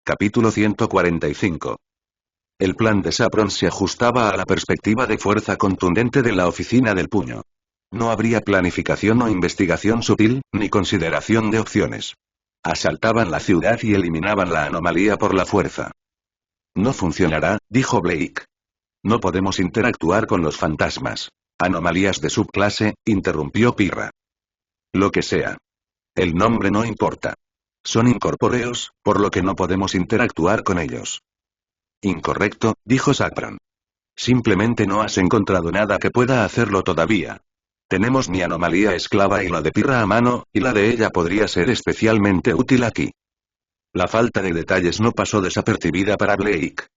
Capítulo 145. El plan de Saffron se ajustaba a la perspectiva de fuerza contundente de la oficina del puño. No habría planificación o investigación sutil, ni consideración de opciones. Asaltaban la ciudad y eliminaban la anomalía por la fuerza. No funcionará, dijo Blake. No podemos interactuar con los fantasmas. Anomalías de subclase, interrumpió Pirra. Lo que sea. El nombre no importa. Son incorpóreos, por lo que no podemos interactuar con ellos. Incorrecto, dijo Saffron. Simplemente no has encontrado nada que pueda hacerlo todavía. Tenemos mi anomalía esclava y la de Pirra a mano, y la de ella podría ser especialmente útil aquí. La falta de detalles no pasó desapercibida para Blake.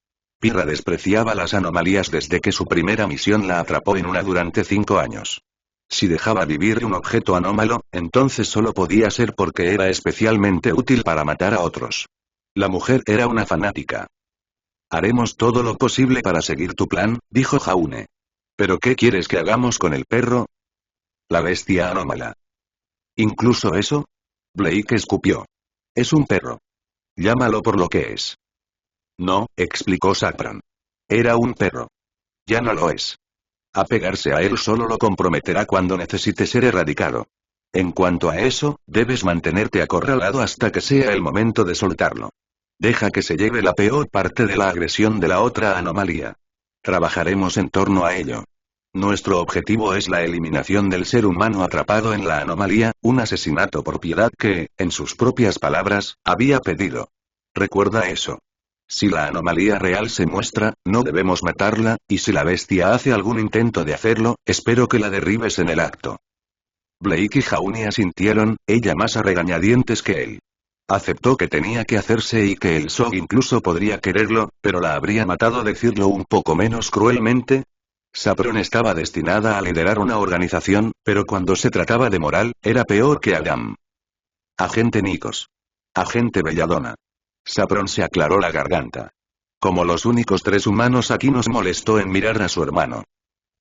Pirra despreciaba las anomalías desde que su primera misión la atrapó en una durante 5 años. Si dejaba vivir un objeto anómalo, entonces solo podía ser porque era especialmente útil para matar a otros. La mujer era una fanática. Haremos todo lo posible para seguir tu plan, dijo Jaune. ¿Pero qué quieres que hagamos con el perro? La bestia anómala. ¿Incluso eso? Blake escupió. Es un perro. Llámalo por lo que es. No, explicó Saffron. Era un perro. Ya no lo es. Apegarse a él solo lo comprometerá cuando necesite ser erradicado. En cuanto a eso, debes mantenerte acorralado hasta que sea el momento de soltarlo. Deja que se lleve la peor parte de la agresión de la otra anomalía. Trabajaremos en torno a ello. Nuestro objetivo es la eliminación del ser humano atrapado en la anomalía, un asesinato por piedad que, en sus propias palabras, había pedido. Recuerda eso. Si la anomalía real se muestra, no debemos matarla, y si la bestia hace algún intento de hacerlo, espero que la derribes en el acto. Blake y Jaune asintieron, ella más a regañadientes que él. Aceptó que tenía que hacerse y que el SOG incluso podría quererlo, pero la habría matado decirlo un poco menos cruelmente. Saffron estaba destinada a liderar una organización, pero cuando se trataba de moral, era peor que Adam. Agente Nikos. Agente Belladonna. Saffron se aclaró la garganta. Como los únicos 3 humanos aquí nos molestó en mirar a su hermano.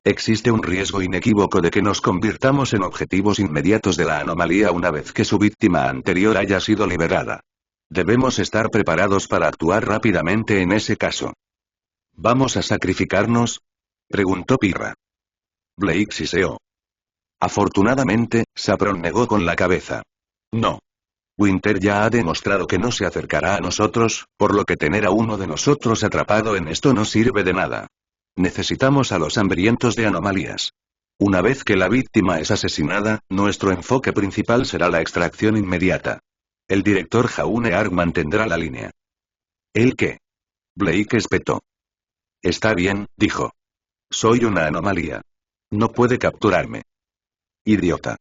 Existe un riesgo inequívoco de que nos convirtamos en objetivos inmediatos de la anomalía una vez que su víctima anterior haya sido liberada. Debemos estar preparados para actuar rápidamente en ese caso. ¿Vamos a sacrificarnos? Preguntó Pirra. Blake siseó. Afortunadamente, Saffron negó con la cabeza. No. Winter ya ha demostrado que no se acercará a nosotros, por lo que tener a uno de nosotros atrapado en esto no sirve de nada. Necesitamos a los hambrientos de anomalías. Una vez que la víctima es asesinada, nuestro enfoque principal será la extracción inmediata. El director Jaune Arg mantendrá la línea. ¿El qué? Blake espetó. Está bien, dijo. Soy una anomalía. No puede capturarme. Idiota.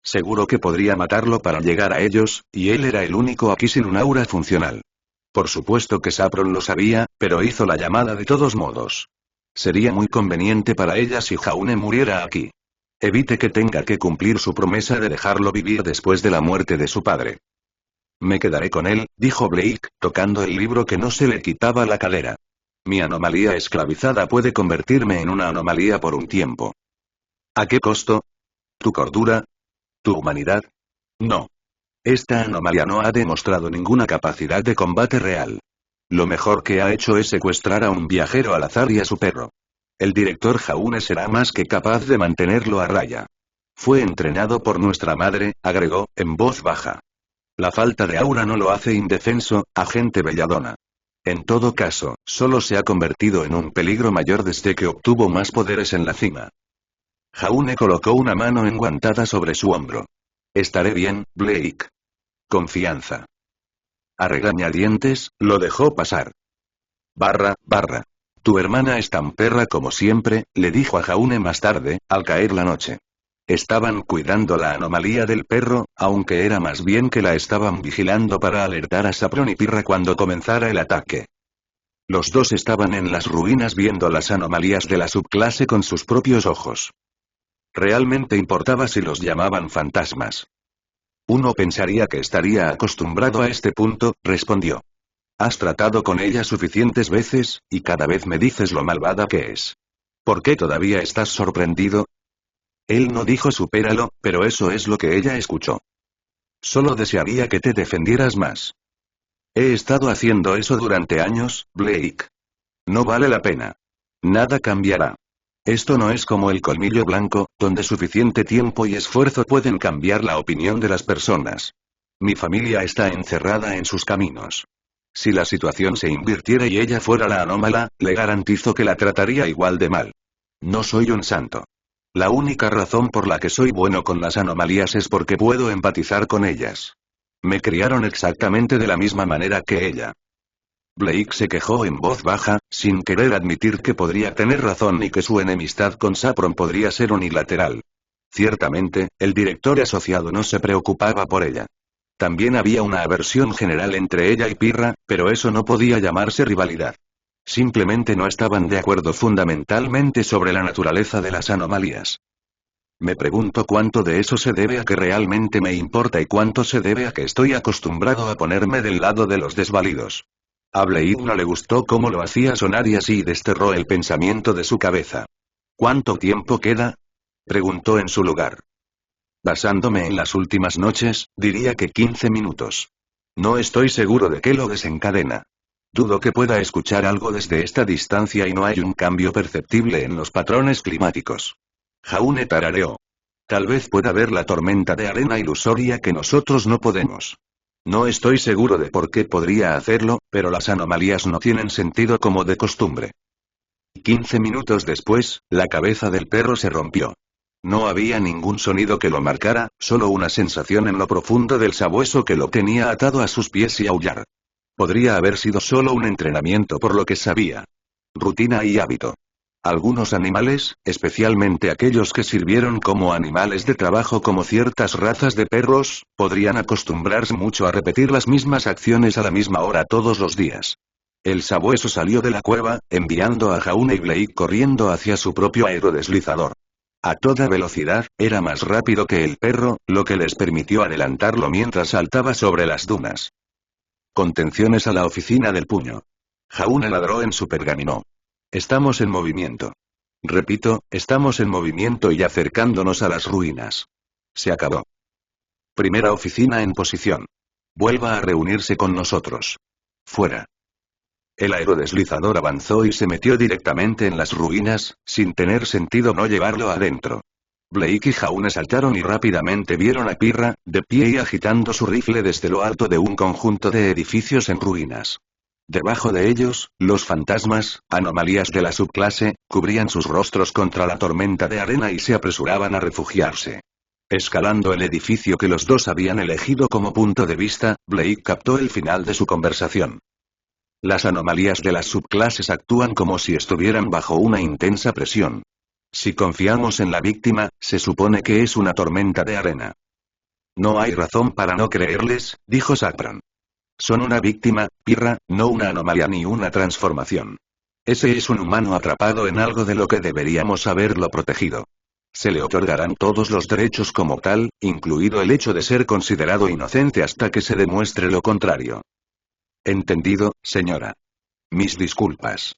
Seguro que podría matarlo para llegar a ellos, y él era el único aquí sin un aura funcional. Por supuesto que Saffron lo sabía, pero hizo la llamada de todos modos. Sería muy conveniente para ella si Jaune muriera aquí. Evite que tenga que cumplir su promesa de dejarlo vivir después de la muerte de su padre. Me quedaré con él, dijo Blake, tocando el libro que no se le quitaba la cadera. Mi anomalía esclavizada puede convertirme en una anomalía por un tiempo. ¿A qué costo? ¿Tu cordura? ¿Tu humanidad? No. Esta anomalía no ha demostrado ninguna capacidad de combate real. Lo mejor que ha hecho es secuestrar a un viajero al azar y a su perro. El director Jaune será más que capaz de mantenerlo a raya. Fue entrenado por nuestra madre, agregó, en voz baja. La falta de aura no lo hace indefenso, agente Belladonna. En todo caso, solo se ha convertido en un peligro mayor desde que obtuvo más poderes en la cima. Jaune colocó una mano enguantada sobre su hombro. Estaré bien, Blake. Confianza. A regañadientes, lo dejó pasar. Barra. Tu hermana es tan perra como siempre, le dijo a Jaune más tarde, al caer la noche. Estaban cuidando la anomalía del perro, aunque era más bien que la estaban vigilando para alertar a Saffron y Pirra cuando comenzara el ataque. Los dos estaban en las ruinas viendo las anomalías de la subclase con sus propios ojos. Realmente importaba si los llamaban fantasmas. Uno pensaría que estaría acostumbrado a este punto, respondió. Has tratado con ella suficientes veces, y cada vez me dices lo malvada que es. ¿Por qué todavía estás sorprendido? Él no dijo supéralo, pero eso es lo que ella escuchó. Solo desearía que te defendieras más. He estado haciendo eso durante años, Blake. No vale la pena. Nada cambiará. Esto no es como el colmillo blanco, donde suficiente tiempo y esfuerzo pueden cambiar la opinión de las personas. Mi familia está encerrada en sus caminos. Si la situación se invirtiera y ella fuera la anómala, le garantizo que la trataría igual de mal. No soy un santo. La única razón por la que soy bueno con las anomalías es porque puedo empatizar con ellas. Me criaron exactamente de la misma manera que ella. Blake se quejó en voz baja, sin querer admitir que podría tener razón y que su enemistad con Saffron podría ser unilateral. Ciertamente, el director asociado no se preocupaba por ella. También había una aversión general entre ella y Pirra, pero eso no podía llamarse rivalidad. Simplemente no estaban de acuerdo fundamentalmente sobre la naturaleza de las anomalías. Me pregunto cuánto de eso se debe a que realmente me importa y cuánto se debe a que estoy acostumbrado a ponerme del lado de los desvalidos. A Blade no le gustó cómo lo hacía sonar y así desterró el pensamiento de su cabeza. ¿Cuánto tiempo queda? Preguntó en su lugar. Basándome en las últimas noches, diría que 15 minutos. No estoy seguro de qué lo desencadena. Dudo que pueda escuchar algo desde esta distancia y no hay un cambio perceptible en los patrones climáticos. Jaune tarareó. Tal vez pueda ver la tormenta de arena ilusoria que nosotros no podemos. No estoy seguro de por qué podría hacerlo, pero las anomalías no tienen sentido como de costumbre. 15 minutos después, la cabeza del perro se rompió. No había ningún sonido que lo marcara, solo una sensación en lo profundo del sabueso que lo tenía atado a sus pies y aullar. Podría haber sido solo un entrenamiento por lo que sabía. Rutina y hábito. Algunos animales, especialmente aquellos que sirvieron como animales de trabajo como ciertas razas de perros, podrían acostumbrarse mucho a repetir las mismas acciones a la misma hora todos los días. El sabueso salió de la cueva, enviando a Jaune y Blake corriendo hacia su propio aerodeslizador. A toda velocidad, era más rápido que el perro, lo que les permitió adelantarlo mientras saltaba sobre las dunas. Contenciones a la oficina del puño. Jaune ladró en su pergamino. Estamos en movimiento. Repito, estamos en movimiento y acercándonos a las ruinas. Se acabó. Primera oficina en posición. Vuelva a reunirse con nosotros. Fuera. El aerodeslizador avanzó y se metió directamente en las ruinas, sin tener sentido no llevarlo adentro. Blake y Jaune saltaron y rápidamente vieron a Pirra, de pie y agitando su rifle desde lo alto de un conjunto de edificios en ruinas. Debajo de ellos, los fantasmas, anomalías de la subclase, cubrían sus rostros contra la tormenta de arena y se apresuraban a refugiarse. Escalando el edificio que los dos habían elegido como punto de vista, Blake captó el final de su conversación. Las anomalías de las subclases actúan como si estuvieran bajo una intensa presión. Si confiamos en la víctima, se supone que es una tormenta de arena. No hay razón para no creerles, dijo Saffron. Son una víctima, Pirra, no una anomalía ni una transformación. Ese es un humano atrapado en algo de lo que deberíamos haberlo protegido. Se le otorgarán todos los derechos como tal, incluido el hecho de ser considerado inocente hasta que se demuestre lo contrario. Entendido, señora. Mis disculpas.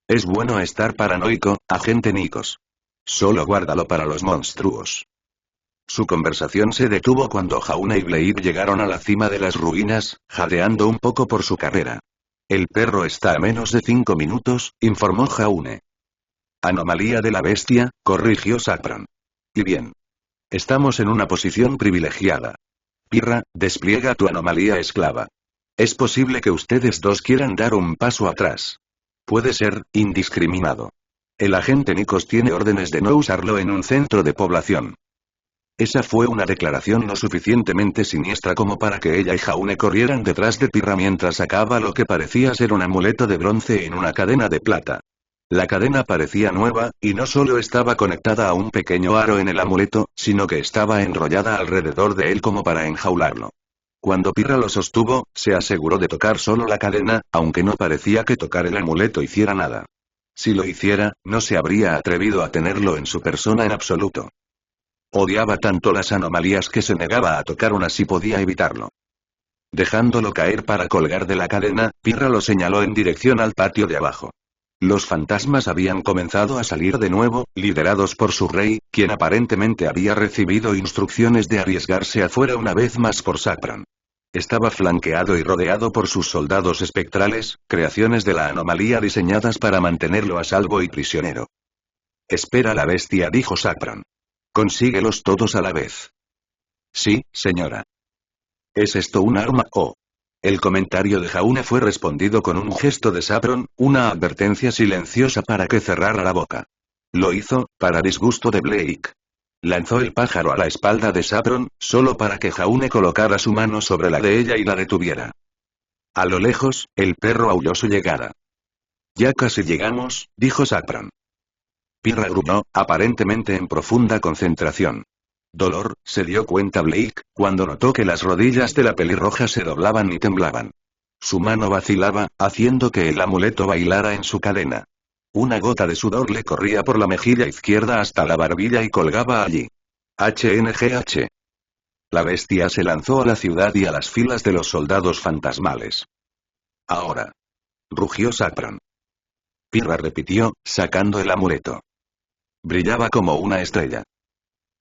Es bueno estar paranoico, agente Nikos. Solo guárdalo para los monstruos. Su conversación se detuvo cuando Jaune y Blade llegaron a la cima de las ruinas, jadeando un poco por su carrera. El perro está a menos de 5 minutos, informó Jaune. Anomalía de la bestia, corrigió Saffron. Y bien. Estamos en una posición privilegiada. Pirra, despliega tu anomalía esclava. Es posible que ustedes dos quieran dar un paso atrás. Puede ser, indiscriminado. El agente Nikos tiene órdenes de no usarlo en un centro de población. Esa fue una declaración lo suficientemente siniestra como para que ella y Jaune corrieran detrás de Pirra mientras sacaba lo que parecía ser un amuleto de bronce en una cadena de plata. La cadena parecía nueva, y no solo estaba conectada a un pequeño aro en el amuleto, sino que estaba enrollada alrededor de él como para enjaularlo. Cuando Pirra lo sostuvo, se aseguró de tocar solo la cadena, aunque no parecía que tocar el amuleto hiciera nada. Si lo hiciera, no se habría atrevido a tenerlo en su persona en absoluto. Odiaba tanto las anomalías que se negaba a tocar una si podía evitarlo. Dejándolo caer para colgar de la cadena, Pirra lo señaló en dirección al patio de abajo. Los fantasmas habían comenzado a salir de nuevo, liderados por su rey, quien aparentemente había recibido instrucciones de arriesgarse afuera una vez más por Saffron. Estaba flanqueado y rodeado por sus soldados espectrales, creaciones de la anomalía diseñadas para mantenerlo a salvo y prisionero. Espera la bestia, dijo Saffron. Consíguelos todos a la vez. Sí, señora. ¿Es esto un arma o...? El comentario de Jaune fue respondido con un gesto de Saffron, una advertencia silenciosa para que cerrara la boca. Lo hizo, para disgusto de Blake. Lanzó el pájaro a la espalda de Saffron, solo para que Jaune colocara su mano sobre la de ella y la detuviera. A lo lejos, el perro aulló su llegada. Ya casi llegamos, dijo Saffron. Pirra gruñó, aparentemente en profunda concentración. Dolor, se dio cuenta Blake, cuando notó que las rodillas de la pelirroja se doblaban y temblaban. Su mano vacilaba, haciendo que el amuleto bailara en su cadena. Una gota de sudor le corría por la mejilla izquierda hasta la barbilla y colgaba allí. HNGH. La bestia se lanzó a la ciudad y a las filas de los soldados fantasmales. Ahora. Rugió Saffron. Pirra repitió, sacando el amuleto. Brillaba como una estrella.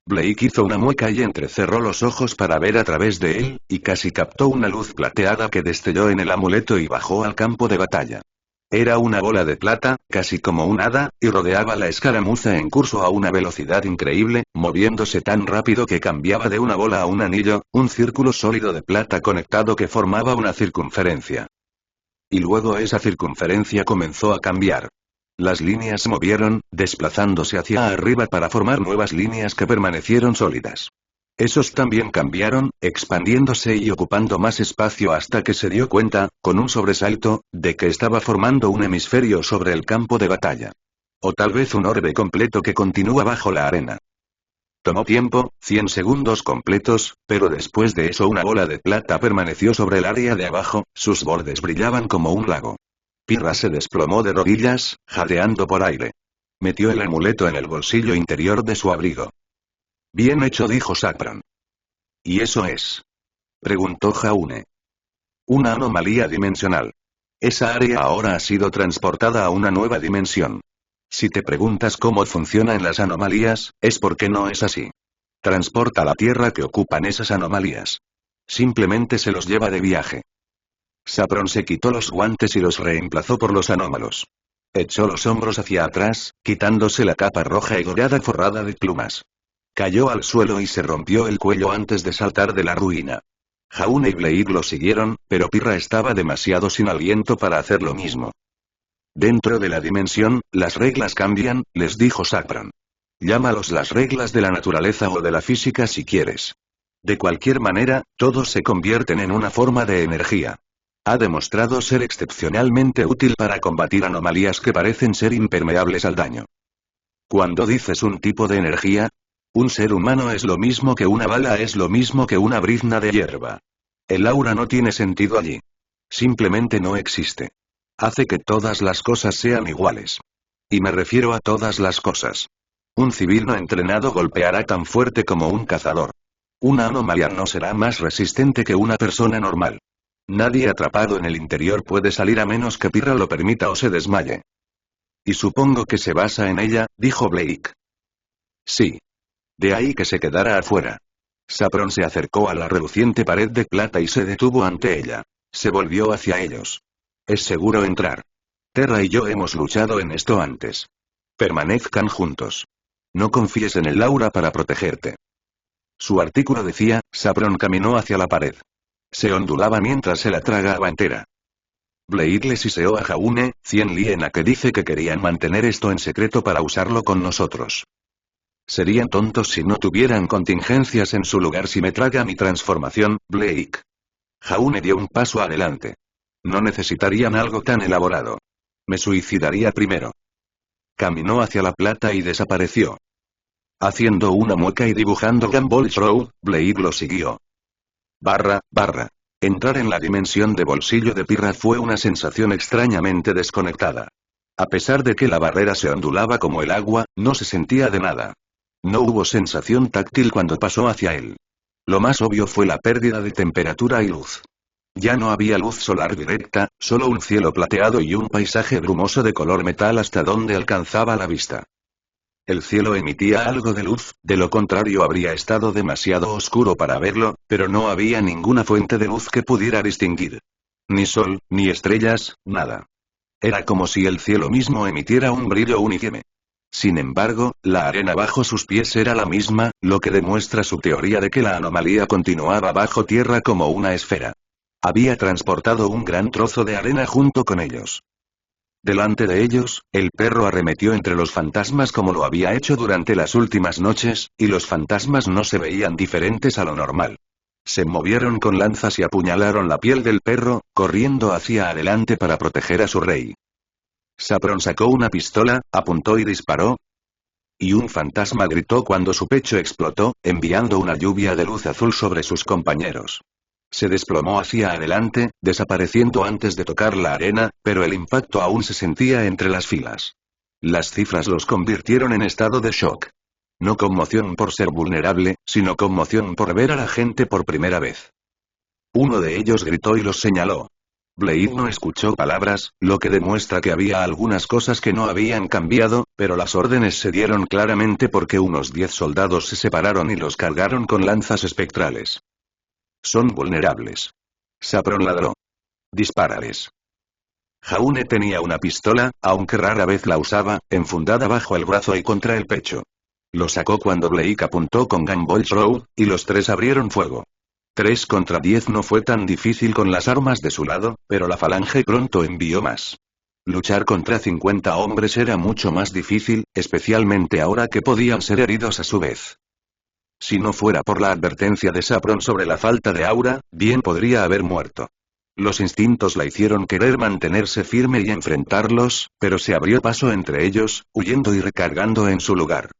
Blake hizo una mueca y entrecerró los ojos para ver a través de él, y casi captó una luz plateada que destelló en el amuleto y bajó al campo de batalla. Era una bola de plata, casi como un hada, y rodeaba la escaramuza en curso a una velocidad increíble, moviéndose tan rápido que cambiaba de una bola a un anillo, un círculo sólido de plata conectado que formaba una circunferencia. Y luego esa circunferencia comenzó a cambiar. Las líneas se movieron, desplazándose hacia arriba para formar nuevas líneas que permanecieron sólidas. Esos también cambiaron, expandiéndose y ocupando más espacio hasta que se dio cuenta, con un sobresalto, de que estaba formando un hemisferio sobre el campo de batalla. O tal vez un orbe completo que continúa bajo la arena. Tomó tiempo, 100 segundos completos, pero después de eso una bola de plata permaneció sobre el área de abajo, sus bordes brillaban como un lago. Pirra se desplomó de rodillas, jadeando por aire. Metió el amuleto en el bolsillo interior de su abrigo. Bien hecho, dijo Saffron. ¿Y eso es? Preguntó Jaune. Una anomalía dimensional. Esa área ahora ha sido transportada a una nueva dimensión. Si te preguntas cómo funcionan las anomalías, es porque no es así. Transporta la tierra que ocupan esas anomalías. Simplemente se los lleva de viaje. Saffron se quitó los guantes y los reemplazó por los anómalos. Echó los hombros hacia atrás, quitándose la capa roja y dorada forrada de plumas. Cayó al suelo y se rompió el cuello antes de saltar de la ruina. Jaune y Blake lo siguieron, pero Pirra estaba demasiado sin aliento para hacer lo mismo. Dentro de la dimensión, las reglas cambian, les dijo Saffron. Llámalos las reglas de la naturaleza o de la física si quieres. De cualquier manera, todos se convierten en una forma de energía. Ha demostrado ser excepcionalmente útil para combatir anomalías que parecen ser impermeables al daño. Cuando dices un tipo de energía, un ser humano es lo mismo que una bala, es lo mismo que una brizna de hierba. El aura no tiene sentido allí. Simplemente no existe. Hace que todas las cosas sean iguales. Y me refiero a todas las cosas. Un civil no entrenado golpeará tan fuerte como un cazador. Una anomalía no será más resistente que una persona normal. Nadie atrapado en el interior puede salir a menos que Pirra lo permita o se desmaye. Y supongo que se basa en ella, dijo Blake. Sí. De ahí que se quedara afuera. Saffron se acercó a la reluciente pared de plata y se detuvo ante ella. Se volvió hacia ellos. Es seguro entrar. Terra y yo hemos luchado en esto antes. Permanezcan juntos. No confíes en el aura para protegerte. Su artículo decía, Saffron caminó hacia la pared. Se ondulaba mientras se la tragaba entera. Blake le siseó a Jaune, 100 liena que dice que querían mantener esto en secreto para usarlo con nosotros. Serían tontos si no tuvieran contingencias en su lugar si me traga mi transformación, Blake. Jaune dio un paso adelante. No necesitarían algo tan elaborado. Me suicidaría primero. Caminó hacia la plata y desapareció. Haciendo una mueca y dibujando Gumball Shroud, Blake lo siguió. Barra. Entrar en la dimensión de bolsillo de Pirra fue una sensación extrañamente desconectada. A pesar de que la barrera se ondulaba como el agua, no se sentía de nada. No hubo sensación táctil cuando pasó hacia él. Lo más obvio fue la pérdida de temperatura y luz. Ya no había luz solar directa, solo un cielo plateado y un paisaje brumoso de color metal hasta donde alcanzaba la vista. El cielo emitía algo de luz, de lo contrario habría estado demasiado oscuro para verlo, pero no había ninguna fuente de luz que pudiera distinguir. Ni sol, ni estrellas, nada. Era como si el cielo mismo emitiera un brillo uniforme. Sin embargo, la arena bajo sus pies era la misma, lo que demuestra su teoría de que la anomalía continuaba bajo tierra como una esfera. Había transportado un gran trozo de arena junto con ellos. Delante de ellos, el perro arremetió entre los fantasmas como lo había hecho durante las últimas noches, y los fantasmas no se veían diferentes a lo normal. Se movieron con lanzas y apuñalaron la piel del perro, corriendo hacia adelante para proteger a su rey. Saffron sacó una pistola, apuntó y disparó. Y un fantasma gritó cuando su pecho explotó, enviando una lluvia de luz azul sobre sus compañeros. Se desplomó hacia adelante, desapareciendo antes de tocar la arena, pero el impacto aún se sentía entre las filas. Las cifras los convirtieron en estado de shock. No conmoción por ser vulnerable, sino conmoción por ver a la gente por primera vez. Uno de ellos gritó y los señaló. Blade no escuchó palabras, lo que demuestra que había algunas cosas que no habían cambiado, pero las órdenes se dieron claramente porque unos 10 soldados se separaron y los cargaron con lanzas espectrales. Son vulnerables. Saffron ladró. Dispárales. Jaune tenía una pistola, aunque rara vez la usaba, enfundada bajo el brazo y contra el pecho. Lo sacó cuando Blake apuntó con Gamble Road, y los tres abrieron fuego. 3 contra 10 no fue tan difícil con las armas de su lado, pero la falange pronto envió más. Luchar contra 50 hombres era mucho más difícil, especialmente ahora que podían ser heridos a su vez. Si no fuera por la advertencia de Saffron sobre la falta de aura, bien podría haber muerto. Los instintos la hicieron querer mantenerse firme y enfrentarlos, pero se abrió paso entre ellos, huyendo y recargando en su lugar.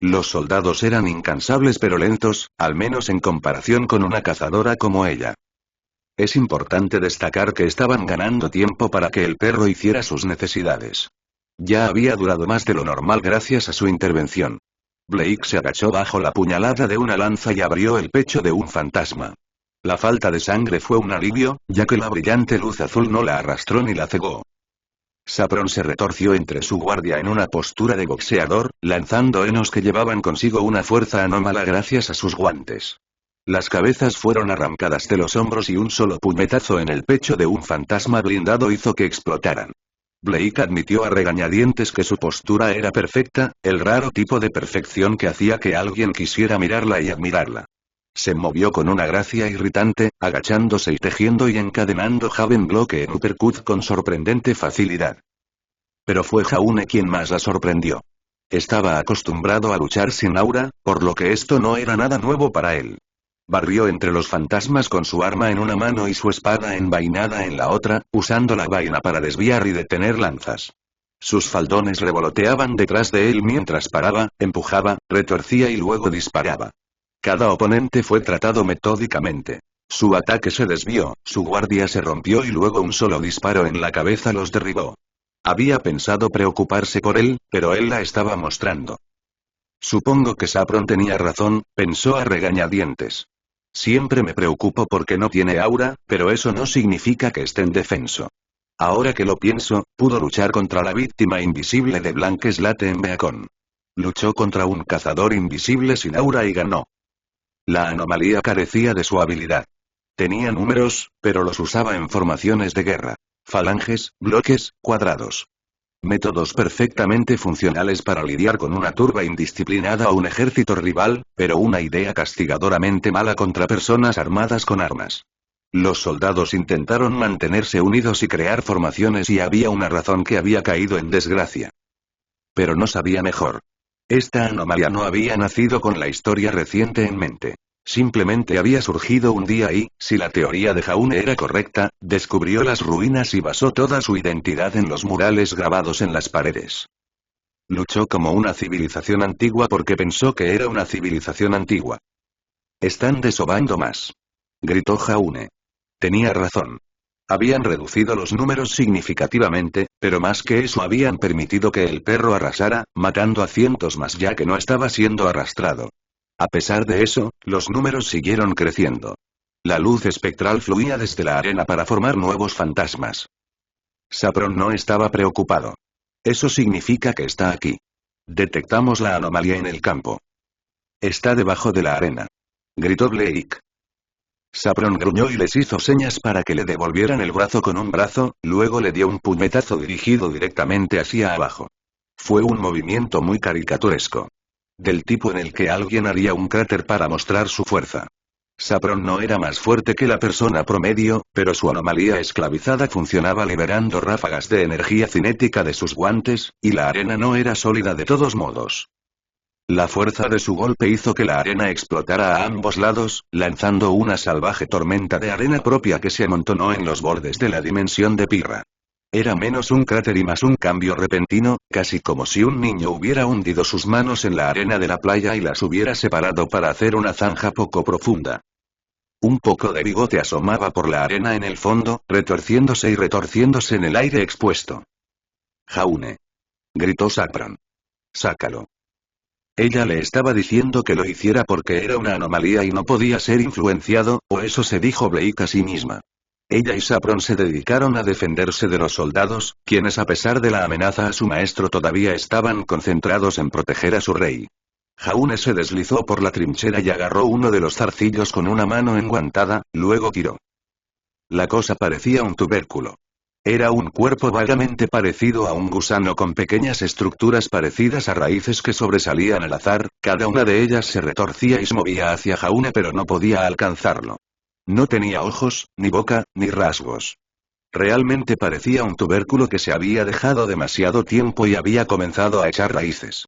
Los soldados eran incansables pero lentos, al menos en comparación con una cazadora como ella. Es importante destacar que estaban ganando tiempo para que el perro hiciera sus necesidades. Ya había durado más de lo normal gracias a su intervención. Blake se agachó bajo la puñalada de una lanza y abrió el pecho de un fantasma. La falta de sangre fue un alivio, ya que la brillante luz azul no la arrastró ni la cegó. Saffron se retorció entre su guardia en una postura de boxeador, lanzando henos que llevaban consigo una fuerza anómala gracias a sus guantes. Las cabezas fueron arrancadas de los hombros y un solo puñetazo en el pecho de un fantasma blindado hizo que explotaran. Blake admitió a regañadientes que su postura era perfecta, el raro tipo de perfección que hacía que alguien quisiera mirarla y admirarla. Se movió con una gracia irritante, agachándose y tejiendo y encadenando Javelin bloque en uppercut con sorprendente facilidad. Pero fue Jaune quien más la sorprendió. Estaba acostumbrado a luchar sin aura, por lo que esto no era nada nuevo para él. Barrió entre los fantasmas con su arma en una mano y su espada envainada en la otra, usando la vaina para desviar y detener lanzas. Sus faldones revoloteaban detrás de él mientras paraba, empujaba, retorcía y luego disparaba. Cada oponente fue tratado metódicamente. Su ataque se desvió, su guardia se rompió y luego un solo disparo en la cabeza los derribó. Había pensado preocuparse por él, pero él la estaba mostrando. Supongo que Saffron tenía razón, pensó a regañadientes. Siempre me preocupo porque no tiene aura, pero eso no significa que esté indefenso. Ahora que lo pienso, pudo luchar contra la víctima invisible de Blankeslate en Beacon. Luchó contra un cazador invisible sin aura y ganó. La anomalía carecía de su habilidad. Tenía números, pero los usaba en formaciones de guerra. Falanges, bloques, cuadrados. Métodos perfectamente funcionales para lidiar con una turba indisciplinada o un ejército rival, pero una idea castigadoramente mala contra personas armadas con armas. Los soldados intentaron mantenerse unidos y crear formaciones y había una razón que había caído en desgracia. Pero no sabía mejor. Esta anomalía no había nacido con la historia reciente en mente. Simplemente había surgido un día y, si la teoría de Jaune era correcta, descubrió las ruinas y basó toda su identidad en los murales grabados en las paredes. Luchó como una civilización antigua porque pensó que era una civilización antigua. Están desobando más. Gritó Jaune. Tenía razón. Habían reducido los números significativamente, pero más que eso habían permitido que el perro arrasara, matando a cientos más ya que no estaba siendo arrastrado. A pesar de eso, los números siguieron creciendo. La luz espectral fluía desde la arena para formar nuevos fantasmas. Saffron no estaba preocupado. Eso significa que está aquí. Detectamos la anomalía en el campo. Está debajo de la arena. Gritó Blake. Saffron gruñó y les hizo señas para que le devolvieran el brazo con un brazo, luego le dio un puñetazo dirigido directamente hacia abajo. Fue un movimiento muy caricaturesco. Del tipo en el que alguien haría un cráter para mostrar su fuerza. Saffron no era más fuerte que la persona promedio, pero su anomalía esclavizada funcionaba liberando ráfagas de energía cinética de sus guantes, y la arena no era sólida de todos modos. La fuerza de su golpe hizo que la arena explotara a ambos lados, lanzando una salvaje tormenta de arena propia que se amontonó en los bordes de la dimensión de Pirra. Era menos un cráter y más un cambio repentino, casi como si un niño hubiera hundido sus manos en la arena de la playa y las hubiera separado para hacer una zanja poco profunda. Un poco de bigote asomaba por la arena en el fondo, retorciéndose y retorciéndose en el aire expuesto. «Jaune», gritó Saffron. «Sácalo». Ella le estaba diciendo que lo hiciera porque era una anomalía y no podía ser influenciado, o eso se dijo Blake a sí misma. Ella y Saffron se dedicaron a defenderse de los soldados, quienes a pesar de la amenaza a su maestro todavía estaban concentrados en proteger a su rey. Jaune se deslizó por la trinchera y agarró uno de los zarcillos con una mano enguantada, luego tiró. La cosa parecía un tubérculo. Era un cuerpo vagamente parecido a un gusano con pequeñas estructuras parecidas a raíces que sobresalían al azar, cada una de ellas se retorcía y se movía hacia Jaune pero no podía alcanzarlo. No tenía ojos, ni boca, ni rasgos. Realmente parecía un tubérculo que se había dejado demasiado tiempo y había comenzado a echar raíces.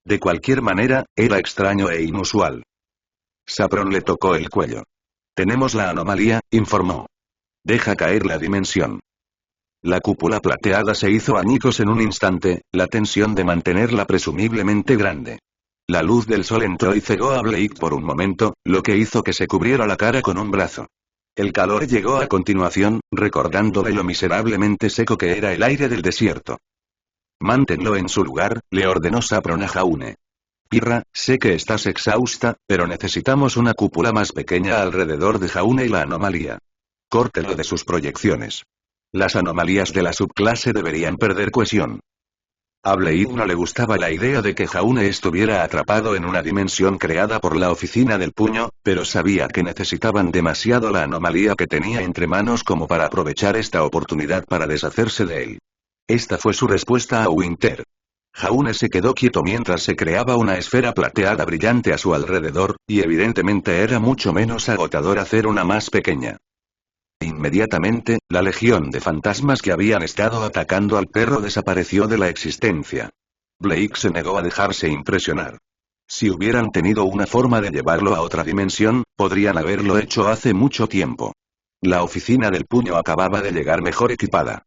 De cualquier manera, era extraño e inusual. Saffron le tocó el cuello. «Tenemos la anomalía», informó. «Deja caer la dimensión». La cúpula plateada se hizo añicos en un instante, la tensión de mantenerla presumiblemente grande. La luz del sol entró y cegó a Blake por un momento, lo que hizo que se cubriera la cara con un brazo. El calor llegó a continuación, recordándole lo miserablemente seco que era el aire del desierto. «Manténlo en su lugar», le ordenó Saffron a Jaune. «Pirra, sé que estás exhausta, pero necesitamos una cúpula más pequeña alrededor de Jaune y la anomalía. Córtelo de sus proyecciones. Las anomalías de la subclase deberían perder cohesión». A Blake no le gustaba la idea de que Jaune estuviera atrapado en una dimensión creada por la oficina del puño, pero sabía que necesitaban demasiado la anomalía que tenía entre manos como para aprovechar esta oportunidad para deshacerse de él. Esta fue su respuesta a Winter. Jaune se quedó quieto mientras se creaba una esfera plateada brillante a su alrededor, y evidentemente era mucho menos agotador hacer una más pequeña. Inmediatamente, la legión de fantasmas que habían estado atacando al perro desapareció de la existencia. Blake se negó a dejarse impresionar. Si hubieran tenido una forma de llevarlo a otra dimensión, podrían haberlo hecho hace mucho tiempo. La oficina del puño acababa de llegar mejor equipada.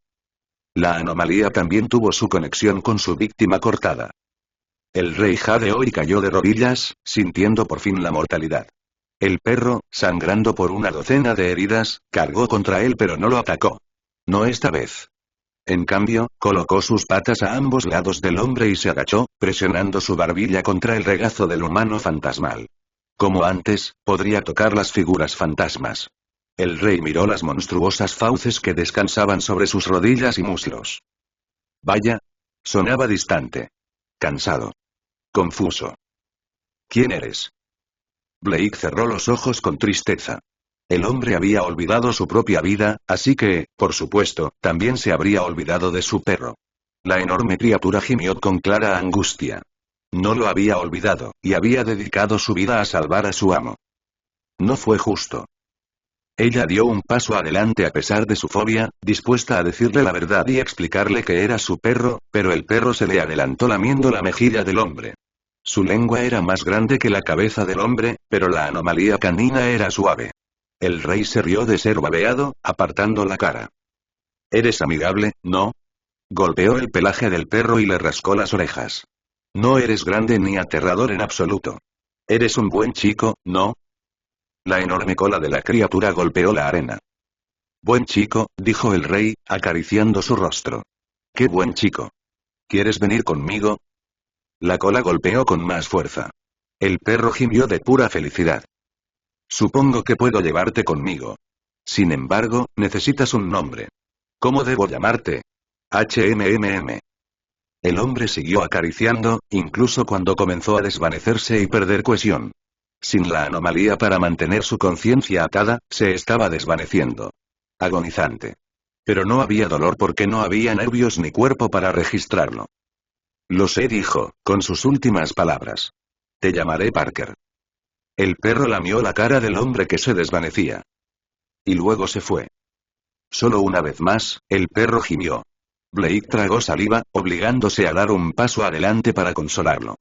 La anomalía también tuvo su conexión con su víctima cortada. El rey Jadeoi cayó de rodillas, sintiendo por fin la mortalidad. El perro, sangrando por una docena de heridas, cargó contra él pero no lo atacó. No esta vez. En cambio, colocó sus patas a ambos lados del hombre y se agachó, presionando su barbilla contra el regazo del humano fantasmal. Como antes, podría tocar las figuras fantasmas. El rey miró las monstruosas fauces que descansaban sobre sus rodillas y muslos. Vaya. Sonaba distante. Cansado. Confuso. ¿Quién eres? Blake cerró los ojos con tristeza. El hombre había olvidado su propia vida, así que, por supuesto, también se habría olvidado de su perro. La enorme criatura gimió con clara angustia. No lo había olvidado, y había dedicado su vida a salvar a su amo. No fue justo. Ella dio un paso adelante a pesar de su fobia, dispuesta a decirle la verdad y explicarle que era su perro, pero el perro se le adelantó lamiendo la mejilla del hombre. Su lengua era más grande que la cabeza del hombre, pero la anomalía canina era suave. El rey se rió de ser babeado, apartando la cara. «Eres amigable, ¿no?» Golpeó el pelaje del perro y le rascó las orejas. «No eres grande ni aterrador en absoluto. Eres un buen chico, ¿no?» La enorme cola de la criatura golpeó la arena. «Buen chico», dijo el rey, acariciando su rostro. «Qué buen chico. ¿Quieres venir conmigo?» La cola golpeó con más fuerza. El perro gimió de pura felicidad. «Supongo que puedo llevarte conmigo. Sin embargo, necesitas un nombre. ¿Cómo debo llamarte?» «HMMM». El hombre siguió acariciando, incluso cuando comenzó a desvanecerse y perder cohesión. Sin la anomalía para mantener su conciencia atada, se estaba desvaneciendo. Agonizante. Pero no había dolor porque no había nervios ni cuerpo para registrarlo. Lo sé, dijo, con sus últimas palabras. Te llamaré Parker. El perro lamió la cara del hombre que se desvanecía. Y luego se fue. Solo una vez más, el perro gimió. Blake tragó saliva, obligándose a dar un paso adelante para consolarlo.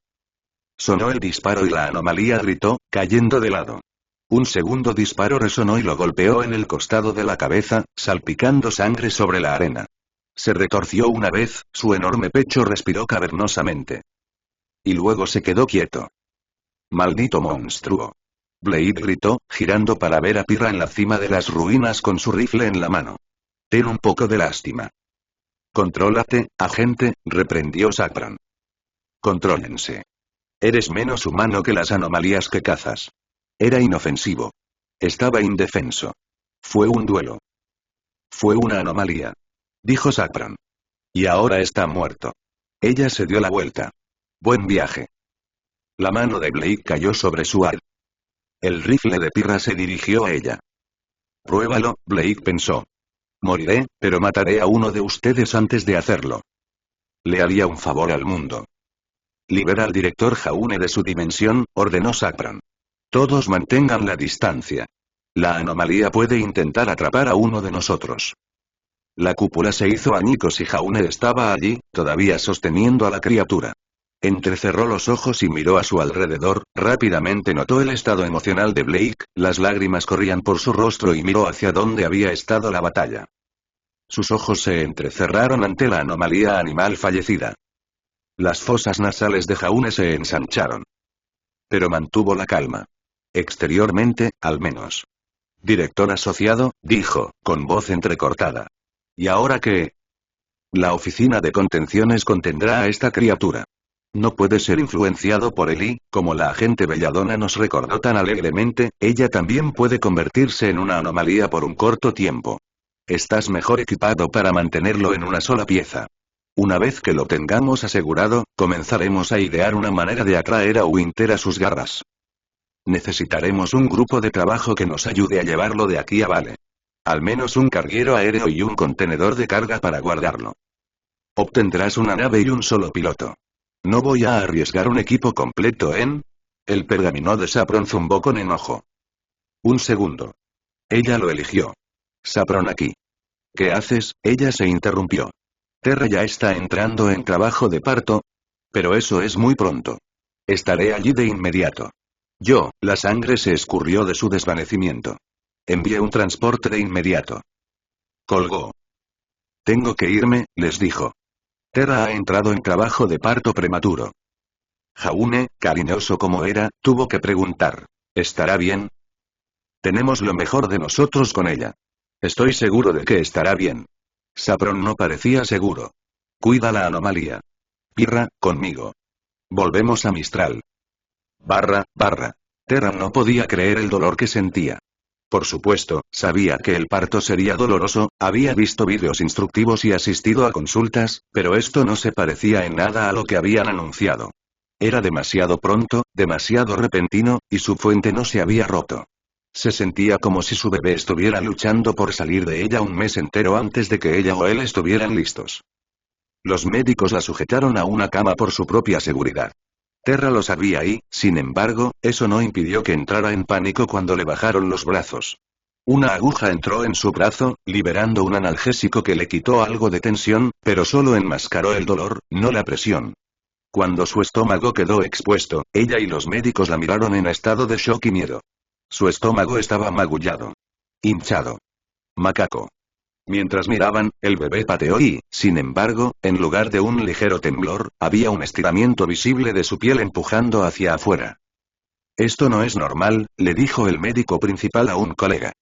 Sonó el disparo y la anomalía gritó, cayendo de lado. Un segundo disparo resonó y lo golpeó en el costado de la cabeza, salpicando sangre sobre la arena. Se retorció una vez, su enorme pecho respiró cavernosamente. Y luego se quedó quieto. ¡Maldito monstruo! Blade gritó, girando para ver a Pirra en la cima de las ruinas con su rifle en la mano. Ten un poco de lástima. Contrólate, agente, reprendió Saffron. Contrólense. Eres menos humano que las anomalías que cazas. Era inofensivo. Estaba indefenso. Fue un duelo. Fue una anomalía. Dijo Saffron. Y ahora está muerto. Ella se dio la vuelta. Buen viaje. La mano de Blake cayó sobre su ar. El rifle de Pirra se dirigió a ella. Pruébalo, Blake pensó. Moriré, pero mataré a uno de ustedes antes de hacerlo. Le haría un favor al mundo. Libera al director Jaune de su dimensión, ordenó Saffron. Todos mantengan la distancia. La anomalía puede intentar atrapar a uno de nosotros. La cúpula se hizo añicos y Jaune estaba allí, todavía sosteniendo a la criatura. Entrecerró los ojos y miró a su alrededor, rápidamente notó el estado emocional de Blake, las lágrimas corrían por su rostro y miró hacia donde había estado la batalla. Sus ojos se entrecerraron ante la anomalía animal fallecida. Las fosas nasales de Jaune se ensancharon. Pero mantuvo la calma. Exteriormente, al menos. Director asociado, dijo, con voz entrecortada. ¿Y ahora qué? La oficina de contenciones contendrá a esta criatura. No puede ser influenciado por Eli, como la agente Belladonna nos recordó tan alegremente, ella también puede convertirse en una anomalía por un corto tiempo. Estás mejor equipado para mantenerlo en una sola pieza. Una vez que lo tengamos asegurado, comenzaremos a idear una manera de atraer a Winter a sus garras. Necesitaremos un grupo de trabajo que nos ayude a llevarlo de aquí a Vale. Al menos un carguero aéreo y un contenedor de carga para guardarlo. Obtendrás una nave y un solo piloto. No voy a arriesgar un equipo completo en... El pergamino de Saffron zumbó con enojo. Un segundo. Ella lo eligió. Saffron aquí. ¿Qué haces? Ella se interrumpió. Terra ya está entrando en trabajo de parto. Pero eso es muy pronto. Estaré allí de inmediato. La sangre se escurrió de su desvanecimiento. Envié un transporte de inmediato. Colgó. Tengo que irme, les dijo. Terra ha entrado en trabajo de parto prematuro. Jaune, cariñoso como era, tuvo que preguntar. ¿Estará bien? Tenemos lo mejor de nosotros con ella. Estoy seguro de que estará bien. Saffron no parecía seguro. Cuida la anomalía. Pirra, conmigo. Volvemos a Mistral. Barra. Terra no podía creer el dolor que sentía. Por supuesto, sabía que el parto sería doloroso, había visto vídeos instructivos y asistido a consultas, pero esto no se parecía en nada a lo que habían anunciado. Era demasiado pronto, demasiado repentino, y su fuente no se había roto. Se sentía como si su bebé estuviera luchando por salir de ella un mes entero antes de que ella o él estuvieran listos. Los médicos la sujetaron a una cama por su propia seguridad. Terra lo sabía y, sin embargo, eso no impidió que entrara en pánico cuando le bajaron los brazos. Una aguja entró en su brazo, liberando un analgésico que le quitó algo de tensión, pero solo enmascaró el dolor, no la presión. Cuando su estómago quedó expuesto, ella y los médicos la miraron en estado de shock y miedo. Su estómago estaba magullado. Hinchado. Macaco. Mientras miraban, el bebé pateó y, sin embargo, en lugar de un ligero temblor, había un estiramiento visible de su piel empujando hacia afuera. Esto no es normal, le dijo el médico principal a un colega.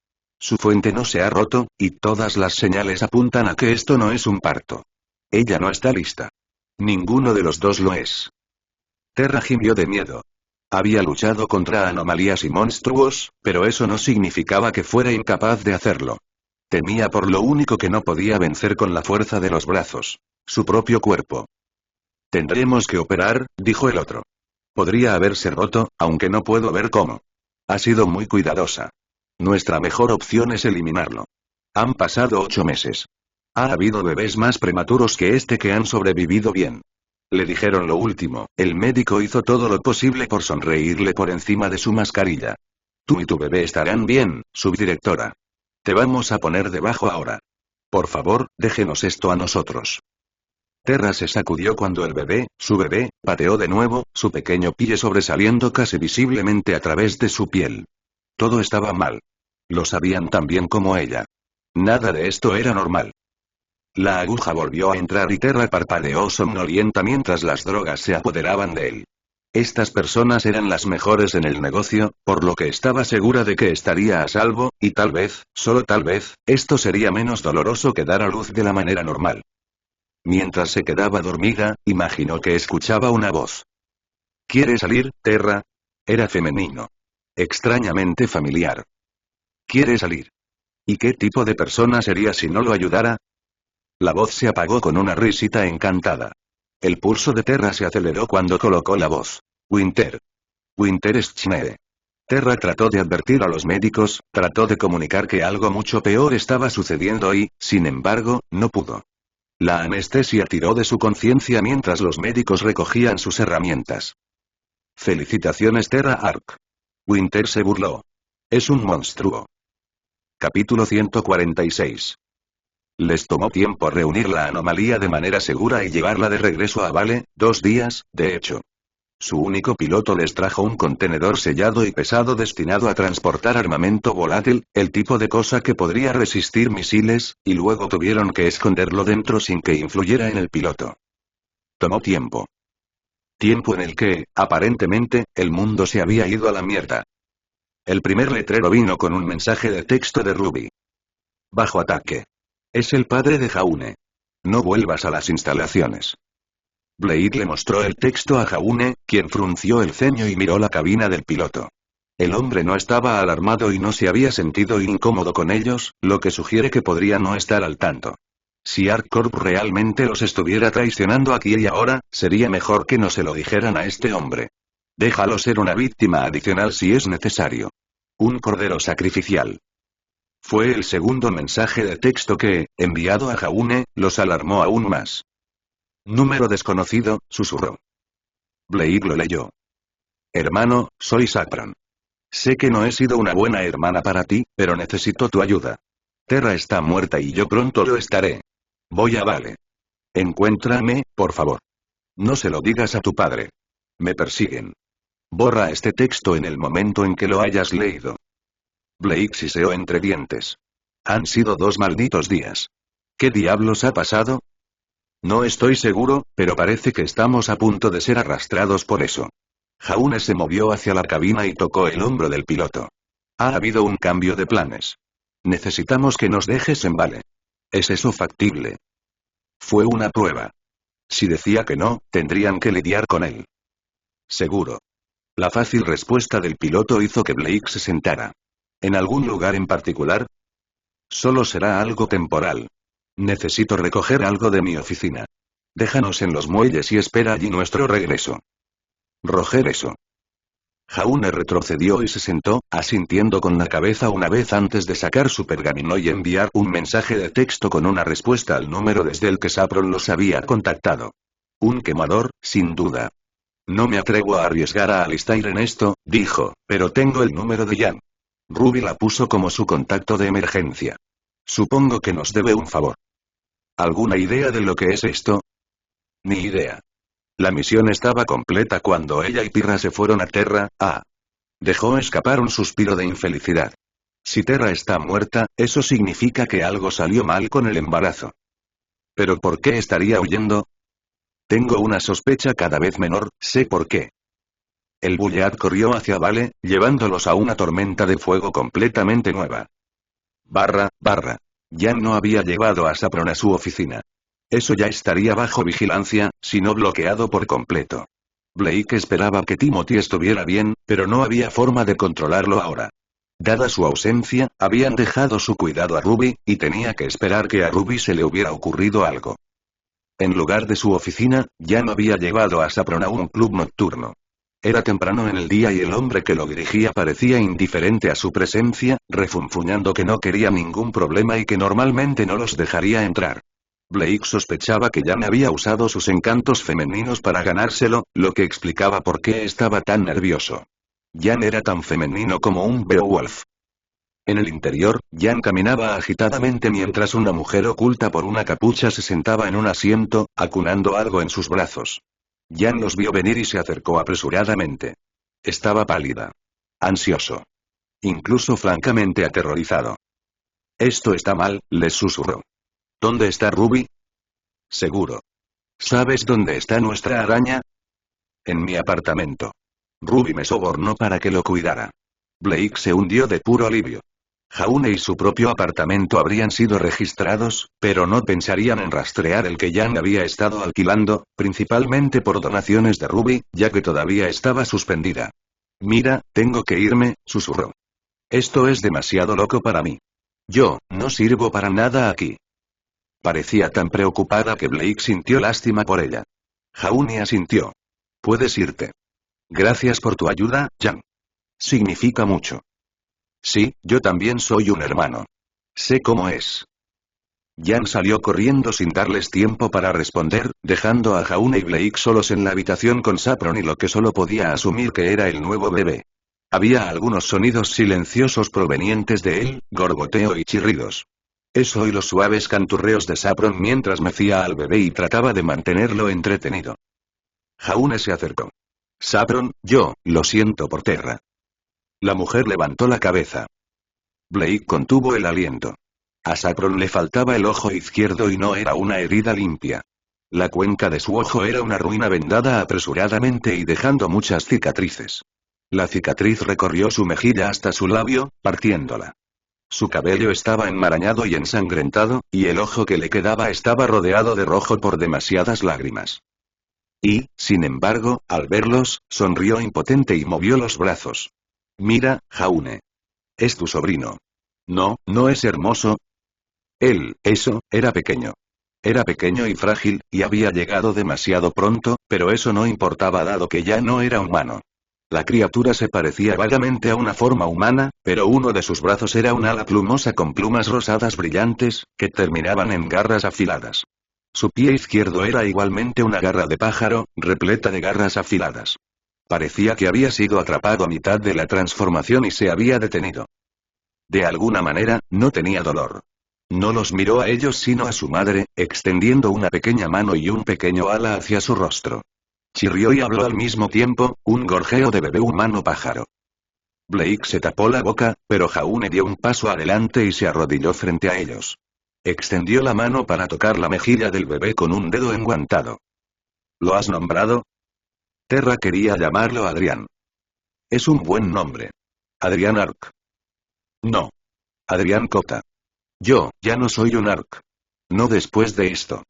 Su fuente no se ha roto, y todas las señales apuntan a que esto no es un parto. Ella no está lista. Ninguno de los dos lo es. Terra gimió de miedo. Había luchado contra anomalías y monstruos, pero eso no significaba que fuera incapaz de hacerlo. Temía por lo único que no podía vencer con la fuerza de los brazos. Su propio cuerpo. Tendremos que operar, dijo el otro. Podría haberse roto, aunque no puedo ver cómo. Ha sido muy cuidadosa. Nuestra mejor opción es eliminarlo. Han pasado 8 meses. Ha habido bebés más prematuros que este que han sobrevivido bien. Le dijeron lo último, el médico hizo todo lo posible por sonreírle por encima de su mascarilla. Tú y tu bebé estarán bien, subdirectora. Te vamos a poner debajo ahora. Por favor, déjenos esto a nosotros. Terra se sacudió cuando el bebé, su bebé, pateó de nuevo, su pequeño pie sobresaliendo casi visiblemente a través de su piel. Todo estaba mal. Lo sabían tan bien como ella. Nada de esto era normal. La aguja volvió a entrar y Terra parpadeó somnolienta mientras las drogas se apoderaban de él. Estas personas eran las mejores en el negocio, por lo que estaba segura de que estaría a salvo, y tal vez, solo tal vez, esto sería menos doloroso que dar a luz de la manera normal. Mientras se quedaba dormida, imaginó que escuchaba una voz. ¿Quieres salir, Terra? Era femenino. Extrañamente familiar. ¿Quiere salir? ¿Y qué tipo de persona sería si no lo ayudara? La voz se apagó con una risita encantada. El pulso de Terra se aceleró cuando colocó la voz. Winter. Winter es Schnee. Terra trató de advertir a los médicos, trató de comunicar que algo mucho peor estaba sucediendo y, sin embargo, no pudo. La anestesia tiró de su conciencia mientras los médicos recogían sus herramientas. Felicitaciones Terra Ark. Winter se burló. Es un monstruo. Capítulo 146. Les tomó tiempo reunir la anomalía de manera segura y llevarla de regreso a Vale, 2 días, de hecho. Su único piloto les trajo un contenedor sellado y pesado destinado a transportar armamento volátil, el tipo de cosa que podría resistir misiles, y luego tuvieron que esconderlo dentro sin que influyera en el piloto. Tomó tiempo. Tiempo en el que, aparentemente, el mundo se había ido a la mierda. El primer letrero vino con un mensaje de texto de Ruby. Bajo ataque. Es el padre de Jaune. No vuelvas a las instalaciones. Blade le mostró el texto a Jaune, quien frunció el ceño y miró la cabina del piloto. El hombre no estaba alarmado y no se había sentido incómodo con ellos, lo que sugiere que podría no estar al tanto. Si ArcCorp realmente los estuviera traicionando aquí y ahora, sería mejor que no se lo dijeran a este hombre. Déjalo ser una víctima adicional si es necesario. Un cordero sacrificial. Fue el segundo mensaje de texto que, enviado a Jaune, los alarmó aún más. Número desconocido, susurró. Blade lo leyó. Hermano, soy Sapron. Sé que no he sido una buena hermana para ti, pero necesito tu ayuda. Terra está muerta y yo pronto lo estaré. Voy a Vale. Encuéntrame, por favor. No se lo digas a tu padre. Me persiguen. Borra este texto en el momento en que lo hayas leído. Blake siseó entre dientes. Han sido 2 malditos días. ¿Qué diablos ha pasado? No estoy seguro, pero parece que estamos a punto de ser arrastrados por eso. Jaune se movió hacia la cabina y tocó el hombro del piloto. Ha habido un cambio de planes. Necesitamos que nos dejes en Vale. ¿Es eso factible? Fue una prueba. Si decía que no, tendrían que lidiar con él. Seguro. La fácil respuesta del piloto hizo que Blake se sentara. ¿En algún lugar en particular? Solo será algo temporal. Necesito recoger algo de mi oficina. Déjanos en los muelles y espera allí nuestro regreso. Roger eso. Jaune retrocedió y se sentó, asintiendo con la cabeza una vez antes de sacar su pergamino y enviar un mensaje de texto con una respuesta al número desde el que Sapron los había contactado. Un quemador, sin duda. No me atrevo a arriesgar a Alistair en esto, dijo, pero tengo el número de Jan. Ruby la puso como su contacto de emergencia. Supongo que nos debe un favor. ¿Alguna idea de lo que es esto? Ni idea. La misión estaba completa cuando ella y Pirra se fueron a Terra. Dejó escapar un suspiro de infelicidad. Si Terra está muerta, eso significa que algo salió mal con el embarazo. ¿Pero por qué estaría huyendo? Tengo una sospecha cada vez menor, sé por qué. El Bullead corrió hacia Vale, llevándolos a una tormenta de fuego completamente nueva. Jan no había llevado a Sapron a su oficina. Eso ya estaría bajo vigilancia, si no bloqueado por completo. Blake esperaba que Timothy estuviera bien, pero no había forma de controlarlo ahora. Dada su ausencia, habían dejado su cuidado a Ruby, y tenía que esperar que a Ruby se le hubiera ocurrido algo. En lugar de su oficina, Jan había llevado a Saffron a un club nocturno. Era temprano en el día y el hombre que lo dirigía parecía indiferente a su presencia, refunfuñando que no quería ningún problema y que normalmente no los dejaría entrar. Blake sospechaba que Jan había usado sus encantos femeninos para ganárselo, lo que explicaba por qué estaba tan nervioso. Jan era tan femenino como un Beowulf. En el interior, Jan caminaba agitadamente mientras una mujer oculta por una capucha se sentaba en un asiento, acunando algo en sus brazos. Jan los vio venir y se acercó apresuradamente. Estaba pálida. Ansioso. Incluso francamente aterrorizado. Esto está mal, les susurró. ¿Dónde está Ruby? Seguro. ¿Sabes dónde está nuestra araña? En mi apartamento. Ruby me sobornó para que lo cuidara. Blake se hundió de puro alivio. Jaune y su propio apartamento habrían sido registrados, pero no pensarían en rastrear el que Jan había estado alquilando, principalmente por donaciones de Ruby, ya que todavía estaba suspendida. Mira, tengo que irme, susurró. Esto es demasiado loco para mí. Yo, no sirvo para nada aquí. Parecía tan preocupada que Blake sintió lástima por ella. Jaune asintió. Puedes irte. Gracias por tu ayuda, Jan. Significa mucho. Sí, yo también soy un hermano. Sé cómo es. Jan salió corriendo sin darles tiempo para responder, dejando a Jaune y Blake solos en la habitación con Saffron y lo que solo podía asumir que era el nuevo bebé. Había algunos sonidos silenciosos provenientes de él, gorgoteo y chirridos. Eso y los suaves canturreos de Saffron mientras mecía al bebé y trataba de mantenerlo entretenido. Jaune se acercó. Saffron, yo, lo siento por Terra. La mujer levantó la cabeza. Blake contuvo el aliento. A Saffron le faltaba el ojo izquierdo y no era una herida limpia. La cuenca de su ojo era una ruina vendada apresuradamente y dejando muchas cicatrices. La cicatriz recorrió su mejilla hasta su labio, partiéndola. Su cabello estaba enmarañado y ensangrentado, y el ojo que le quedaba estaba rodeado de rojo por demasiadas lágrimas. Y, sin embargo, al verlos, sonrió impotente y movió los brazos. Mira, Jaune. Es tu sobrino. No, ¿no es hermoso? Era pequeño. Era pequeño y frágil, y había llegado demasiado pronto, pero eso no importaba dado que ya no era humano. La criatura se parecía vagamente a una forma humana, pero uno de sus brazos era un ala plumosa con plumas rosadas brillantes, que terminaban en garras afiladas. Su pie izquierdo era igualmente una garra de pájaro, repleta de garras afiladas. Parecía que había sido atrapado a mitad de la transformación y se había detenido. De alguna manera, no tenía dolor. No los miró a ellos sino a su madre, extendiendo una pequeña mano y un pequeño ala hacia su rostro. Chirrió y habló al mismo tiempo, un gorjeo de bebé humano pájaro. Blake se tapó la boca, pero Jaune dio un paso adelante y se arrodilló frente a ellos. Extendió la mano para tocar la mejilla del bebé con un dedo enguantado. ¿Lo has nombrado? Terra quería llamarlo Adrián. Es un buen nombre. Adrián Ark. No. Adrián Cota. Yo, ya no soy un Ark. No después de esto.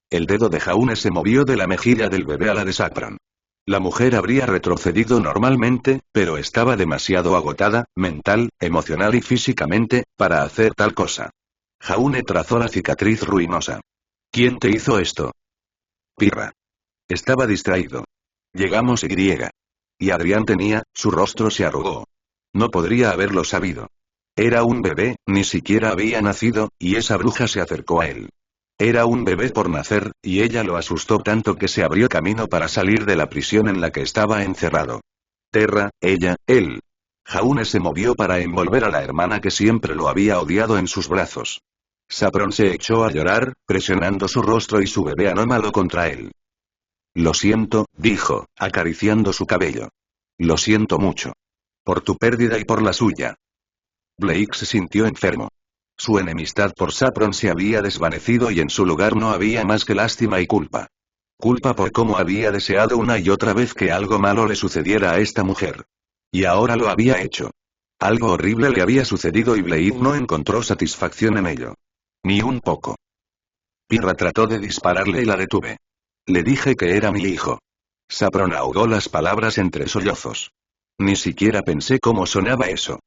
El dedo de Jaune se movió de la mejilla del bebé a la de Saffron. La mujer habría retrocedido normalmente, pero estaba demasiado agotada, mental, emocional y físicamente, para hacer tal cosa. Jaune trazó la cicatriz ruinosa. ¿Quién te hizo esto? Pirra. Estaba distraído. Llegamos y Adrián su rostro se arrugó. No podría haberlo sabido. Era un bebé, ni siquiera había nacido, y esa bruja se acercó a él. Era un bebé por nacer, y ella lo asustó tanto que se abrió camino para salir de la prisión en la que estaba encerrado. Terra, él. Jaune se movió para envolver a la hermana que siempre lo había odiado en sus brazos. Saffron se echó a llorar, presionando su rostro y su bebé anómalo contra él. Lo siento, dijo, acariciando su cabello. Lo siento mucho. Por tu pérdida y por la suya. Blake se sintió enfermo. Su enemistad por Saffron se había desvanecido y en su lugar no había más que lástima y culpa. Culpa por cómo había deseado una y otra vez que algo malo le sucediera a esta mujer. Y ahora lo había hecho. Algo horrible le había sucedido y Blake no encontró satisfacción en ello. Ni un poco. Pirra trató de dispararle y la detuve. Le dije que era mi hijo. Saffron ahogó las palabras entre sollozos. Ni siquiera pensé cómo sonaba eso.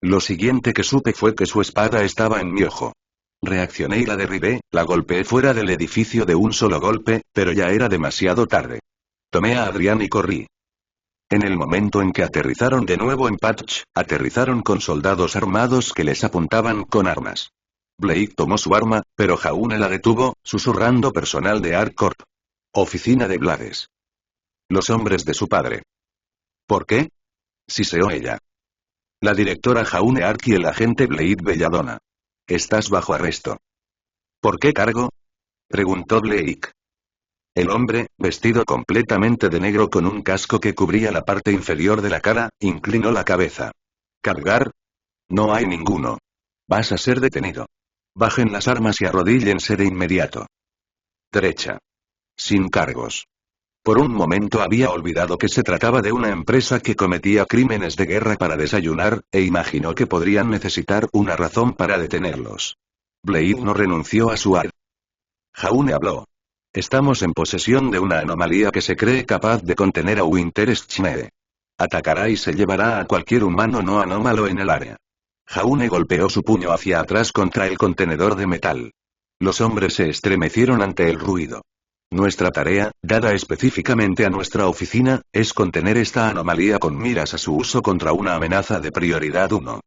Lo siguiente que supe fue que su espada estaba en mi ojo. Reaccioné y la derribé, la golpeé fuera del edificio de un solo golpe, pero ya era demasiado tarde. Tomé a Adrián y corrí. En el momento en que aterrizaron de nuevo en Patch, aterrizaron con soldados armados que les apuntaban con armas. Blake tomó su arma, pero Jaune la detuvo, susurrando personal de ArcCorp. Oficina de Blades. Los hombres de su padre. ¿Por qué? Siseó ella. La directora Jaune Ark y el agente Blade Belladonna. Estás bajo arresto. ¿Por qué cargo? Preguntó Blake. El hombre, vestido completamente de negro con un casco que cubría la parte inferior de la cara, inclinó la cabeza. ¿Cargar? No hay ninguno. Vas a ser detenido. Bajen las armas y arrodíllense de inmediato. Derecha. Sin cargos. Por un momento había olvidado que se trataba de una empresa que cometía crímenes de guerra para desayunar, e imaginó que podrían necesitar una razón para detenerlos. Blade no renunció a su ar. Jaune habló. Estamos en posesión de una anomalía que se cree capaz de contener a Winter Schneede. Atacará y se llevará a cualquier humano no anómalo en el área. Jaune golpeó su puño hacia atrás contra el contenedor de metal. Los hombres se estremecieron ante el ruido. Nuestra tarea, dada específicamente a nuestra oficina, es contener esta anomalía con miras a su uso contra una amenaza de prioridad 1.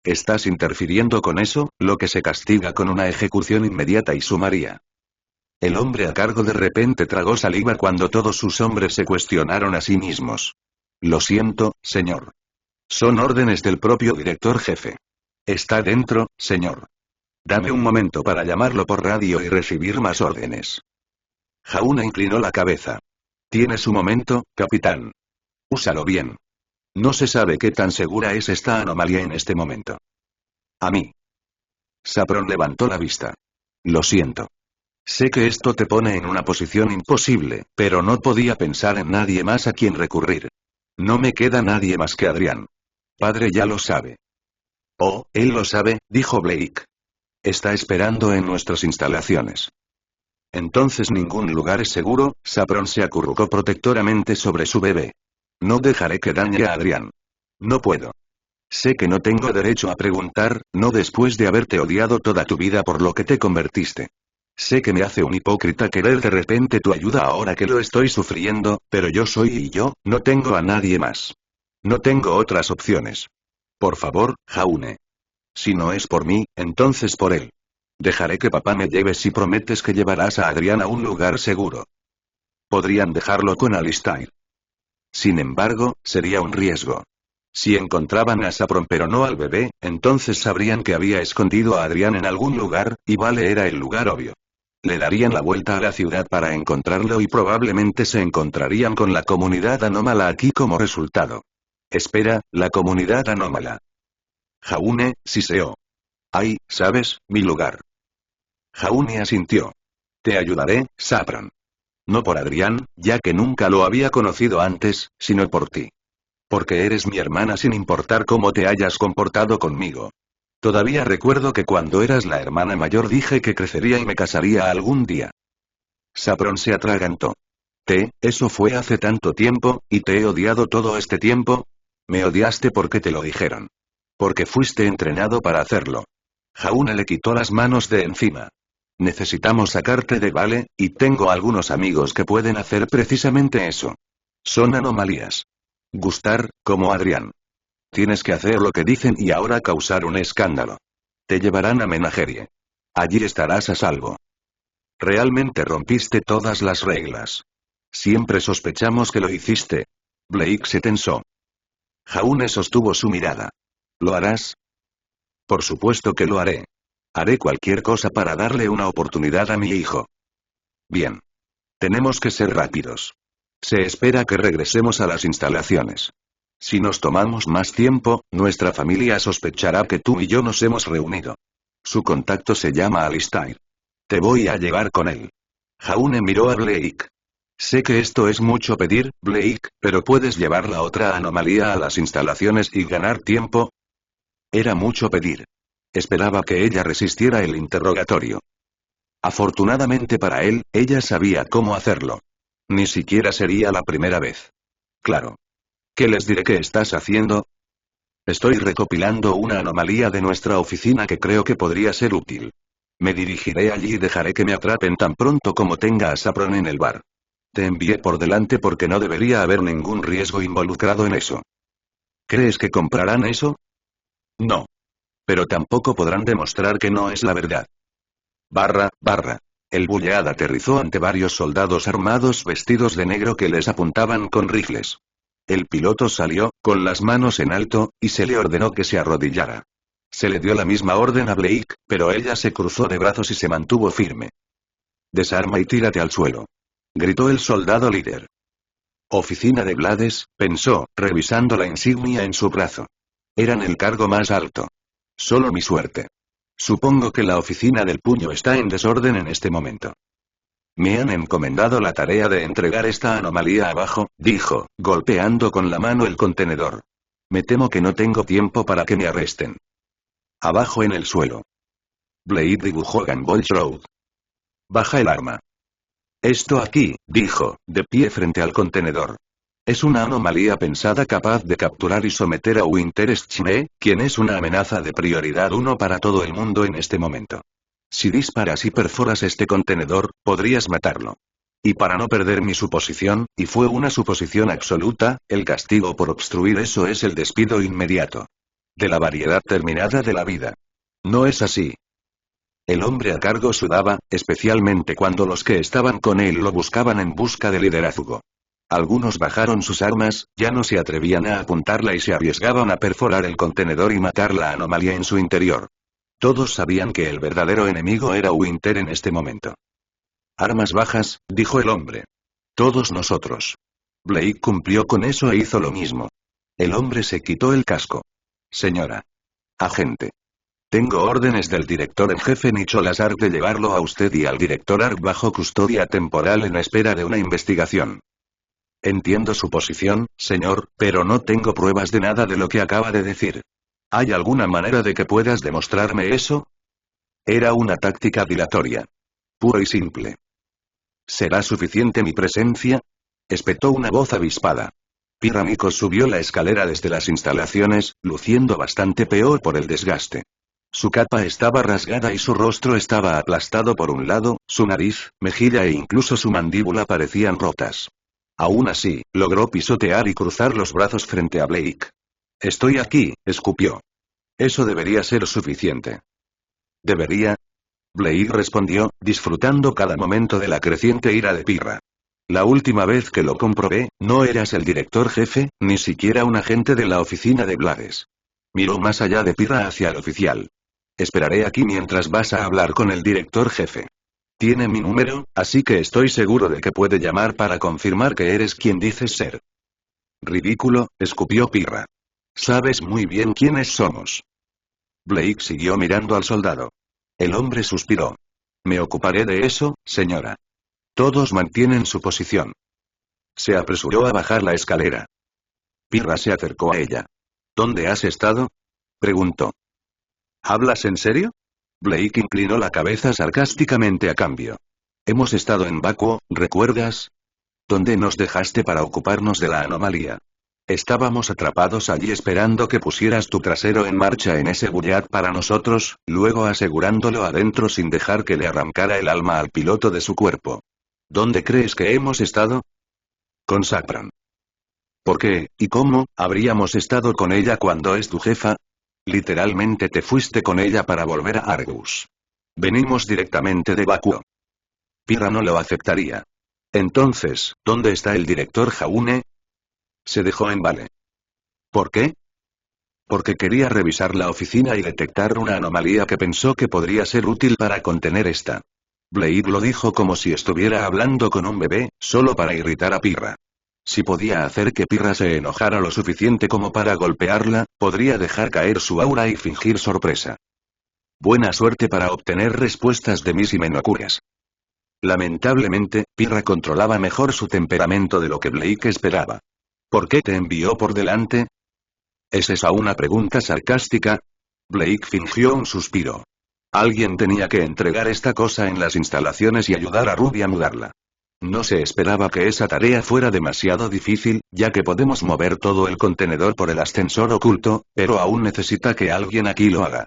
Estás interfiriendo con eso, lo que se castiga con una ejecución inmediata y sumaria. El hombre a cargo de repente tragó saliva cuando todos sus hombres se cuestionaron a sí mismos. Lo siento, señor. Son órdenes del propio director jefe. Está dentro, señor. Dame un momento para llamarlo por radio y recibir más órdenes. Jaune inclinó la cabeza. Tiene su momento, capitán. Úsalo bien. No se sabe qué tan segura es esta anomalía en este momento. A mí. Sapron levantó la vista. Lo siento. Sé que esto te pone en una posición imposible, pero no podía pensar en nadie más a quien recurrir. No me queda nadie más que Adrián. Padre ya lo sabe. Oh, él lo sabe, dijo Blake. Está esperando en nuestras instalaciones. Entonces ningún lugar es seguro. Sapron se acurrucó protectoramente sobre su bebé. No dejaré que dañe a Adrián. No puedo. Sé que no tengo derecho a preguntar, no después de haberte odiado toda tu vida por lo que te convertiste. Sé que me hace un hipócrita querer de repente tu ayuda ahora que lo estoy sufriendo, pero yo soy y yo, no tengo a nadie más. No tengo otras opciones. Por favor, Jaune. Si no es por mí, entonces por él. Dejaré que papá me lleve si prometes que llevarás a Adrián a un lugar seguro. Podrían dejarlo con Alistair. Sin embargo, sería un riesgo. Si encontraban a Sapron pero no al bebé, entonces sabrían que había escondido a Adrián en algún lugar, y Vale era el lugar obvio. Le darían la vuelta a la ciudad para encontrarlo y probablemente se encontrarían con la comunidad anómala aquí como resultado. Espera, la comunidad anómala. Jaune, siseó. Ay, ¿sabes, mi lugar? Jaune asintió. Te ayudaré, Sapron. No por Adrián, ya que nunca lo había conocido antes, sino por ti. Porque eres mi hermana sin importar cómo te hayas comportado conmigo. Todavía recuerdo que cuando eras la hermana mayor dije que crecería y me casaría algún día. Sapron se atragantó. Eso fue hace tanto tiempo, y te he odiado todo este tiempo. Me odiaste porque te lo dijeron. Porque fuiste entrenado para hacerlo. Jaune le quitó las manos de encima. Necesitamos sacarte de Vale, y tengo algunos amigos que pueden hacer precisamente eso. Son anomalías. Gustar, como Adrián. Tienes que hacer lo que dicen y ahora causar un escándalo. Te llevarán a Menagerie. Allí estarás a salvo. Realmente rompiste todas las reglas. Siempre sospechamos que lo hiciste. Blake se tensó. Jaune sostuvo su mirada. ¿Lo harás? Por supuesto que lo haré. Haré cualquier cosa para darle una oportunidad a mi hijo. Bien. Tenemos que ser rápidos. Se espera que regresemos a las instalaciones. Si nos tomamos más tiempo, nuestra familia sospechará que tú y yo nos hemos reunido. Su contacto se llama Alistair. Te voy a llevar con él. Jaune miró a Blake. Sé que esto es mucho pedir, Blake, pero ¿puedes llevar la otra anomalía a las instalaciones y ganar tiempo? Era mucho pedir. Esperaba que ella resistiera el interrogatorio. Afortunadamente para él, ella sabía cómo hacerlo. Ni siquiera sería la primera vez. Claro. ¿Qué les diré que estás haciendo? Estoy recopilando una anomalía de nuestra oficina que creo que podría ser útil. Me dirigiré allí y dejaré que me atrapen tan pronto como tenga a Saffron en el bar. Te envié por delante porque no debería haber ningún riesgo involucrado en eso. ¿Crees que comprarán eso? No. Pero tampoco podrán demostrar que no es la verdad. Barra. El Bullead aterrizó ante varios soldados armados vestidos de negro que les apuntaban con rifles. El piloto salió, con las manos en alto, y se le ordenó que se arrodillara. Se le dio la misma orden a Blake, pero ella se cruzó de brazos y se mantuvo firme. Desarma y tírate al suelo. Gritó el soldado líder. Oficina de Blades, pensó, revisando la insignia en su brazo. Eran el cargo más alto. Solo mi suerte. Supongo que la oficina del puño está en desorden en este momento. Me han encomendado la tarea de entregar esta anomalía abajo, dijo, golpeando con la mano el contenedor. Me temo que no tengo tiempo para que me arresten. Abajo en el suelo. Blade dibujó Gamboge Road. Baja el arma. Esto aquí, dijo, de pie frente al contenedor. Es una anomalía pensada capaz de capturar y someter a Winter Schne, quien es una amenaza de prioridad 1 para todo el mundo en este momento. Si disparas y perforas este contenedor, podrías matarlo. Y para no perder mi suposición, y fue una suposición absoluta, el castigo por obstruir eso es el despido inmediato. De la variedad terminada de la vida. ¿No es así? El hombre a cargo sudaba, especialmente cuando los que estaban con él lo buscaban en busca de liderazgo. Algunos bajaron sus armas, ya no se atrevían a apuntarla y se arriesgaban a perforar el contenedor y matar la anomalía en su interior. Todos sabían que el verdadero enemigo era Winter en este momento. Armas bajas, dijo el hombre. Todos nosotros. Blake cumplió con eso e hizo lo mismo. El hombre se quitó el casco. Señora. Agente. Tengo órdenes del director en jefe Nicholas Ark de llevarlo a usted y al director Ark bajo custodia temporal en espera de una investigación. Entiendo su posición, señor, pero no tengo pruebas de nada de lo que acaba de decir. ¿Hay alguna manera de que puedas demostrarme eso? Era una táctica dilatoria. Puro y simple. ¿Será suficiente mi presencia? Espetó una voz avispada. Pirámico subió la escalera desde las instalaciones, luciendo bastante peor por el desgaste. Su capa estaba rasgada y su rostro estaba aplastado por un lado, su nariz, mejilla e incluso su mandíbula parecían rotas. Aún así, logró pisotear y cruzar los brazos frente a Blake. Estoy aquí, escupió. Eso debería ser suficiente. ¿Debería? Blake respondió, disfrutando cada momento de la creciente ira de Pirra. La última vez que lo comprobé, no eras el director jefe, ni siquiera un agente de la oficina de Blades. Miró más allá de Pirra hacia el oficial. Esperaré aquí mientras vas a hablar con el director jefe. Tiene mi número, así que estoy seguro de que puede llamar para confirmar que eres quien dices ser. Ridículo, escupió Pirra. Sabes muy bien quiénes somos. Blake siguió mirando al soldado. El hombre suspiró. Me ocuparé de eso, señora. Todos mantienen su posición. Se apresuró a bajar la escalera. Pirra se acercó a ella. ¿Dónde has estado? Preguntó. ¿Hablas en serio? Blake inclinó la cabeza sarcásticamente a cambio. Hemos estado en Vacuo, ¿recuerdas? ¿Dónde nos dejaste para ocuparnos de la anomalía? Estábamos atrapados allí esperando que pusieras tu trasero en marcha en ese Bullead para nosotros, luego asegurándolo adentro sin dejar que le arrancara el alma al piloto de su cuerpo. ¿Dónde crees que hemos estado? Con Saffron. ¿Por qué, y cómo, habríamos estado con ella cuando es tu jefa? Literalmente te fuiste con ella para volver a Argus. Venimos directamente de Vacuo. Pirra no lo aceptaría. Entonces, ¿dónde está el director Jaune? Se dejó en vale. ¿Por qué? Porque quería revisar la oficina y detectar una anomalía que pensó que podría ser útil para contener esta. Blade lo dijo como si estuviera hablando con un bebé, solo para irritar a Pirra. Si podía hacer que Pirra se enojara lo suficiente como para golpearla, podría dejar caer su aura y fingir sorpresa. Buena suerte para obtener respuestas de mí si me enocuras. Lamentablemente, Pirra controlaba mejor su temperamento de lo que Blake esperaba. ¿Por qué te envió por delante? ¿Es esa una pregunta sarcástica? Blake fingió un suspiro. Alguien tenía que entregar esta cosa en las instalaciones y ayudar a Ruby a mudarla. No se esperaba que esa tarea fuera demasiado difícil, ya que podemos mover todo el contenedor por el ascensor oculto, pero aún necesita que alguien aquí lo haga.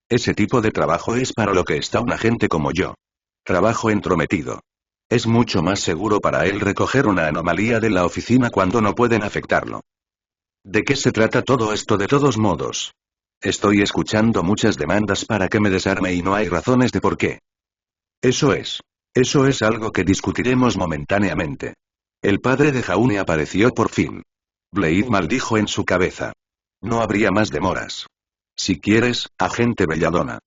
Ese tipo de trabajo es para lo que está un agente como yo. Trabajo entrometido. Es mucho más seguro para él recoger una anomalía de la oficina cuando no pueden afectarlo. ¿De qué se trata todo esto de todos modos? Estoy escuchando muchas demandas para que me desarme y no hay razones de por qué. Eso es. Eso es algo que discutiremos momentáneamente. El padre de Jaune apareció por fin. Blade maldijo en su cabeza. No habría más demoras. Si quieres, agente Belladonna.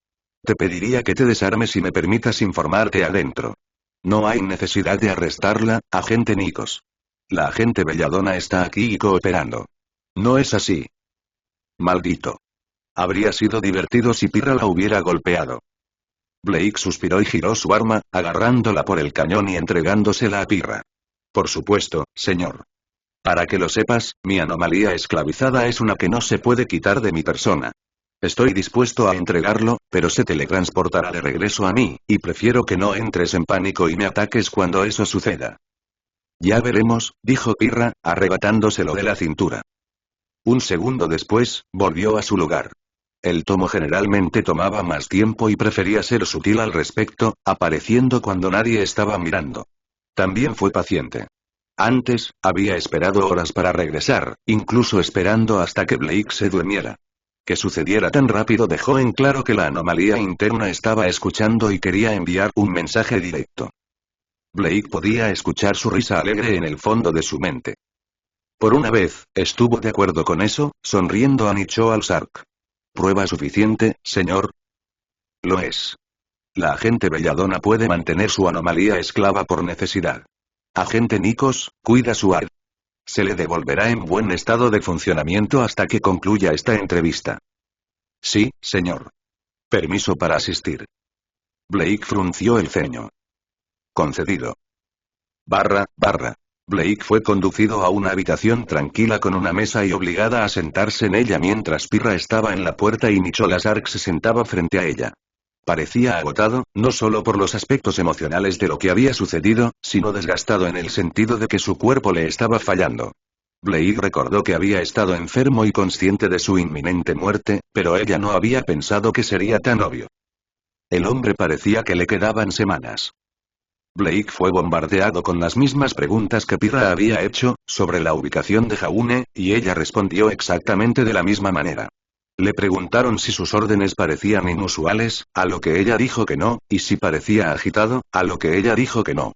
Te pediría que te desarmes y me permitas informarte adentro. No hay necesidad de arrestarla, agente Nikos. La agente Belladonna está aquí y cooperando. No es así. Maldito. Habría sido divertido si Pirra la hubiera golpeado. Blake suspiró y giró su arma, agarrándola por el cañón y entregándosela a Pirra. Por supuesto, señor. Para que lo sepas, mi anomalía esclavizada es una que no se puede quitar de mi persona. Estoy dispuesto a entregarlo, pero se teletransportará de regreso a mí, y prefiero que no entres en pánico y me ataques cuando eso suceda. Ya veremos, dijo Pirra, arrebatándoselo de la cintura. Un segundo después, volvió a su lugar. El tomo generalmente tomaba más tiempo y prefería ser sutil al respecto, apareciendo cuando nadie estaba mirando. También fue paciente. Antes, había esperado horas para regresar, incluso esperando hasta que Blake se durmiera. Que sucediera tan rápido dejó en claro que la anomalía interna estaba escuchando y quería enviar un mensaje directo. Blake podía escuchar su risa alegre en el fondo de su mente. Por una vez, estuvo de acuerdo con eso, sonriendo a Nicho al Sark. ¿Prueba suficiente, señor? Lo es. La agente Belladonna puede mantener su anomalía esclava por necesidad. Agente Nikos, cuida su ar. Se le devolverá en buen estado de funcionamiento hasta que concluya esta entrevista. Sí, señor. Permiso para asistir. Blake frunció el ceño. Concedido. Barra. Blake fue conducido a una habitación tranquila con una mesa y obligada a sentarse en ella mientras Pirra estaba en la puerta y Nicholas Ark se sentaba frente a ella. Parecía agotado, no solo por los aspectos emocionales de lo que había sucedido, sino desgastado en el sentido de que su cuerpo le estaba fallando. Blake recordó que había estado enfermo y consciente de su inminente muerte, pero ella no había pensado que sería tan obvio. El hombre parecía que le quedaban semanas. Blake fue bombardeado con las mismas preguntas que Pirra había hecho, sobre la ubicación de Jaune, y ella respondió exactamente de la misma manera. Le preguntaron si sus órdenes parecían inusuales, a lo que ella dijo que no, y si parecía agitado, a lo que ella dijo que no.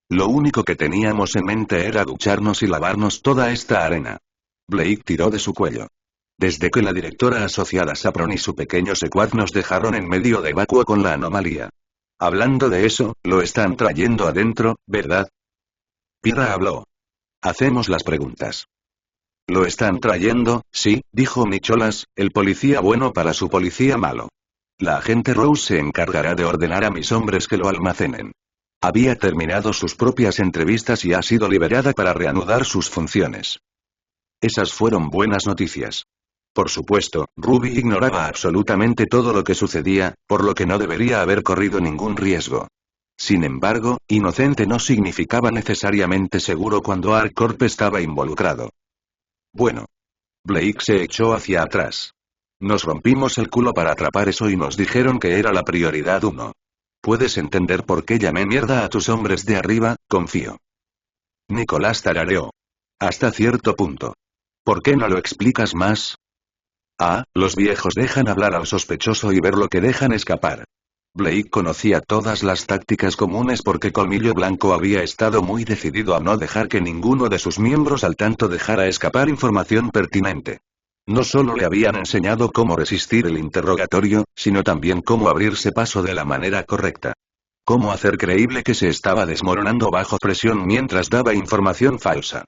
Lo único que teníamos en mente era ducharnos y lavarnos toda esta arena. Blake tiró de su cuello. Desde que la directora asociada Saffron y su pequeño secuaz nos dejaron en medio de vacuo con la anomalía. Hablando de eso, lo están trayendo adentro, ¿verdad? Pirra habló. Hacemos las preguntas. Lo están trayendo, sí, dijo Nicholas, el policía bueno para su policía malo. La agente Rose se encargará de ordenar a mis hombres que lo almacenen. Había terminado sus propias entrevistas y ha sido liberada para reanudar sus funciones. Esas fueron buenas noticias. Por supuesto, Ruby ignoraba absolutamente todo lo que sucedía, por lo que no debería haber corrido ningún riesgo. Sin embargo, inocente no significaba necesariamente seguro cuando ArcCorp estaba involucrado. Bueno. Blake se echó hacia atrás. Nos rompimos el culo para atrapar eso y nos dijeron que era la prioridad 1. ¿Puedes entender por qué llamé mierda a tus hombres de arriba? Confío. Nicolás tarareó. Hasta cierto punto. ¿Por qué no lo explicas más? Los viejos dejan hablar al sospechoso y ver lo que dejan escapar. Blake conocía todas las tácticas comunes porque Colmillo Blanco había estado muy decidido a no dejar que ninguno de sus miembros al tanto dejara escapar información pertinente. No solo le habían enseñado cómo resistir el interrogatorio, sino también cómo abrirse paso de la manera correcta. Cómo hacer creíble que se estaba desmoronando bajo presión mientras daba información falsa.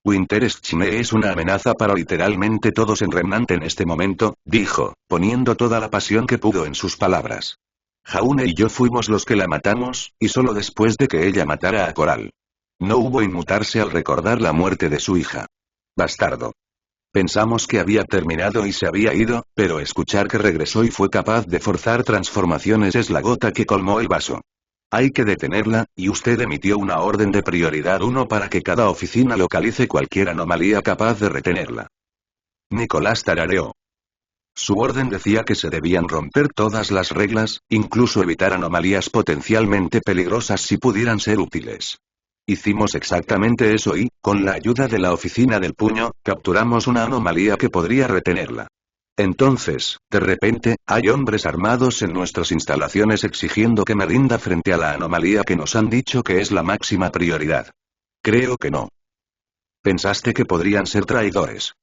Winter Schine es una amenaza para literalmente todos en Remnant en este momento, dijo, poniendo toda la pasión que pudo en sus palabras. Jaune y yo fuimos los que la matamos, y solo después de que ella matara a Coral. No hubo inmutarse al recordar la muerte de su hija. Bastardo. Pensamos que había terminado y se había ido, pero escuchar que regresó y fue capaz de forzar transformaciones es la gota que colmó el vaso. Hay que detenerla, y usted emitió una orden de prioridad 1 para que cada oficina localice cualquier anomalía capaz de retenerla. Nicolás tarareó. Su orden decía que se debían romper todas las reglas, incluso evitar anomalías potencialmente peligrosas si pudieran ser útiles. Hicimos exactamente eso y, con la ayuda de la oficina del puño, capturamos una anomalía que podría retenerla. Entonces, de repente, hay hombres armados en nuestras instalaciones exigiendo que me rinda frente a la anomalía que nos han dicho que es la máxima prioridad. Creo que no. ¿Pensaste que podrían ser traidores?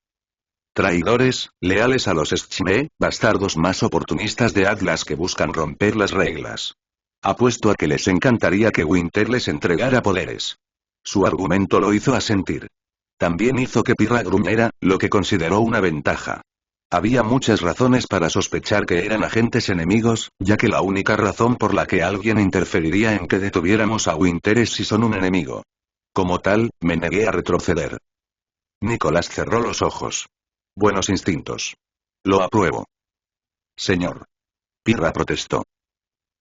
Traidores, leales a los Schme, bastardos más oportunistas de Atlas que buscan romper las reglas. Apuesto a que les encantaría que Winter les entregara poderes. Su argumento lo hizo asentir. También hizo que Pirra gruñera, lo que consideró una ventaja. Había muchas razones para sospechar que eran agentes enemigos, ya que la única razón por la que alguien interferiría en que detuviéramos a Winter es si son un enemigo. Como tal, me negué a retroceder. Nicolás cerró los ojos. Buenos instintos. Lo apruebo. Señor. Pirra protestó.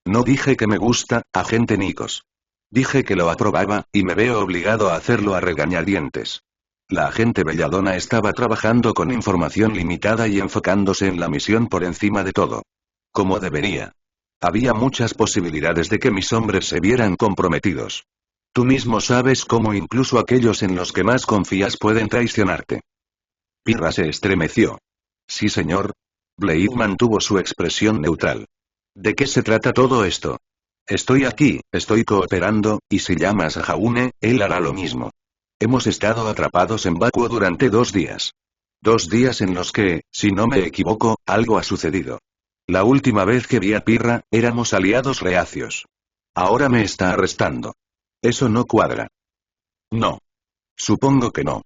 No dije que me gusta, agente Nikos. Dije que lo aprobaba, y me veo obligado a hacerlo a regañadientes. La agente Belladonna estaba trabajando con información limitada y enfocándose en la misión por encima de todo. Como debería. Había muchas posibilidades de que mis hombres se vieran comprometidos. Tú mismo sabes cómo incluso aquellos en los que más confías pueden traicionarte. Pirra se estremeció. Sí, señor. Blade mantuvo su expresión neutral. ¿De qué se trata todo esto? Estoy aquí, estoy cooperando, y si llamas a Jaune, él hará lo mismo. Hemos estado atrapados en Bakuo durante 2 días. 2 días en los que, si no me equivoco, algo ha sucedido. La última vez que vi a Pirra, éramos aliados reacios. Ahora me está arrestando. Eso no cuadra. No. Supongo que no.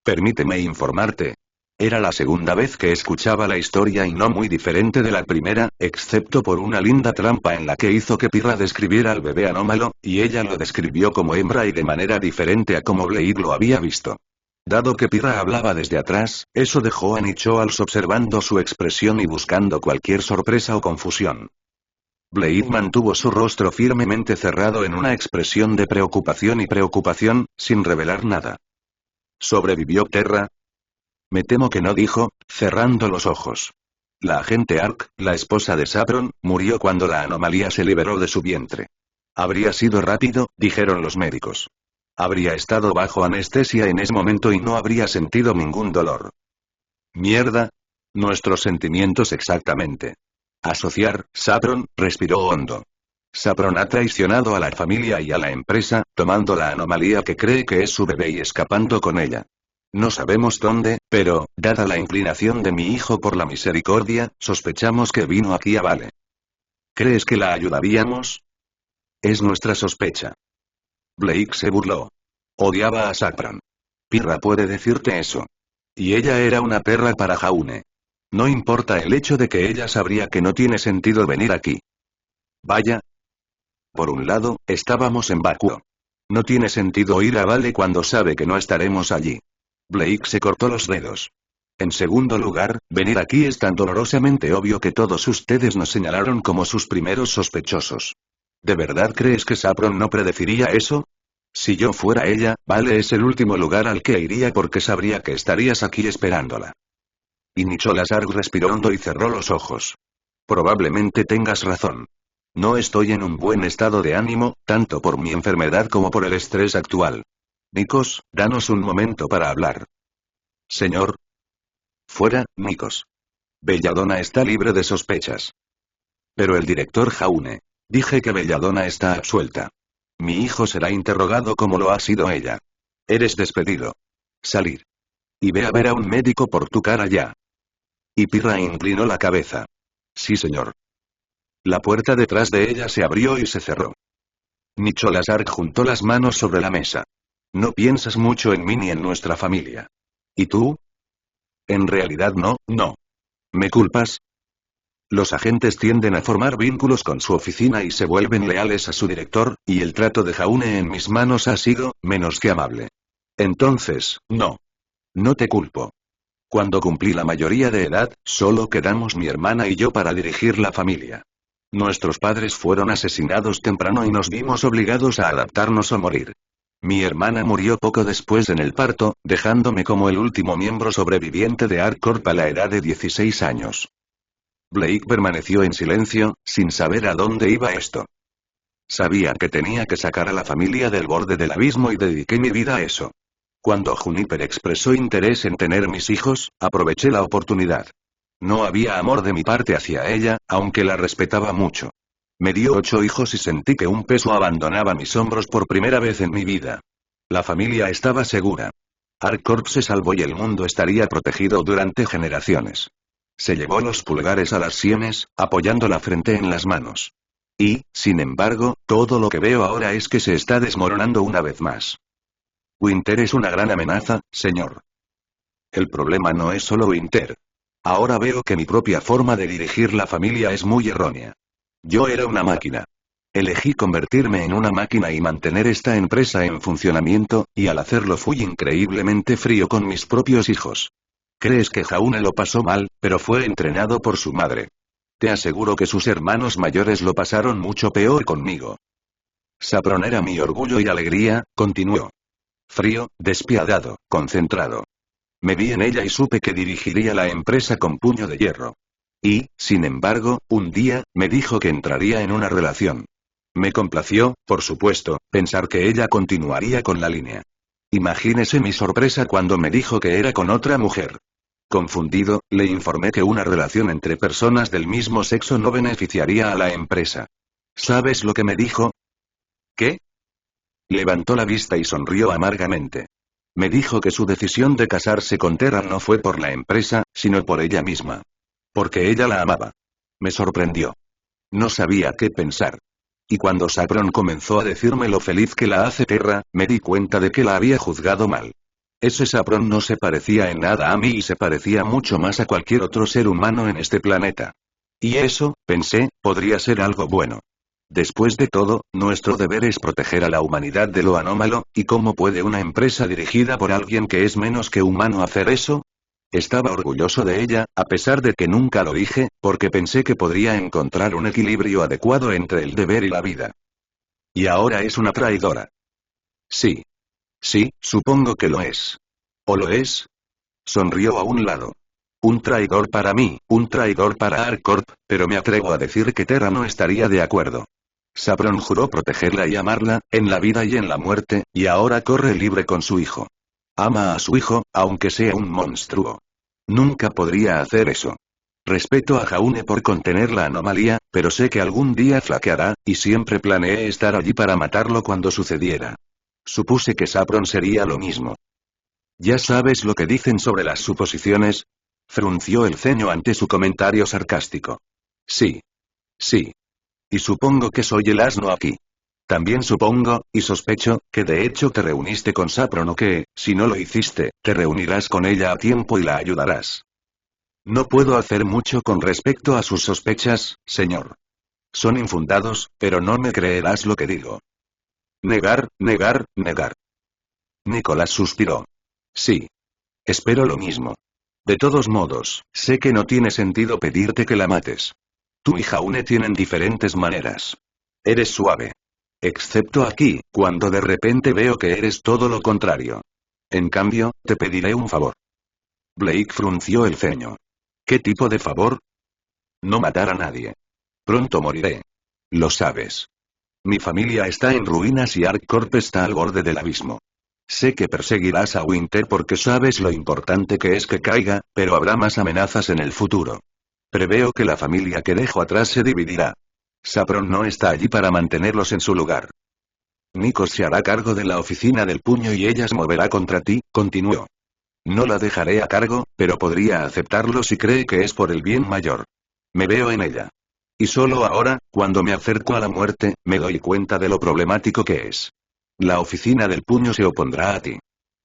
Permíteme informarte. Era la segunda vez que escuchaba la historia y no muy diferente de la primera, excepto por una linda trampa en la que hizo que Pirra describiera al bebé anómalo, y ella lo describió como hembra y de manera diferente a como Blade lo había visto. Dado que Pirra hablaba desde atrás, eso dejó a Nichols observando su expresión y buscando cualquier sorpresa o confusión. Blade mantuvo su rostro firmemente cerrado en una expresión de preocupación y preocupación, sin revelar nada. ¿Sobrevivió Terra? Me temo que no, dijo, cerrando los ojos. La agente Ark, la esposa de Saffron, murió cuando la anomalía se liberó de su vientre. Habría sido rápido, dijeron los médicos. Habría estado bajo anestesia en ese momento y no habría sentido ningún dolor. Mierda. Nuestros sentimientos exactamente. Asociar, Saffron, respiró hondo. Saffron ha traicionado a la familia y a la empresa, tomando la anomalía que cree que es su bebé y escapando con ella. No sabemos dónde, pero, dada la inclinación de mi hijo por la misericordia, sospechamos que vino aquí a Vale. ¿Crees que la ayudaríamos? Es nuestra sospecha. Blake se burló. Odiaba a Saffron. Pirra puede decirte eso. Y ella era una perra para Jaune. No importa el hecho de que ella sabría que no tiene sentido venir aquí. Vaya. Por un lado, estábamos en Bakuo. No tiene sentido ir a Vale cuando sabe que no estaremos allí. Blake se cortó los dedos. En segundo lugar, venir aquí es tan dolorosamente obvio que todos ustedes nos señalaron como sus primeros sospechosos. ¿De verdad crees que Saffron no predeciría eso? Si yo fuera ella, Vale es el último lugar al que iría porque sabría que estarías aquí esperándola. Y Nicholas Ark respiró hondo y cerró los ojos. Probablemente tengas razón. No estoy en un buen estado de ánimo, tanto por mi enfermedad como por el estrés actual. Nikos, danos un momento para hablar. Señor. Fuera, Nikos. Belladonna está libre de sospechas. Pero el director Jaune. Dije que Belladonna está absuelta. Mi hijo será interrogado como lo ha sido ella. Eres despedido. Salir. Y ve a ver a un médico por tu cara ya. Y Pirra inclinó la cabeza. Sí, señor. La puerta detrás de ella se abrió y se cerró. Nicholas Ark juntó las manos sobre la mesa. No piensas mucho en mí ni en nuestra familia. ¿Y tú? En realidad no, no. ¿Me culpas? Los agentes tienden a formar vínculos con su oficina y se vuelven leales a su director, y el trato de Jaune en mis manos ha sido, menos que amable. Entonces, no. No te culpo. Cuando cumplí la mayoría de edad, solo quedamos mi hermana y yo para dirigir la familia. Nuestros padres fueron asesinados temprano y nos vimos obligados a adaptarnos o morir. Mi hermana murió poco después en el parto, dejándome como el último miembro sobreviviente de ArkCorp a la edad de 16 años. Blake permaneció en silencio, sin saber a dónde iba esto. Sabía que tenía que sacar a la familia del borde del abismo y dediqué mi vida a eso. Cuando Juniper expresó interés en tener mis hijos, aproveché la oportunidad. No había amor de mi parte hacia ella, aunque la respetaba mucho. Me dio 8 hijos y sentí que un peso abandonaba mis hombros por primera vez en mi vida. La familia estaba segura. ArcCorp se salvó y el mundo estaría protegido durante generaciones. Se llevó los pulgares a las sienes, apoyando la frente en las manos. Y, sin embargo, todo lo que veo ahora es que se está desmoronando una vez más. Winter es una gran amenaza, señor. El problema no es solo Winter. Ahora veo que mi propia forma de dirigir la familia es muy errónea. Yo era una máquina. Elegí convertirme en una máquina y mantener esta empresa en funcionamiento, y al hacerlo fui increíblemente frío con mis propios hijos. Crees que Jaune lo pasó mal, pero fue entrenado por su madre. Te aseguro que sus hermanos mayores lo pasaron mucho peor conmigo. Saffron era mi orgullo y alegría, continuó. Frío, despiadado, concentrado. Me vi en ella y supe que dirigiría la empresa con puño de hierro. Y, sin embargo, un día, me dijo que entraría en una relación. Me complació, por supuesto, pensar que ella continuaría con la línea. Imagínese mi sorpresa cuando me dijo que era con otra mujer. Confundido, le informé que una relación entre personas del mismo sexo no beneficiaría a la empresa. ¿Sabes lo que me dijo? ¿Qué? Levantó la vista y sonrió amargamente. Me dijo que su decisión de casarse con Terra no fue por la empresa, sino por ella misma. Porque ella la amaba. Me sorprendió. No sabía qué pensar. Y cuando Saffron comenzó a decirme lo feliz que la hace Terra, me di cuenta de que la había juzgado mal. Ese Saffron no se parecía en nada a mí y se parecía mucho más a cualquier otro ser humano en este planeta. Y eso, pensé, podría ser algo bueno. Después de todo, nuestro deber es proteger a la humanidad de lo anómalo, ¿y cómo puede una empresa dirigida por alguien que es menos que humano hacer eso? Estaba orgulloso de ella, a pesar de que nunca lo dije, porque pensé que podría encontrar un equilibrio adecuado entre el deber y la vida. Y ahora es una traidora. Sí. Sí, supongo que lo es. ¿O lo es? Sonrió a un lado. Un traidor para mí, un traidor para ArcCorp, pero me atrevo a decir que Terra no estaría de acuerdo. Saffron juró protegerla y amarla, en la vida y en la muerte, y ahora corre libre con su hijo. Ama a su hijo, aunque sea un monstruo. Nunca podría hacer eso. Respeto a Jaune por contener la anomalía, pero sé que algún día flaqueará, y siempre planeé estar allí para matarlo cuando sucediera. Supuse que Saffron sería lo mismo. ¿Ya sabes lo que dicen sobre las suposiciones? Frunció el ceño ante su comentario sarcástico. Sí. Sí. Y supongo que soy el asno aquí. También supongo, y sospecho, que de hecho te reuniste con Saffron o que, si no lo hiciste, te reunirás con ella a tiempo y la ayudarás. No puedo hacer mucho con respecto a sus sospechas, señor. Son infundados, pero no me creerás lo que digo. Negar, negar, negar. Nicolás suspiró. Sí. Espero lo mismo. De todos modos, sé que no tiene sentido pedirte que la mates. Tú y Jaune tienen diferentes maneras. Eres suave. Excepto aquí, cuando de repente veo que eres todo lo contrario. En cambio, te pediré un favor. Blake frunció el ceño. ¿Qué tipo de favor? No matar a nadie. Pronto moriré. Lo sabes. Mi familia está en ruinas y ArcCorp está al borde del abismo. Sé que perseguirás a Winter porque sabes lo importante que es que caiga, pero habrá más amenazas en el futuro. Preveo que la familia que dejo atrás se dividirá. Saffron no está allí para mantenerlos en su lugar. Nikos se hará cargo de la oficina del puño y ella se moverá contra ti, continuó. No la dejaré a cargo, pero podría aceptarlo si cree que es por el bien mayor. Me veo en ella. Y solo ahora, cuando me acerco a la muerte, me doy cuenta de lo problemático que es. La oficina del puño se opondrá a ti.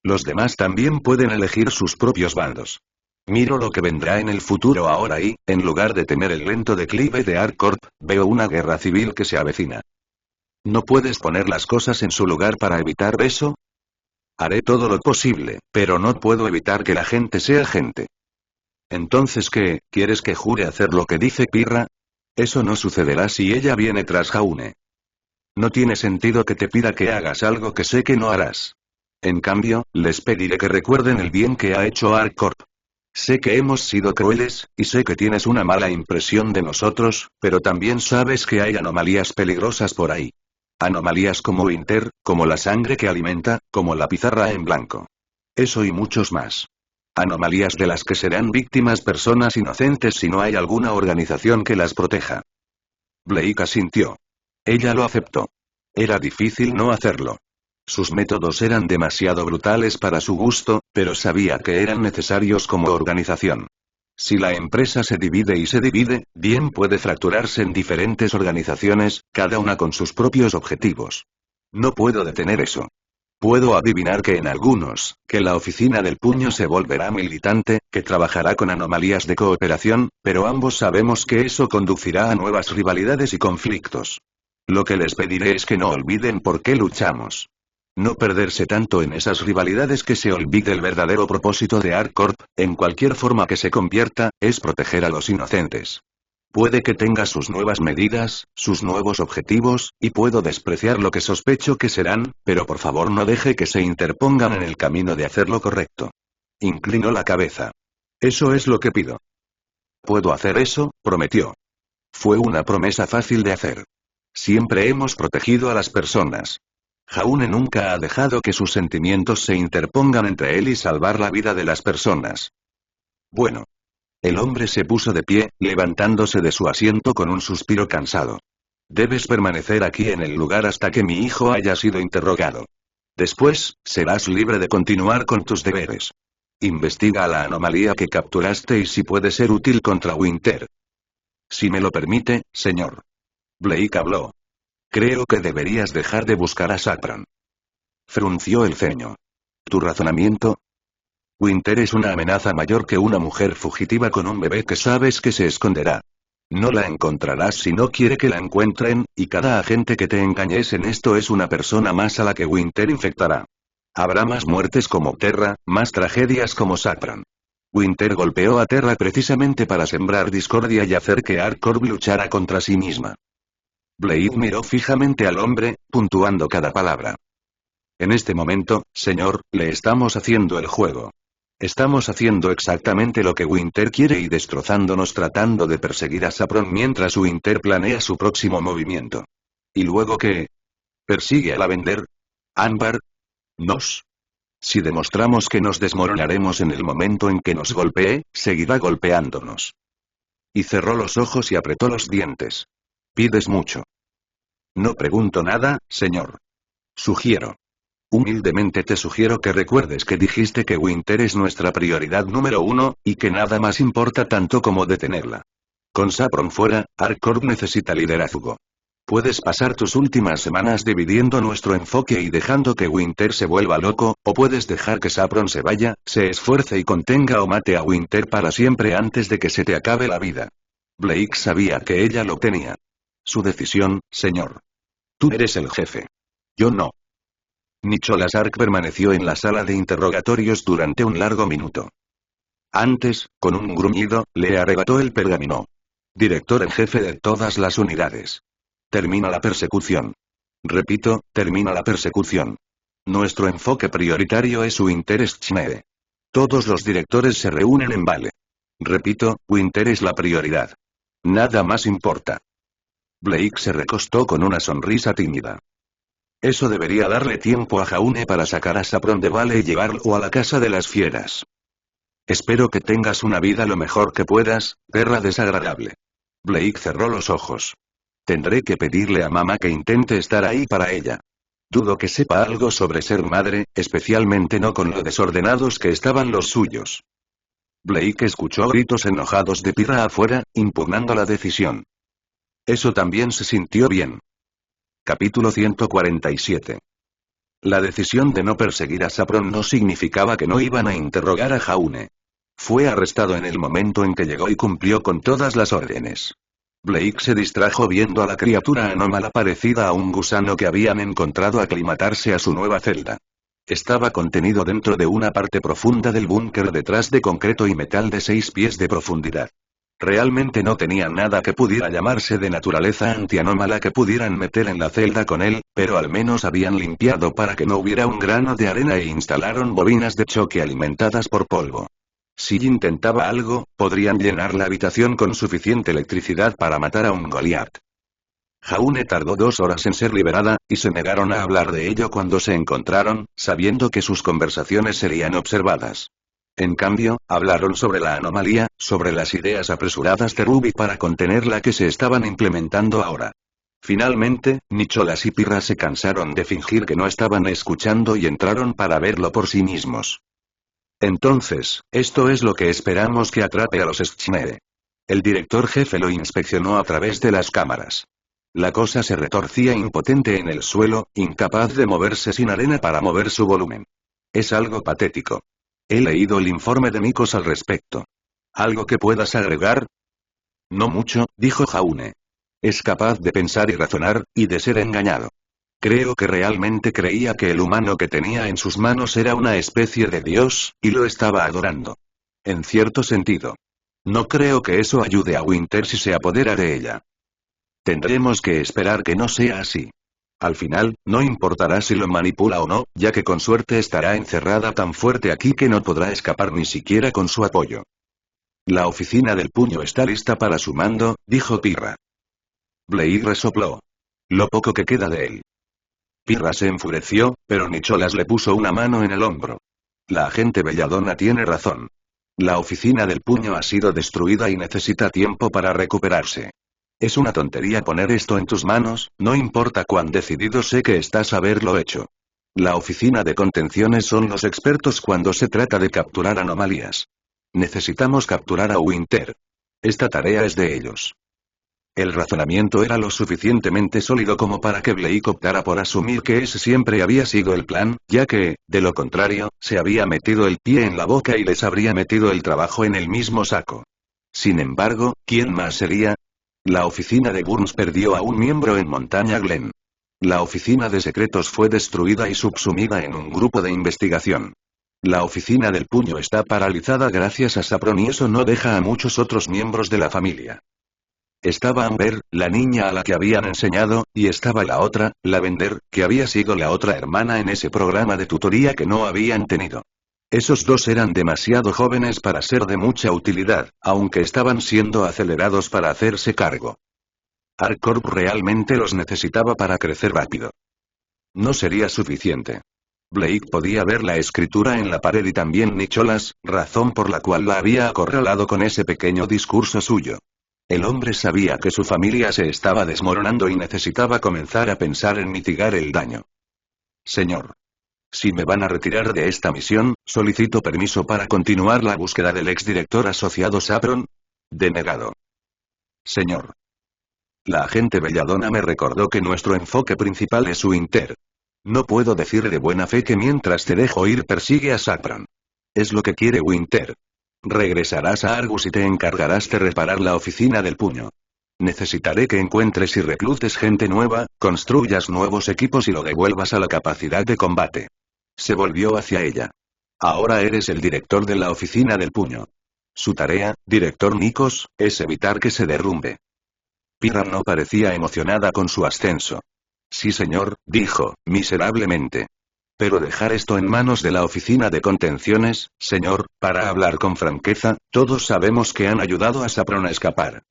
Los demás también pueden elegir sus propios bandos. Miro lo que vendrá en el futuro ahora y, en lugar de temer el lento declive de ArcCorp, veo una guerra civil que se avecina. ¿No puedes poner las cosas en su lugar para evitar eso? Haré todo lo posible, pero no puedo evitar que la gente sea gente. Entonces, ¿qué? ¿Quieres que jure hacer lo que dice Pirra? Eso no sucederá si ella viene tras Jaune. No tiene sentido que te pida que hagas algo que sé que no harás. En cambio, les pediré que recuerden el bien que ha hecho ArcCorp. Sé que hemos sido crueles, y sé que tienes una mala impresión de nosotros, pero también sabes que hay anomalías peligrosas por ahí. Anomalías como Winter, como la sangre que alimenta, como la pizarra en blanco. Eso y muchos más. Anomalías de las que serán víctimas personas inocentes si no hay alguna organización que las proteja. Blake asintió. Ella lo aceptó. Era difícil no hacerlo. Sus métodos eran demasiado brutales para su gusto, pero sabía que eran necesarios como organización. Si la empresa se divide y se divide, bien puede fracturarse en diferentes organizaciones, cada una con sus propios objetivos. No puedo detener eso. Puedo adivinar que en algunos, que la oficina del puño se volverá militante, que trabajará con anomalías de cooperación, pero ambos sabemos que eso conducirá a nuevas rivalidades y conflictos. Lo que les pediré es que no olviden por qué luchamos. No perderse tanto en esas rivalidades que se olvide el verdadero propósito de ArcCorp, en cualquier forma que se convierta, es proteger a los inocentes. Puede que tenga sus nuevas medidas, sus nuevos objetivos, y puedo despreciar lo que sospecho que serán, pero por favor no deje que se interpongan en el camino de hacer lo correcto. Inclinó la cabeza. Eso es lo que pido. Puedo hacer eso, prometió. Fue una promesa fácil de hacer. Siempre hemos protegido a las personas. Jaune nunca ha dejado que sus sentimientos se interpongan entre él y salvar la vida de las personas. Bueno. El hombre se puso de pie, levantándose de su asiento con un suspiro cansado. Debes permanecer aquí en el lugar hasta que mi hijo haya sido interrogado. Después, serás libre de continuar con tus deberes. Investiga la anomalía que capturaste y si puede ser útil contra Winter. Si me lo permite, señor. Blake habló. Creo que deberías dejar de buscar a Saffron. Frunció el ceño. ¿Tu razonamiento? Winter es una amenaza mayor que una mujer fugitiva con un bebé que sabes que se esconderá. No la encontrarás si no quiere que la encuentren, y cada agente que te engañes en esto es una persona más a la que Winter infectará. Habrá más muertes como Terra, más tragedias como Saffron. Winter golpeó a Terra precisamente para sembrar discordia y hacer que ArcCorp luchara contra sí misma. Blade miró fijamente al hombre, puntuando cada palabra. En este momento, señor, le estamos haciendo el juego. Estamos haciendo exactamente lo que Winter quiere y destrozándonos tratando de perseguir a Saffron mientras Winter planea su próximo movimiento. ¿Y luego qué? ¿Persigue a Lavender? ¿Ámbar? ¿Nos? Si demostramos que nos desmoronaremos en el momento en que nos golpee, seguirá golpeándonos. Y cerró los ojos y apretó los dientes. Pides mucho. No pregunto nada, señor. Sugiero. Humildemente te sugiero que recuerdes que dijiste que Winter es nuestra prioridad número 1, y que nada más importa tanto como detenerla. Con Saffron fuera, ArcCorp necesita liderazgo. Puedes pasar tus últimas semanas dividiendo nuestro enfoque y dejando que Winter se vuelva loco, o puedes dejar que Saffron se vaya, se esfuerce y contenga o mate a Winter para siempre antes de que se te acabe la vida. Blake sabía que ella lo tenía. Su decisión, señor. Tú eres el jefe. Yo no. Nicholas Ark permaneció en la sala de interrogatorios durante un largo minuto. Antes, con un gruñido, le arrebató el pergamino. Director en jefe de todas las unidades. Termina la persecución. Repito, termina la persecución. Nuestro enfoque prioritario es Winter Schnee. Todos los directores se reúnen en Vale. Repito, Winter es la prioridad. Nada más importa. Blake se recostó con una sonrisa tímida. Eso debería darle tiempo a Jaune para sacar a Saffron de Vale y llevarlo a la casa de las fieras. Espero que tengas una vida lo mejor que puedas, perra desagradable. Blake cerró los ojos. Tendré que pedirle a mamá que intente estar ahí para ella. Dudo que sepa algo sobre ser madre, especialmente no con lo desordenados que estaban los suyos. Blake escuchó gritos enojados de Pyrrha afuera, impugnando la decisión. Eso también se sintió bien. Capítulo 147. La decisión de no perseguir a Saffron no significaba que no iban a interrogar a Jaune. Fue arrestado en el momento en que llegó y cumplió con todas las órdenes. Blake se distrajo viendo a la criatura anómala parecida a un gusano que habían encontrado aclimatarse a su nueva celda. Estaba contenido dentro de una parte profunda del búnker detrás de concreto y metal de 6 pies de profundidad. Realmente no tenía nada que pudiera llamarse de naturaleza antianómala que pudieran meter en la celda con él, pero al menos habían limpiado para que no hubiera un grano de arena e instalaron bobinas de choque alimentadas por polvo. Si intentaba algo, podrían llenar la habitación con suficiente electricidad para matar a un Goliath. Jaune tardó 2 horas en ser liberada, y se negaron a hablar de ello cuando se encontraron, sabiendo que sus conversaciones serían observadas. En cambio, hablaron sobre la anomalía, sobre las ideas apresuradas de Ruby para contenerla que se estaban implementando ahora. Finalmente, Nicholas y Pirra se cansaron de fingir que no estaban escuchando y entraron para verlo por sí mismos. Entonces, esto es lo que esperamos que atrape a los Schneer. El director jefe lo inspeccionó a través de las cámaras. La cosa se retorcía impotente en el suelo, incapaz de moverse sin arena para mover su volumen. Es algo patético. He leído el informe de Nikos al respecto. ¿Algo que puedas agregar? No mucho, dijo Jaune. Es capaz de pensar y razonar, y de ser engañado. Creo que realmente creía que el humano que tenía en sus manos era una especie de dios, y lo estaba adorando. En cierto sentido. No creo que eso ayude a Winter si se apodera de ella. Tendremos que esperar que no sea así. Al final, no importará si lo manipula o no, ya que con suerte estará encerrada tan fuerte aquí que no podrá escapar ni siquiera con su apoyo. La oficina del puño está lista para su mando, dijo Pirra. Blair resopló. Lo poco que queda de él. Pirra se enfureció, pero Nicholas le puso una mano en el hombro. La agente Belladonna tiene razón. La oficina del puño ha sido destruida y necesita tiempo para recuperarse. Es una tontería poner esto en tus manos, no importa cuán decidido sé que estás a haberlo hecho. La oficina de contenciones son los expertos cuando se trata de capturar anomalías. Necesitamos capturar a Winter. Esta tarea es de ellos. El razonamiento era lo suficientemente sólido como para que Blake optara por asumir que ese siempre había sido el plan, ya que, de lo contrario, se había metido el pie en la boca y les habría metido el trabajo en el mismo saco. Sin embargo, ¿quién más sería? La oficina de Burns perdió a un miembro en Montaña Glen. La oficina de secretos fue destruida y subsumida en un grupo de investigación. La oficina del puño está paralizada gracias a Saffron y eso no deja a muchos otros miembros de la familia. Estaba Amber, la niña a la que habían enseñado, y estaba la otra, Lavender, que había sido la otra hermana en ese programa de tutoría que no habían tenido. Esos dos eran demasiado jóvenes para ser de mucha utilidad, aunque estaban siendo acelerados para hacerse cargo. ArcCorp realmente los necesitaba para crecer rápido. No sería suficiente. Blake podía ver la escritura en la pared y también Nicholas, razón por la cual la había acorralado con ese pequeño discurso suyo. El hombre sabía que su familia se estaba desmoronando y necesitaba comenzar a pensar en mitigar el daño. Señor. Si me van a retirar de esta misión, solicito permiso para continuar la búsqueda del exdirector asociado Saffron. Denegado. Señor. La agente Belladonna me recordó que nuestro enfoque principal es Winter. No puedo decir de buena fe que mientras te dejo ir persigue a Saffron. Es lo que quiere Winter. Regresarás a Argus y te encargarás de reparar la oficina del puño. Necesitaré que encuentres y reclutes gente nueva, construyas nuevos equipos y lo devuelvas a la capacidad de combate. Se volvió hacia ella. Ahora eres el director de la oficina del puño. Su tarea, director Nikos, es evitar que se derrumbe. Pirra no parecía emocionada con su ascenso. Sí señor, dijo, miserablemente. Pero dejar esto en manos de la oficina de contenciones, señor, para hablar con franqueza, todos sabemos que han ayudado a Saffron a escapar.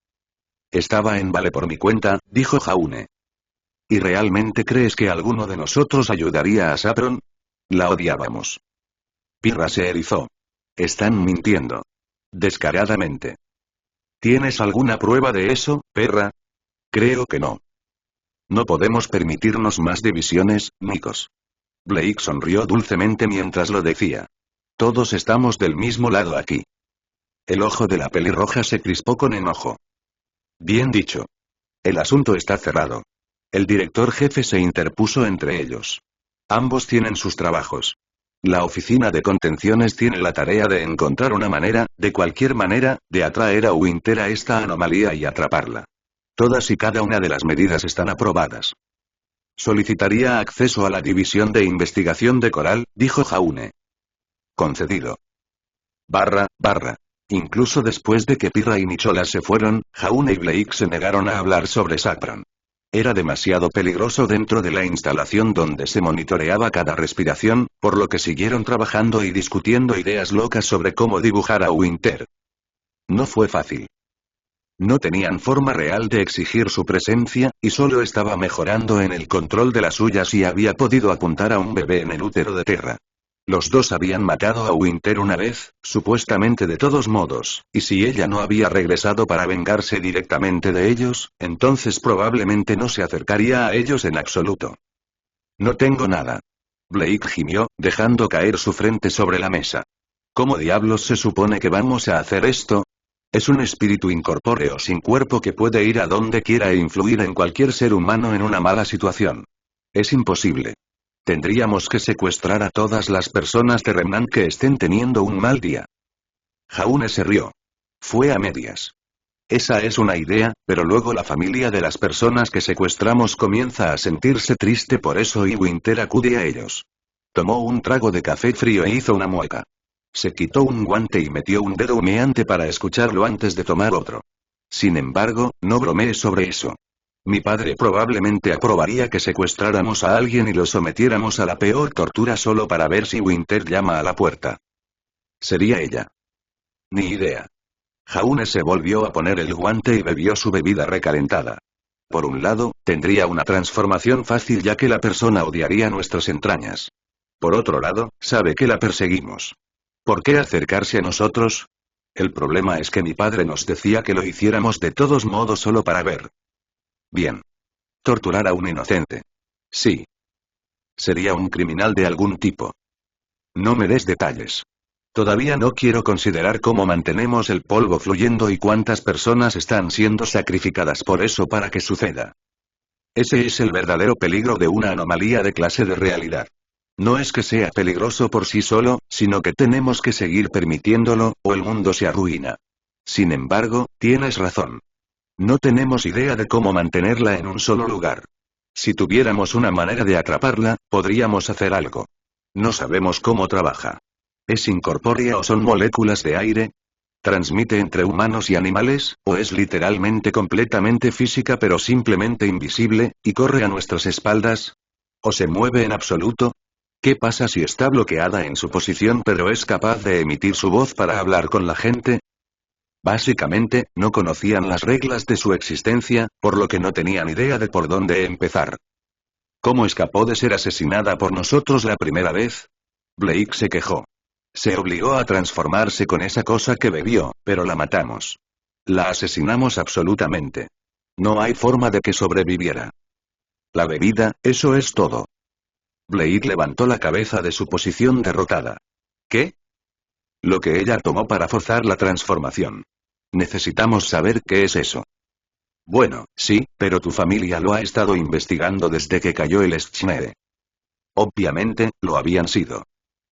Estaba en vale por mi cuenta, dijo Jaune. ¿Y realmente crees que alguno de nosotros ayudaría a Saffron? La odiábamos. Pirra se erizó. Están mintiendo. Descaradamente. ¿Tienes alguna prueba de eso, perra? Creo que no. No podemos permitirnos más divisiones, Nikos. Blake sonrió dulcemente mientras lo decía. Todos estamos del mismo lado aquí. El ojo de la pelirroja se crispó con enojo. Bien dicho. El asunto está cerrado. El director jefe se interpuso entre ellos. Ambos tienen sus trabajos. La oficina de contenciones tiene la tarea de encontrar una manera, de cualquier manera, de atraer a Winter a esta anomalía y atraparla. Todas y cada una de las medidas están aprobadas. Solicitaría acceso a la división de investigación de Coral, dijo Jaune. Concedido. Barra. Incluso después de que Pirra y Nicholas se fueron, Jaune y Blake se negaron a hablar sobre Saffron. Era demasiado peligroso dentro de la instalación donde se monitoreaba cada respiración, por lo que siguieron trabajando y discutiendo ideas locas sobre cómo dibujar a Winter. No fue fácil. No tenían forma real de exigir su presencia, y solo estaba mejorando en el control de las suyas y había podido apuntar a un bebé en el útero de Terra. Los dos habían matado a Winter una vez, supuestamente de todos modos, y si ella no había regresado para vengarse directamente de ellos, entonces probablemente no se acercaría a ellos en absoluto. No tengo nada. Blake gimió, dejando caer su frente sobre la mesa. ¿Cómo diablos se supone que vamos a hacer esto? Es un espíritu incorpóreo sin cuerpo que puede ir a donde quiera e influir en cualquier ser humano en una mala situación. Es imposible. Tendríamos que secuestrar a todas las personas de Remnant que estén teniendo un mal día. Jaune se rió. Fue a medias. Esa es una idea, pero luego la familia de las personas que secuestramos comienza a sentirse triste por eso y Winter acude a ellos. Tomó un trago de café frío e hizo una mueca. Se quitó un guante y metió un dedo humeante para escucharlo antes de tomar otro. Sin embargo, no bromeé sobre eso. Mi padre probablemente aprobaría que secuestráramos a alguien y lo sometiéramos a la peor tortura solo para ver si Winter llama a la puerta. Sería ella. Ni idea. Jaune se volvió a poner el guante y bebió su bebida recalentada. Por un lado, tendría una transformación fácil ya que la persona odiaría nuestras entrañas. Por otro lado, sabe que la perseguimos. ¿Por qué acercarse a nosotros? El problema es que mi padre nos decía que lo hiciéramos de todos modos solo para ver. Bien. Torturar a un inocente. Sí. Sería un criminal de algún tipo. No me des detalles. Todavía no quiero considerar cómo mantenemos el polvo fluyendo y cuántas personas están siendo sacrificadas por eso para que suceda. Ese es el verdadero peligro de una anomalía de clase de realidad. No es que sea peligroso por sí solo, sino que tenemos que seguir permitiéndolo, o el mundo se arruina. Sin embargo, tienes razón. No tenemos idea de cómo mantenerla en un solo lugar. Si tuviéramos una manera de atraparla, podríamos hacer algo. No sabemos cómo trabaja. ¿Es incorpórea o son moléculas de aire? ¿Transmite entre humanos y animales, o es literalmente completamente física pero simplemente invisible, y corre a nuestras espaldas? ¿O se mueve en absoluto? ¿Qué pasa si está bloqueada en su posición pero es capaz de emitir su voz para hablar con la gente? Básicamente, no conocían las reglas de su existencia, por lo que no tenían idea de por dónde empezar. ¿Cómo escapó de ser asesinada por nosotros la primera vez? Blake se quejó. Se obligó a transformarse con esa cosa que bebió, pero la matamos. La asesinamos absolutamente. No hay forma de que sobreviviera. La bebida, eso es todo. Blake levantó la cabeza de su posición derrotada. ¿Qué? Lo que ella tomó para forzar la transformación. Necesitamos saber qué es eso. Bueno, sí, pero tu familia lo ha estado investigando desde que cayó el Schnee. Obviamente, lo habían sido.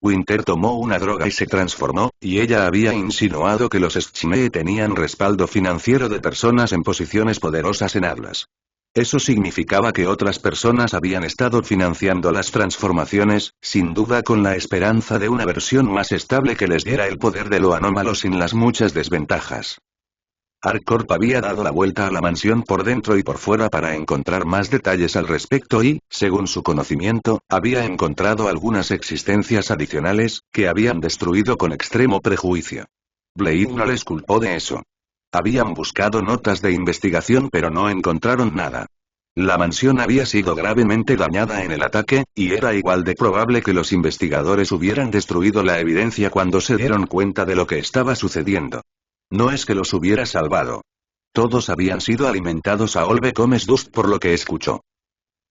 Winter tomó una droga y se transformó, y ella había insinuado que los Schnee tenían respaldo financiero de personas en posiciones poderosas en Atlas. Eso significaba que otras personas habían estado financiando las transformaciones, sin duda con la esperanza de una versión más estable que les diera el poder de lo anómalo sin las muchas desventajas. Harcorp había dado la vuelta a la mansión por dentro y por fuera para encontrar más detalles al respecto y, según su conocimiento, había encontrado algunas existencias adicionales, que habían destruido con extremo prejuicio. Blade no les culpó de eso. Habían buscado notas de investigación pero no encontraron nada. La mansión había sido gravemente dañada en el ataque, y era igual de probable que los investigadores hubieran destruido la evidencia cuando se dieron cuenta de lo que estaba sucediendo. No es que los hubiera salvado. Todos habían sido alimentados a Olve Comes Dust por lo que escuchó.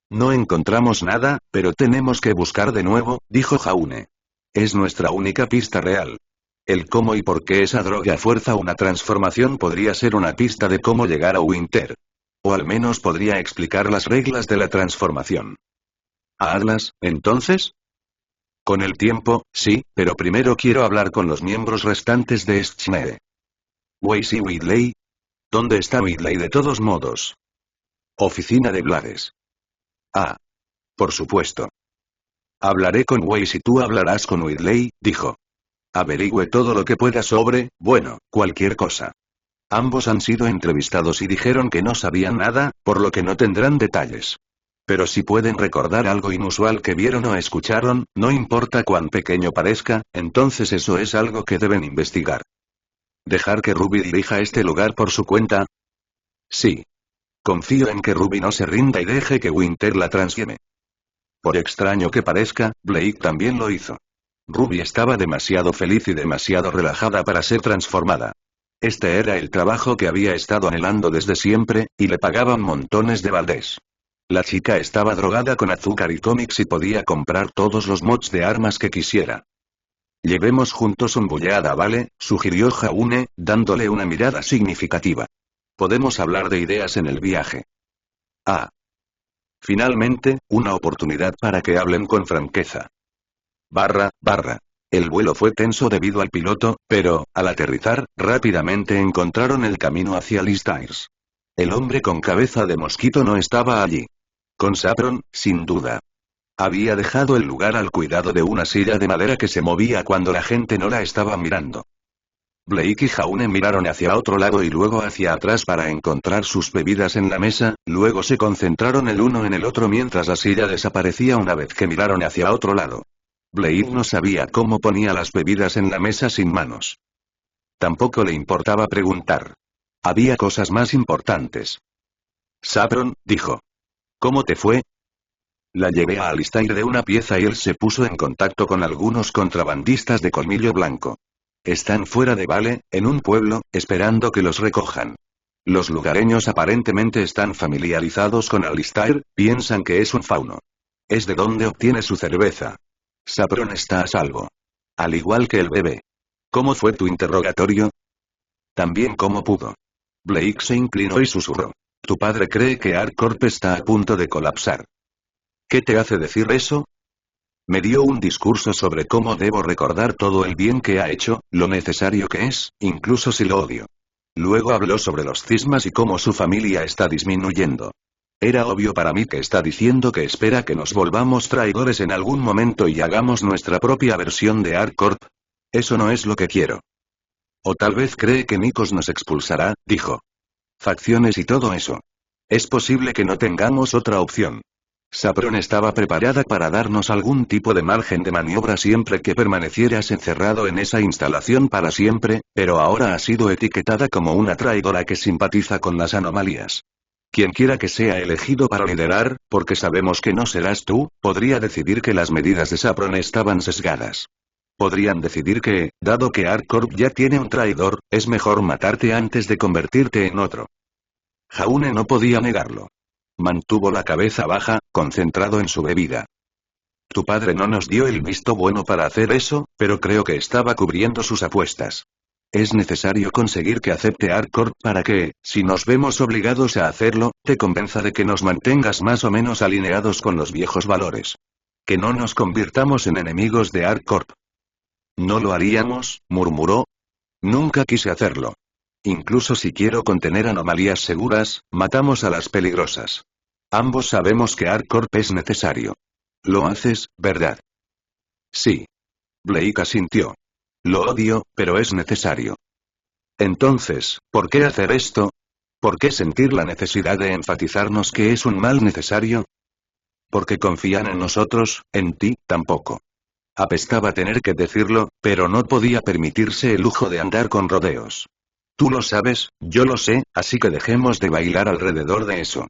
No encontramos nada, pero tenemos que buscar de nuevo, dijo Jaune. Es nuestra única pista real. El cómo y por qué esa droga fuerza una transformación podría ser una pista de cómo llegar a Winter. O al menos podría explicar las reglas de la transformación. ¿A Atlas, entonces? Con el tiempo, sí, pero primero quiero hablar con los miembros restantes de Schnee. ¿Weiss y Whitley? ¿Dónde está Whitley de todos modos? Oficina de Blades. Ah. Por supuesto. Hablaré con Weiss y tú hablarás con Whitley, dijo. Averigüe todo lo que pueda sobre, bueno, cualquier cosa. Ambos han sido entrevistados y dijeron que no sabían nada, por lo que no tendrán detalles. Pero si pueden recordar algo inusual que vieron o escucharon, no importa cuán pequeño parezca, entonces eso es algo que deben investigar. ¿Dejar que Ruby dirija este lugar por su cuenta? Sí. Confío en que Ruby no se rinda y deje que Winter la transfiere. Por extraño que parezca, Blake también lo hizo. Ruby estaba demasiado feliz y demasiado relajada para ser transformada. Este era el trabajo que había estado anhelando desde siempre, y le pagaban montones de valdés. La chica estaba drogada con azúcar y cómics y podía comprar todos los mods de armas que quisiera. Llevemos juntos un bullada, ¿vale?, sugirió Jaune, dándole una mirada significativa. Podemos hablar de ideas en el viaje. Ah. Finalmente, una oportunidad para que hablen con franqueza. Barra. El vuelo fue tenso debido al piloto, pero, al aterrizar, rápidamente encontraron el camino hacia Listaires. El hombre con cabeza de mosquito no estaba allí. Con Saffron, sin duda. Había dejado el lugar al cuidado de una silla de madera que se movía cuando la gente no la estaba mirando. Blake y Jaune miraron hacia otro lado y luego hacia atrás para encontrar sus bebidas en la mesa, luego se concentraron el uno en el otro mientras la silla desaparecía una vez que miraron hacia otro lado. Blake no sabía cómo ponía las bebidas en la mesa sin manos. Tampoco le importaba preguntar. Había cosas más importantes. Saffron, dijo. ¿Cómo te fue? La llevé a Alistair de una pieza y él se puso en contacto con algunos contrabandistas de colmillo blanco. Están fuera de Vale, en un pueblo, esperando que los recojan. Los lugareños aparentemente están familiarizados con Alistair, piensan que es un fauno. Es de donde obtiene su cerveza. Saffron está a salvo. Al igual que el bebé. ¿Cómo fue tu interrogatorio? También como pudo. Blake se inclinó y susurró. Tu padre cree que ArcCorp está a punto de colapsar. ¿Qué te hace decir eso? Me dio un discurso sobre cómo debo recordar todo el bien que ha hecho, lo necesario que es, incluso si lo odio. Luego habló sobre los cismas y cómo su familia está disminuyendo. Era obvio para mí que está diciendo que espera que nos volvamos traidores en algún momento y hagamos nuestra propia versión de ArcCorp. Eso no es lo que quiero. O tal vez cree que Nikos nos expulsará, dijo. Facciones y todo eso. Es posible que no tengamos otra opción. Saffron estaba preparada para darnos algún tipo de margen de maniobra siempre que permanecieras encerrado en esa instalación para siempre, pero ahora ha sido etiquetada como una traidora que simpatiza con las anomalías. Quienquiera que sea elegido para liderar, porque sabemos que no serás tú, podría decidir que las medidas de Saffron estaban sesgadas. Podrían decidir que, dado que ArcCorp ya tiene un traidor, es mejor matarte antes de convertirte en otro. Jaune no podía negarlo. Mantuvo la cabeza baja, concentrado en su bebida. Tu padre no nos dio el visto bueno para hacer eso, pero creo que estaba cubriendo sus apuestas. Es necesario conseguir que acepte ArcCorp para que, si nos vemos obligados a hacerlo, te convenza de que nos mantengas más o menos alineados con los viejos valores. Que no nos convirtamos en enemigos de ArcCorp. No lo haríamos, murmuró. Nunca quise hacerlo. Incluso si quiero contener anomalías seguras, matamos a las peligrosas. Ambos sabemos que ArcCorp es necesario. Lo haces, ¿verdad? Sí. Blake asintió. Lo odio, pero es necesario. Entonces, ¿por qué hacer esto? ¿Por qué sentir la necesidad de enfatizarnos que es un mal necesario? Porque confían en nosotros, en ti, tampoco. Apestaba tener que decirlo, pero no podía permitirse el lujo de andar con rodeos. Tú lo sabes, yo lo sé, así que dejemos de bailar alrededor de eso.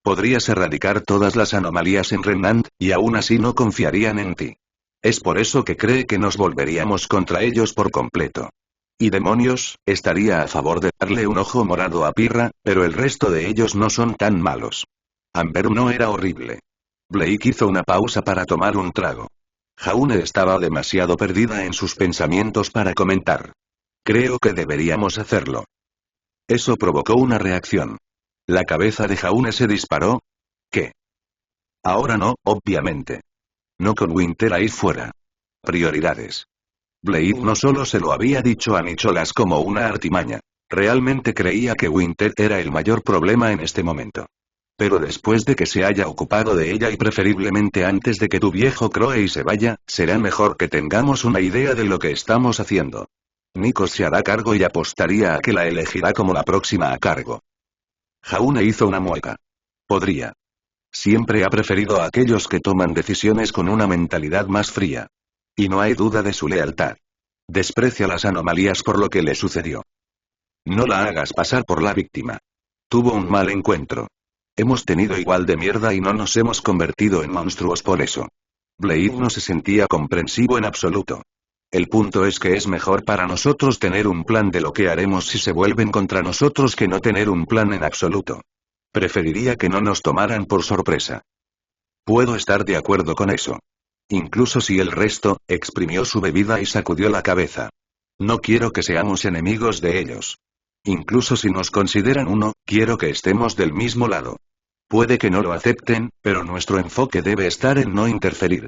Podrías erradicar todas las anomalías en Remnant, y aún así no confiarían en ti. Es por eso que cree que nos volveríamos contra ellos por completo. Y demonios, estaría a favor de darle un ojo morado a Pirra, pero el resto de ellos no son tan malos. Amber no era horrible. Blake hizo una pausa para tomar un trago. Jaune estaba demasiado perdida en sus pensamientos para comentar. Creo que deberíamos hacerlo. Eso provocó una reacción. La cabeza de Jaune se disparó. ¿Qué? Ahora no, obviamente. No con Winter ahí fuera. Prioridades. Blade no solo se lo había dicho a Nicholas como una artimaña. Realmente creía que Winter era el mayor problema en este momento. Pero después de que se haya ocupado de ella y preferiblemente antes de que tu viejo Crowe se vaya, será mejor que tengamos una idea de lo que estamos haciendo. Nikos se hará cargo y apostaría a que la elegirá como la próxima a cargo. Jaune hizo una mueca. Podría. Siempre ha preferido a aquellos que toman decisiones con una mentalidad más fría. Y no hay duda de su lealtad. Desprecia las anomalías por lo que le sucedió. No la hagas pasar por la víctima. Tuvo un mal encuentro. Hemos tenido igual de mierda y no nos hemos convertido en monstruos por eso. Blade no se sentía comprensivo en absoluto. El punto es que es mejor para nosotros tener un plan de lo que haremos si se vuelven contra nosotros que no tener un plan en absoluto. Preferiría que no nos tomaran por sorpresa. Puedo estar de acuerdo con eso. Incluso si el resto, exprimió su bebida y sacudió la cabeza. No quiero que seamos enemigos de ellos. Incluso si nos consideran uno, quiero que estemos del mismo lado. Puede que no lo acepten, pero nuestro enfoque debe estar en no interferir.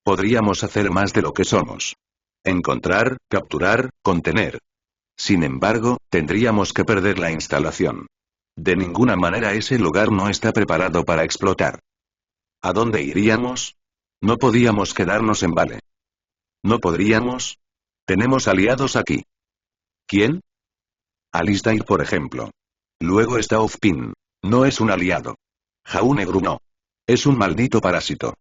Podríamos hacer más de lo que somos. Encontrar, capturar, contener. Sin embargo, tendríamos que perder la instalación. De ninguna manera ese lugar no está preparado para explotar. ¿A dónde iríamos? No podíamos quedarnos en Vale. ¿No podríamos? Tenemos aliados aquí. ¿Quién? Alistair, por ejemplo. Luego está Ozpin. No es un aliado. Jaune gruñó. Es un maldito parásito.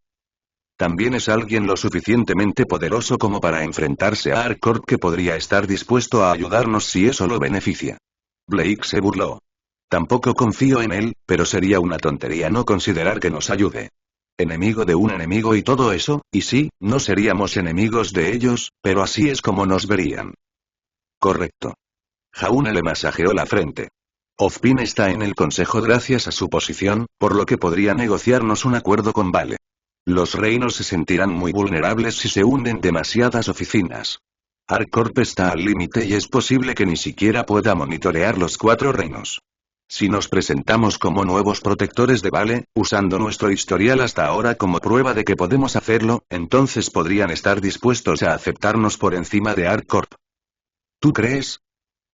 También es alguien lo suficientemente poderoso como para enfrentarse a Harcourt que podría estar dispuesto a ayudarnos si eso lo beneficia. Blake se burló. Tampoco confío en él, pero sería una tontería no considerar que nos ayude. Enemigo de un enemigo y todo eso, y sí, no seríamos enemigos de ellos, pero así es como nos verían. Correcto. Jaune le masajeó la frente. Ozpin está en el consejo gracias a su posición, por lo que podría negociarnos un acuerdo con Vale. Los reinos se sentirán muy vulnerables si se hunden demasiadas oficinas. Harcourt está al límite y es posible que ni siquiera pueda monitorear los 4 reinos. Si nos presentamos como nuevos protectores de Vale, usando nuestro historial hasta ahora como prueba de que podemos hacerlo, entonces podrían estar dispuestos a aceptarnos por encima de Harcourt. ¿Tú crees?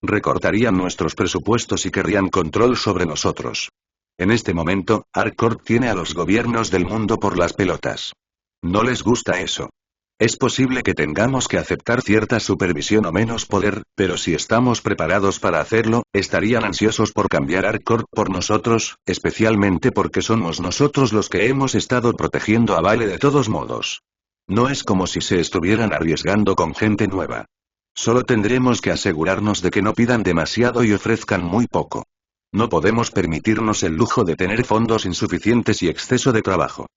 Recortarían nuestros presupuestos y querrían control sobre nosotros. En este momento, Harcourt tiene a los gobiernos del mundo por las pelotas. No les gusta eso. Es posible que tengamos que aceptar cierta supervisión o menos poder, pero si estamos preparados para hacerlo, estarían ansiosos por cambiar Harcourt por nosotros, especialmente porque somos nosotros los que hemos estado protegiendo a Vale de todos modos. No es como si se estuvieran arriesgando con gente nueva. Solo tendremos que asegurarnos de que no pidan demasiado y ofrezcan muy poco. No podemos permitirnos el lujo de tener fondos insuficientes y exceso de trabajo.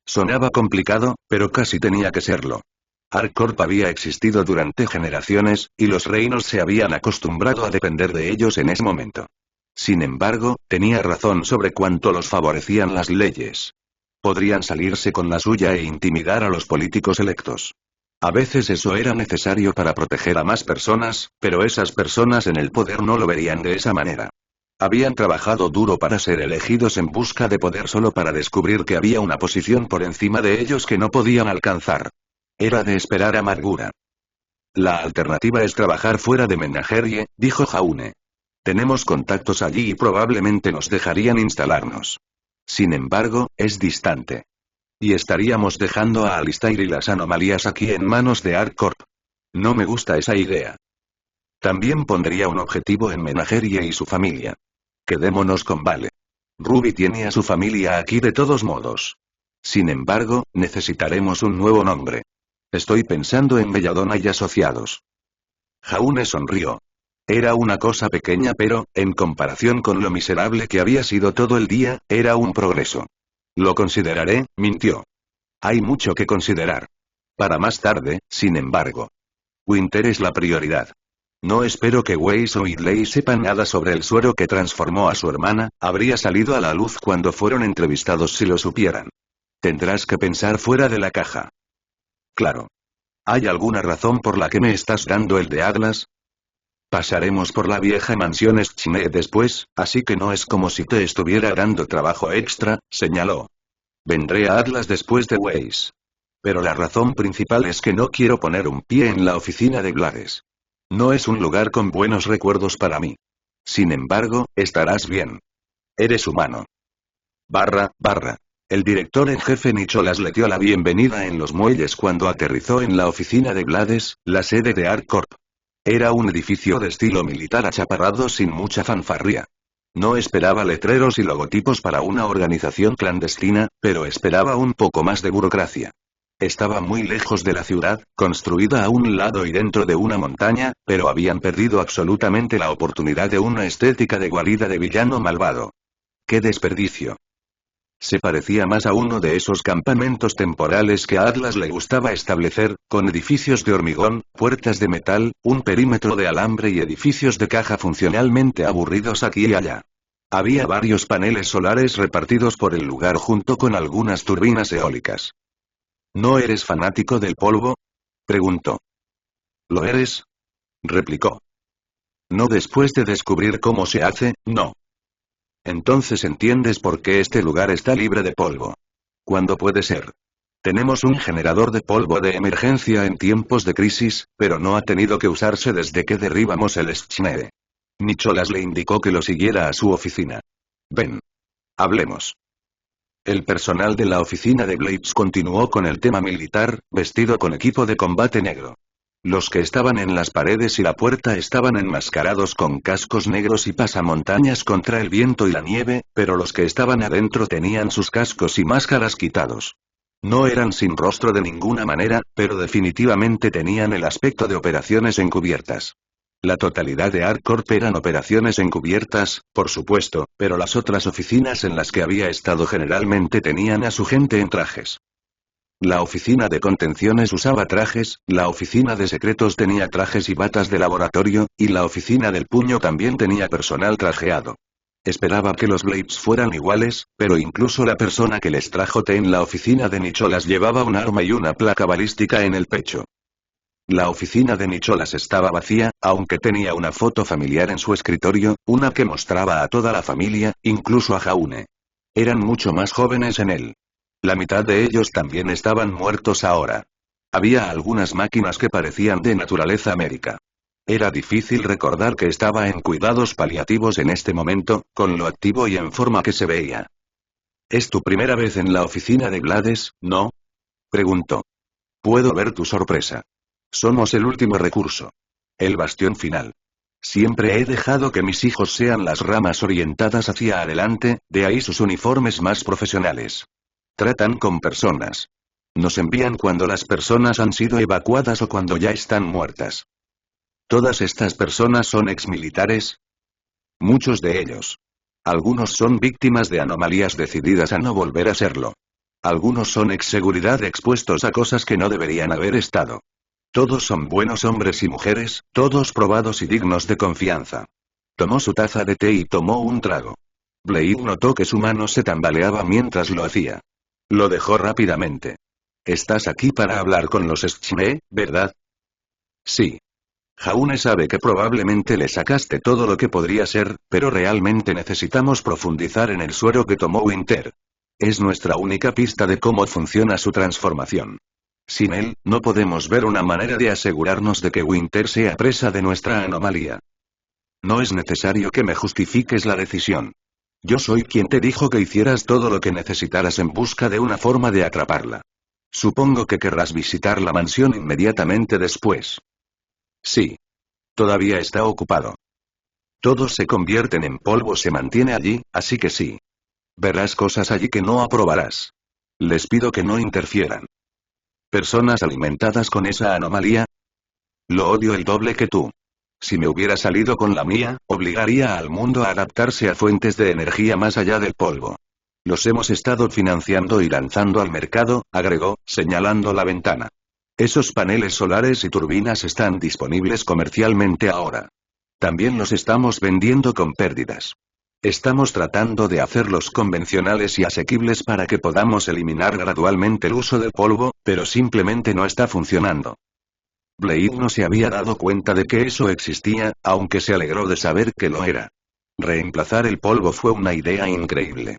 Sonaba complicado, pero casi tenía que serlo. Harcourt había existido durante generaciones, y los reinos se habían acostumbrado a depender de ellos en ese momento. Sin embargo, tenía razón sobre cuánto los favorecían las leyes. Podrían salirse con la suya e intimidar a los políticos electos. A veces eso era necesario para proteger a más personas, pero esas personas en el poder no lo verían de esa manera. Habían trabajado duro para ser elegidos en busca de poder solo para descubrir que había una posición por encima de ellos que no podían alcanzar. Era de esperar amargura. La alternativa es trabajar fuera de Menagerie, dijo Jaune. Tenemos contactos allí y probablemente nos dejarían instalarnos. Sin embargo, es distante. Y estaríamos dejando a Alistair y las anomalías aquí en manos de Harcourt. No me gusta esa idea. También pondría un objetivo en Menagerie y su familia. Quedémonos con Vale. Ruby tiene a su familia aquí de todos modos. Sin embargo, necesitaremos un nuevo nombre. Estoy pensando en Belladonna y asociados. Jaune sonrió. Era una cosa pequeña pero, en comparación con lo miserable que había sido todo el día, era un progreso. Lo consideraré, mintió. Hay mucho que considerar. Para más tarde, sin embargo. Winter es la prioridad. No espero que Weiss o Idley sepan nada sobre el suero que transformó a su hermana, habría salido a la luz cuando fueron entrevistados si lo supieran. Tendrás que pensar fuera de la caja. Claro. ¿Hay alguna razón por la que me estás dando el de Atlas? Pasaremos por la vieja mansión Schneid después, así que no es como si te estuviera dando trabajo extra, señaló. Vendré a Atlas después de Weiss. Pero la razón principal es que no quiero poner un pie en la oficina de Blades. No es un lugar con buenos recuerdos para mí. Sin embargo, estarás bien. Eres humano. Barra. El director en jefe Nicholas le dio la bienvenida en los muelles cuando aterrizó en la oficina de Blades, la sede de Harcourt. Era un edificio de estilo militar achaparrado sin mucha fanfarria. No esperaba letreros y logotipos para una organización clandestina, pero esperaba un poco más de burocracia. Estaba muy lejos de la ciudad, construida a un lado y dentro de una montaña, pero habían perdido absolutamente la oportunidad de una estética de guarida de villano malvado. ¡Qué desperdicio! Se parecía más a uno de esos campamentos temporales que a Atlas le gustaba establecer, con edificios de hormigón, puertas de metal, un perímetro de alambre y edificios de caja funcionalmente aburridos aquí y allá. Había varios paneles solares repartidos por el lugar junto con algunas turbinas eólicas. ¿No eres fanático del polvo? Preguntó. ¿Lo eres? Replicó. No después de descubrir cómo se hace, no. Entonces entiendes por qué este lugar está libre de polvo. ¿Cuándo puede ser? Tenemos un generador de polvo de emergencia en tiempos de crisis, pero no ha tenido que usarse desde que derribamos el Schnee. Nicholas le indicó que lo siguiera a su oficina. Ven. Hablemos. El personal de la oficina de Blades continuó con el tema militar, vestido con equipo de combate negro. Los que estaban en las paredes y la puerta estaban enmascarados con cascos negros y pasamontañas contra el viento y la nieve, pero los que estaban adentro tenían sus cascos y máscaras quitados. No eran sin rostro de ninguna manera, pero definitivamente tenían el aspecto de operaciones encubiertas. La totalidad de ArcCorp eran operaciones encubiertas, por supuesto, pero las otras oficinas en las que había estado generalmente tenían a su gente en trajes. La oficina de contenciones usaba trajes, la oficina de secretos tenía trajes y batas de laboratorio, y la oficina del puño también tenía personal trajeado. Esperaba que los Blades fueran iguales, pero incluso la persona que les trajo té en la oficina de Nicholas llevaba un arma y una placa balística en el pecho. La oficina de Nicholas estaba vacía, aunque tenía una foto familiar en su escritorio, una que mostraba a toda la familia, incluso a Jaune. Eran mucho más jóvenes en él. La mitad de ellos también estaban muertos ahora. Había algunas máquinas que parecían de naturaleza médica. Era difícil recordar que estaba en cuidados paliativos en este momento, con lo activo y en forma que se veía. ¿Es tu primera vez en la oficina de Blades, no? Preguntó. Puedo ver tu sorpresa. Somos el último recurso. El bastión final. Siempre he dejado que mis hijos sean las ramas orientadas hacia adelante, de ahí sus uniformes más profesionales. Tratan con personas. Nos envían cuando las personas han sido evacuadas o cuando ya están muertas. ¿Todas estas personas son exmilitares? Muchos de ellos. Algunos son víctimas de anomalías decididas a no volver a serlo. Algunos son exseguridad expuestos a cosas que no deberían haber estado. Todos son buenos hombres y mujeres, todos probados y dignos de confianza. Tomó su taza de té y tomó un trago. Blade notó que su mano se tambaleaba mientras lo hacía. Lo dejó rápidamente. Estás aquí para hablar con los Schnee, ¿verdad? Sí. Jaune sabe que probablemente le sacaste todo lo que podría ser, pero realmente necesitamos profundizar en el suero que tomó Winter. Es nuestra única pista de cómo funciona su transformación. Sin él, no podemos ver una manera de asegurarnos de que Winter sea presa de nuestra anomalía. No es necesario que me justifiques la decisión. Yo soy quien te dijo que hicieras todo lo que necesitaras en busca de una forma de atraparla. Supongo que querrás visitar la mansión inmediatamente después. Sí. Todavía está ocupado. Todos se convierten en polvo, se mantiene allí, así que sí. Verás cosas allí que no aprobarás. Les pido que no interfieran. ¿Personas alimentadas con esa anomalía? Lo odio el doble que tú. Si me hubiera salido con la mía, obligaría al mundo a adaptarse a fuentes de energía más allá del polvo. Los hemos estado financiando y lanzando al mercado, agregó, señalando la ventana. Esos paneles solares y turbinas están disponibles comercialmente ahora. También los estamos vendiendo con pérdidas. Estamos tratando de hacerlos convencionales y asequibles para que podamos eliminar gradualmente el uso del polvo, pero simplemente no está funcionando. Blade no se había dado cuenta de que eso existía, aunque se alegró de saber que lo era. Reemplazar el polvo fue una idea increíble.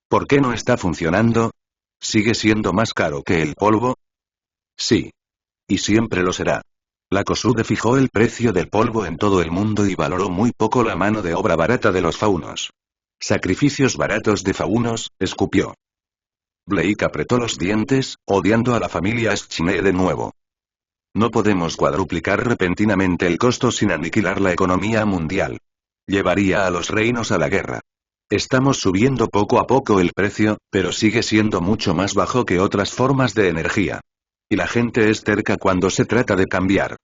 ¿Por qué no está funcionando? ¿Sigue siendo más caro que el polvo? Sí. Y siempre lo será. La COSUDE fijó el precio del polvo en todo el mundo y valoró muy poco la mano de obra barata de los faunos. Sacrificios baratos de faunos, escupió. Blake apretó los dientes, odiando a la familia Schnee de nuevo. No podemos cuadruplicar repentinamente el costo sin aniquilar la economía mundial. Llevaría a los reinos a la guerra. Estamos subiendo poco a poco el precio, pero sigue siendo mucho más bajo que otras formas de energía. Y la gente es terca cuando se trata de cambiar.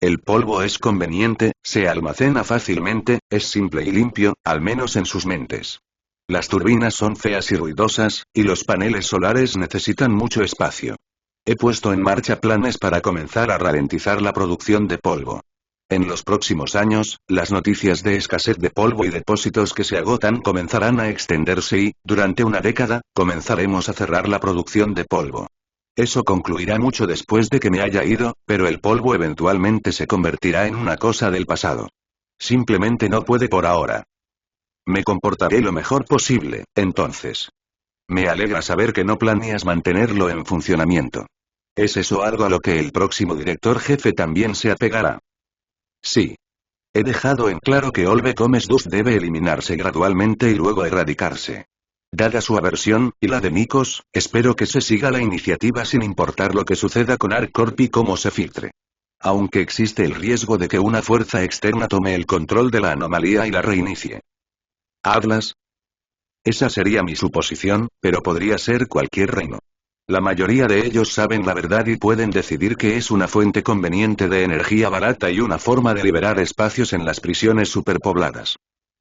El polvo es conveniente, se almacena fácilmente, es simple y limpio, al menos en sus mentes. Las turbinas son feas y ruidosas, y los paneles solares necesitan mucho espacio. He puesto en marcha planes para comenzar a ralentizar la producción de polvo. En los próximos años, las noticias de escasez de polvo y depósitos que se agotan comenzarán a extenderse y, durante una década, comenzaremos a cerrar la producción de polvo. Eso concluirá mucho después de que me haya ido, pero el polvo eventualmente se convertirá en una cosa del pasado. Simplemente no puede por ahora. Me comportaré lo mejor posible, entonces. Me alegra saber que no planeas mantenerlo en funcionamiento. ¿Es eso algo a lo que el próximo director jefe también se apegará? Sí. He dejado en claro que Olve Comes debe eliminarse gradualmente y luego erradicarse. Dada su aversión, y la de Nikos, espero que se siga la iniciativa sin importar lo que suceda con ArcCorp y cómo se filtre. Aunque existe el riesgo de que una fuerza externa tome el control de la anomalía y la reinicie. ¿Atlas? Esa sería mi suposición, pero podría ser cualquier reino. La mayoría de ellos saben la verdad y pueden decidir que es una fuente conveniente de energía barata y una forma de liberar espacios en las prisiones superpobladas.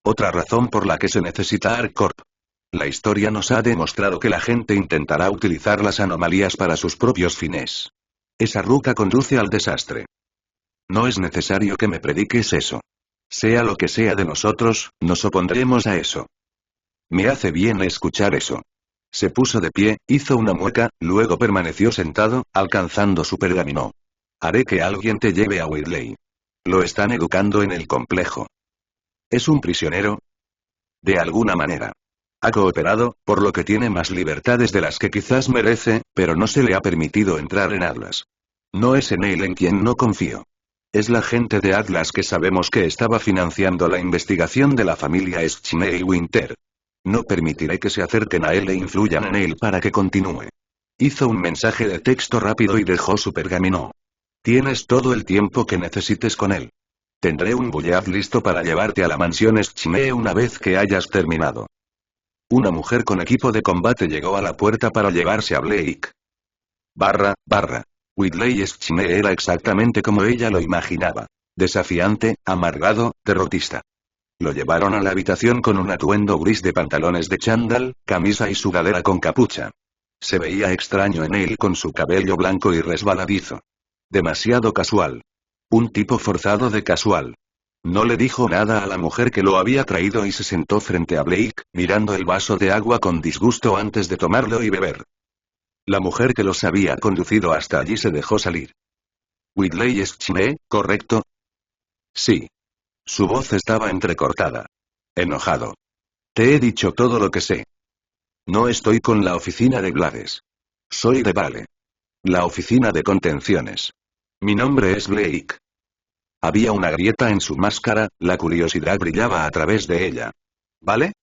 Otra razón por la que se necesita ArcCorp. La historia nos ha demostrado que la gente intentará utilizar las anomalías para sus propios fines. Esa ruta conduce al desastre. No es necesario que me prediques eso. Sea lo que sea de nosotros, nos opondremos a eso. Me hace bien escuchar eso. Se puso de pie, hizo una mueca, luego permaneció sentado, alcanzando su pergamino. Haré que alguien te lleve a Whitley. Lo están educando en el complejo. ¿Es un prisionero? De alguna manera. Ha cooperado, por lo que tiene más libertades de las que quizás merece, pero no se le ha permitido entrar en Atlas. No es en él en quien no confío. Es la gente de Atlas que sabemos que estaba financiando la investigación de la familia Schine y Winter. No permitiré que se acerquen a él e influyan en él para que continúe. Hizo un mensaje de texto rápido y dejó su pergamino. Tienes todo el tiempo que necesites con él. Tendré un bullet listo para llevarte a la mansión Schine una vez que hayas terminado. Una mujer con equipo de combate llegó a la puerta para llevarse a Blake. Whitley Schine era exactamente como ella lo imaginaba. Desafiante, amargado, derrotista. Lo llevaron a la habitación con un atuendo gris de pantalones de chándal, camisa y sudadera con capucha. Se veía extraño en él con su cabello blanco y resbaladizo. Demasiado casual. Un tipo forzado de casual. No le dijo nada a la mujer que lo había traído y se sentó frente a Blake, mirando el vaso de agua con disgusto antes de tomarlo y beber. La mujer que los había conducido hasta allí se dejó salir. ¿Whitley Schine, correcto? Sí. Su voz estaba entrecortada. Enojado. Te he dicho todo lo que sé. No estoy con la oficina de Glades. Soy de Vale. La oficina de contenciones. Mi nombre es Blake. Había una grieta en su máscara, la curiosidad brillaba a través de ella. ¿Vale?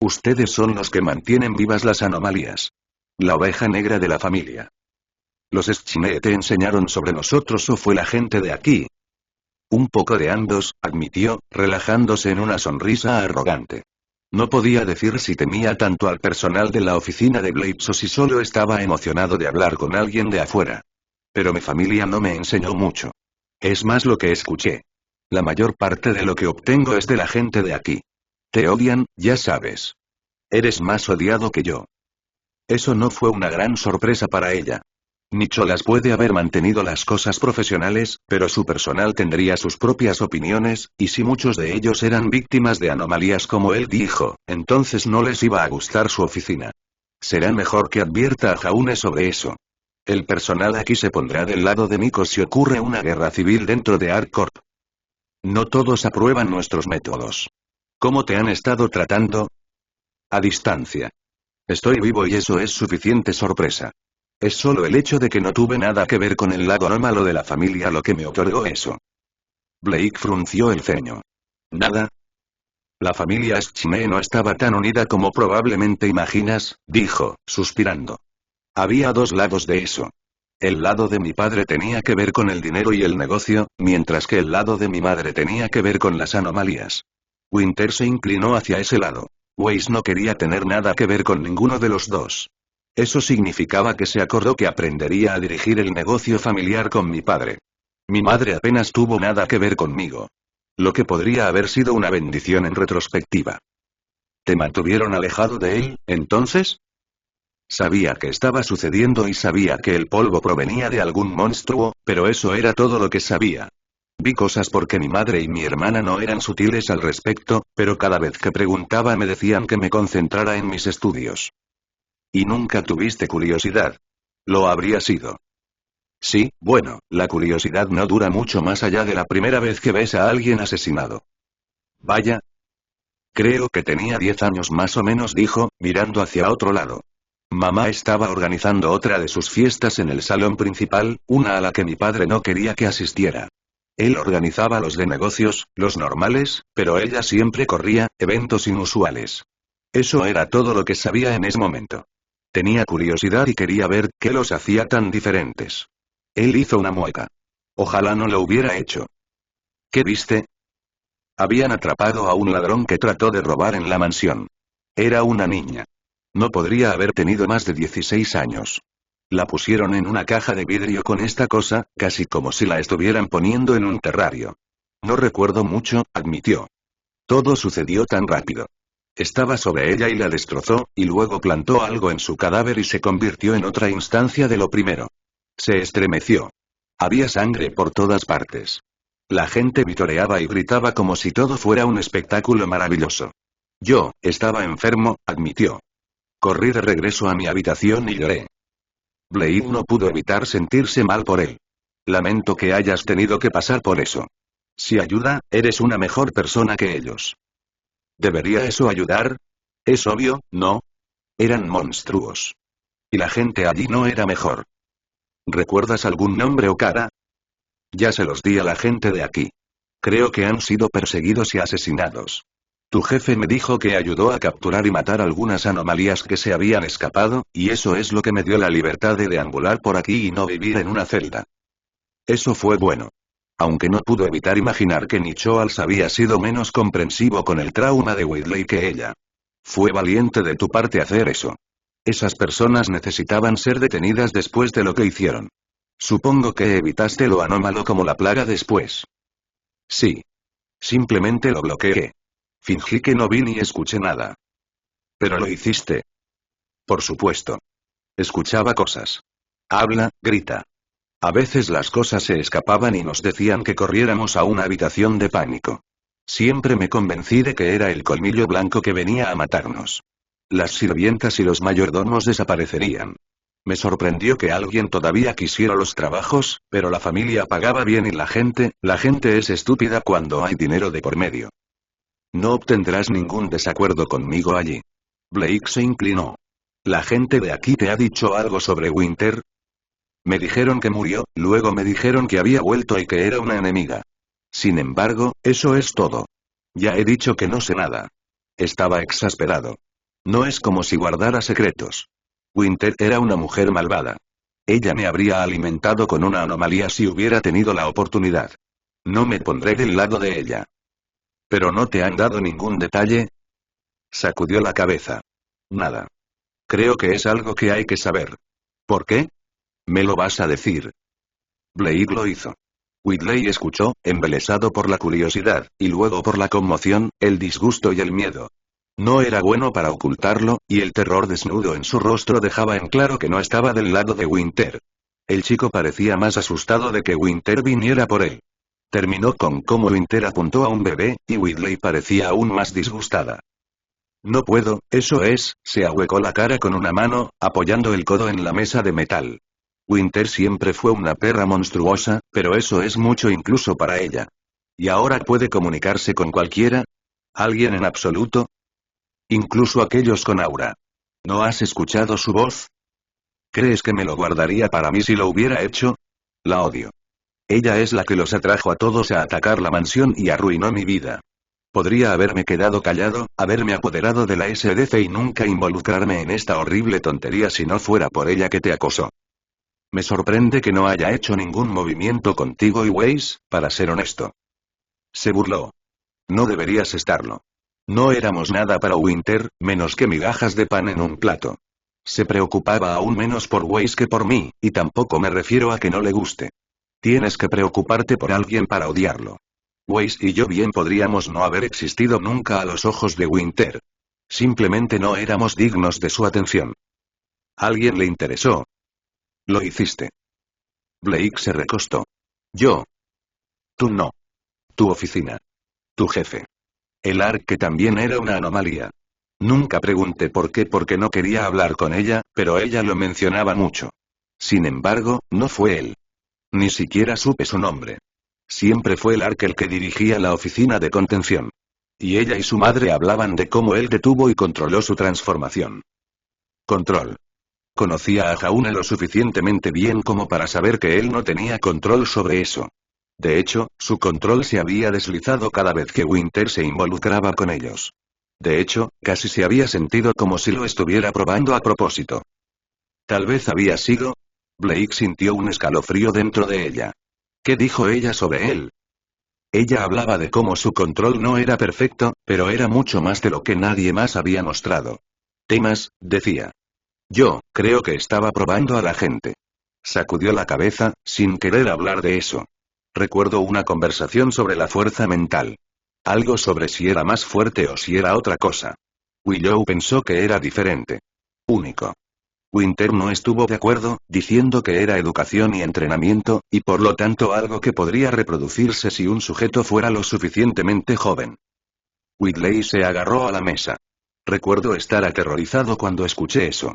Ustedes son los que mantienen vivas las anomalías. La oveja negra de la familia. ¿Los Schine te enseñaron sobre nosotros o fue la gente de aquí? Un poco de ambos, admitió, relajándose en una sonrisa arrogante. No podía decir si temía tanto al personal de la oficina de Blades o si solo estaba emocionado de hablar con alguien de afuera. Pero mi familia no me enseñó mucho. Es más lo que escuché. La mayor parte de lo que obtengo es de la gente de aquí. Te odian, ya sabes. Eres más odiado que yo. Eso no fue una gran sorpresa para ella. Nicholas puede haber mantenido las cosas profesionales, pero su personal tendría sus propias opiniones, y si muchos de ellos eran víctimas de anomalías como él dijo, entonces no les iba a gustar su oficina. Será mejor que advierta a Jaune sobre eso. El personal aquí se pondrá del lado de Nikos si ocurre una guerra civil dentro de ArcCorp. No todos aprueban nuestros métodos. ¿Cómo te han estado tratando? A distancia. Estoy vivo y eso es suficiente sorpresa. Es solo el hecho de que no tuve nada que ver con el lado anómalo de la familia lo que me otorgó eso. Blake frunció el ceño. ¿Nada? La familia Schine no estaba tan unida como probablemente imaginas, dijo, suspirando. Había dos lados de eso. El lado de mi padre tenía que ver con el dinero y el negocio, mientras que el lado de mi madre tenía que ver con las anomalías. Winter se inclinó hacia ese lado. Weiss no quería tener nada que ver con ninguno de los dos. Eso significaba que se acordó que aprendería a dirigir el negocio familiar con mi padre. Mi madre apenas tuvo nada que ver conmigo. Lo que podría haber sido una bendición en retrospectiva. ¿Te mantuvieron alejado de él, entonces? Sabía que estaba sucediendo y sabía que el polvo provenía de algún monstruo, pero eso era todo lo que sabía. Vi cosas porque mi madre y mi hermana no eran sutiles al respecto, pero cada vez que preguntaba me decían que me concentrara en mis estudios. ¿Y nunca tuviste curiosidad? Lo habría sido. Sí, bueno, la curiosidad no dura mucho más allá de la primera vez que ves a alguien asesinado. Vaya. Creo que tenía 10 años más o menos, dijo, mirando hacia otro lado. Mamá estaba organizando otra de sus fiestas en el salón principal, una a la que mi padre no quería que asistiera. Él organizaba los de negocios, los normales, pero ella siempre corría, eventos inusuales. Eso era todo lo que sabía en ese momento. Tenía curiosidad y quería ver qué los hacía tan diferentes. Él hizo una mueca. Ojalá no lo hubiera hecho. ¿Qué viste? Habían atrapado a un ladrón que trató de robar en la mansión. Era una niña. No podría haber tenido más de 16 años. La pusieron en una caja de vidrio con esta cosa, casi como si la estuvieran poniendo en un terrario. No recuerdo mucho, admitió. Todo sucedió tan rápido. Estaba sobre ella y la destrozó, y luego plantó algo en su cadáver y se convirtió en otra instancia de lo primero. Se estremeció. Había sangre por todas partes. La gente vitoreaba y gritaba como si todo fuera un espectáculo maravilloso. Yo, estaba enfermo, admitió. Corrí de regreso a mi habitación y lloré. Blade no pudo evitar sentirse mal por él. Lamento que hayas tenido que pasar por eso. Si ayuda, eres una mejor persona que ellos. ¿Debería eso ayudar? Es obvio, ¿no? Eran monstruos. Y la gente allí no era mejor. ¿Recuerdas algún nombre o cara? Ya se los di a la gente de aquí. Creo que han sido perseguidos y asesinados. Tu jefe me dijo que ayudó a capturar y matar algunas anomalías que se habían escapado, y eso es lo que me dio la libertad de deambular por aquí y no vivir en una celda. Eso fue bueno. Aunque no pudo evitar imaginar que ni Charles había sido menos comprensivo con el trauma de Whitley que ella. Fue valiente de tu parte hacer eso. Esas personas necesitaban ser detenidas después de lo que hicieron. Supongo que evitaste lo anómalo como la plaga después. Sí. Simplemente lo bloqueé. Fingí que no vi ni escuché nada. Pero lo hiciste. Por supuesto. Escuchaba cosas. Habla, grita. A veces las cosas se escapaban y nos decían que corriéramos a una habitación de pánico. Siempre me convencí de que era el colmillo blanco que venía a matarnos. Las sirvientas y los mayordomos desaparecerían. Me sorprendió que alguien todavía quisiera los trabajos, pero la familia pagaba bien y la gente es estúpida cuando hay dinero de por medio. No obtendrás ningún desacuerdo conmigo allí. Blake se inclinó. ¿La gente de aquí te ha dicho algo sobre Winter? Me dijeron que murió, luego me dijeron que había vuelto y que era una enemiga. Sin embargo, eso es todo. Ya he dicho que no sé nada. Estaba exasperado. No es como si guardara secretos. Winter era una mujer malvada. Ella me habría alimentado con una anomalía si hubiera tenido la oportunidad. No me pondré del lado de ella. ¿Pero no te han dado ningún detalle? Sacudió la cabeza. Nada. Creo que es algo que hay que saber. ¿Por qué? ¿Me lo vas a decir? Blade lo hizo. Whitley escuchó, embelesado por la curiosidad, y luego por la conmoción, el disgusto y el miedo. No era bueno para ocultarlo, y el terror desnudo en su rostro dejaba en claro que no estaba del lado de Winter. El chico parecía más asustado de que Winter viniera por él. Terminó con cómo Winter apuntó a un bebé, y Whitley parecía aún más disgustada. No puedo, eso es, se ahuecó la cara con una mano, apoyando el codo en la mesa de metal. Winter siempre fue una perra monstruosa, pero eso es mucho incluso para ella. ¿Y ahora puede comunicarse con cualquiera? ¿Alguien en absoluto? Incluso aquellos con aura. ¿No has escuchado su voz? ¿Crees que me lo guardaría para mí si lo hubiera hecho? La odio. Ella es la que los atrajo a todos a atacar la mansión y arruinó mi vida. Podría haberme quedado callado, haberme apoderado de la SDC y nunca involucrarme en esta horrible tontería si no fuera por ella que te acosó. Me sorprende que no haya hecho ningún movimiento contigo y Weiss, para ser honesto. Se burló. No deberías estarlo. No éramos nada para Winter, menos que migajas de pan en un plato. Se preocupaba aún menos por Weiss que por mí, y tampoco me refiero a que no le guste. Tienes que preocuparte por alguien para odiarlo. Weiss y yo bien podríamos no haber existido nunca a los ojos de Winter. Simplemente no éramos dignos de su atención. ¿Alguien le interesó? Lo hiciste. Blake se recostó. Yo. Tú no. Tu oficina. Tu jefe. El Ark que también era una anomalía. Nunca pregunté por qué porque no quería hablar con ella, pero ella lo mencionaba mucho. Sin embargo, no fue él. Ni siquiera supe su nombre. Siempre fue el Ark el que dirigía la oficina de contención. Y ella y su madre hablaban de cómo él detuvo y controló su transformación. Control. Conocía a Jaune lo suficientemente bien como para saber que él no tenía control sobre eso. De hecho, su control se había deslizado cada vez que Winter se involucraba con ellos. De hecho, casi se había sentido como si lo estuviera probando a propósito. Tal vez había sido. Blake sintió un escalofrío dentro de ella. ¿Qué dijo ella sobre él? Ella hablaba de cómo su control no era perfecto, pero era mucho más de lo que nadie más había mostrado. Temas, decía. Yo, creo que estaba probando a la gente. Sacudió la cabeza, sin querer hablar de eso. Recuerdo una conversación sobre la fuerza mental. Algo sobre si era más fuerte o si era otra cosa. Willow pensó que era diferente. Único. Winter no estuvo de acuerdo, diciendo que era educación y entrenamiento, y por lo tanto algo que podría reproducirse si un sujeto fuera lo suficientemente joven. Whitley se agarró a la mesa. Recuerdo estar aterrorizado cuando escuché eso.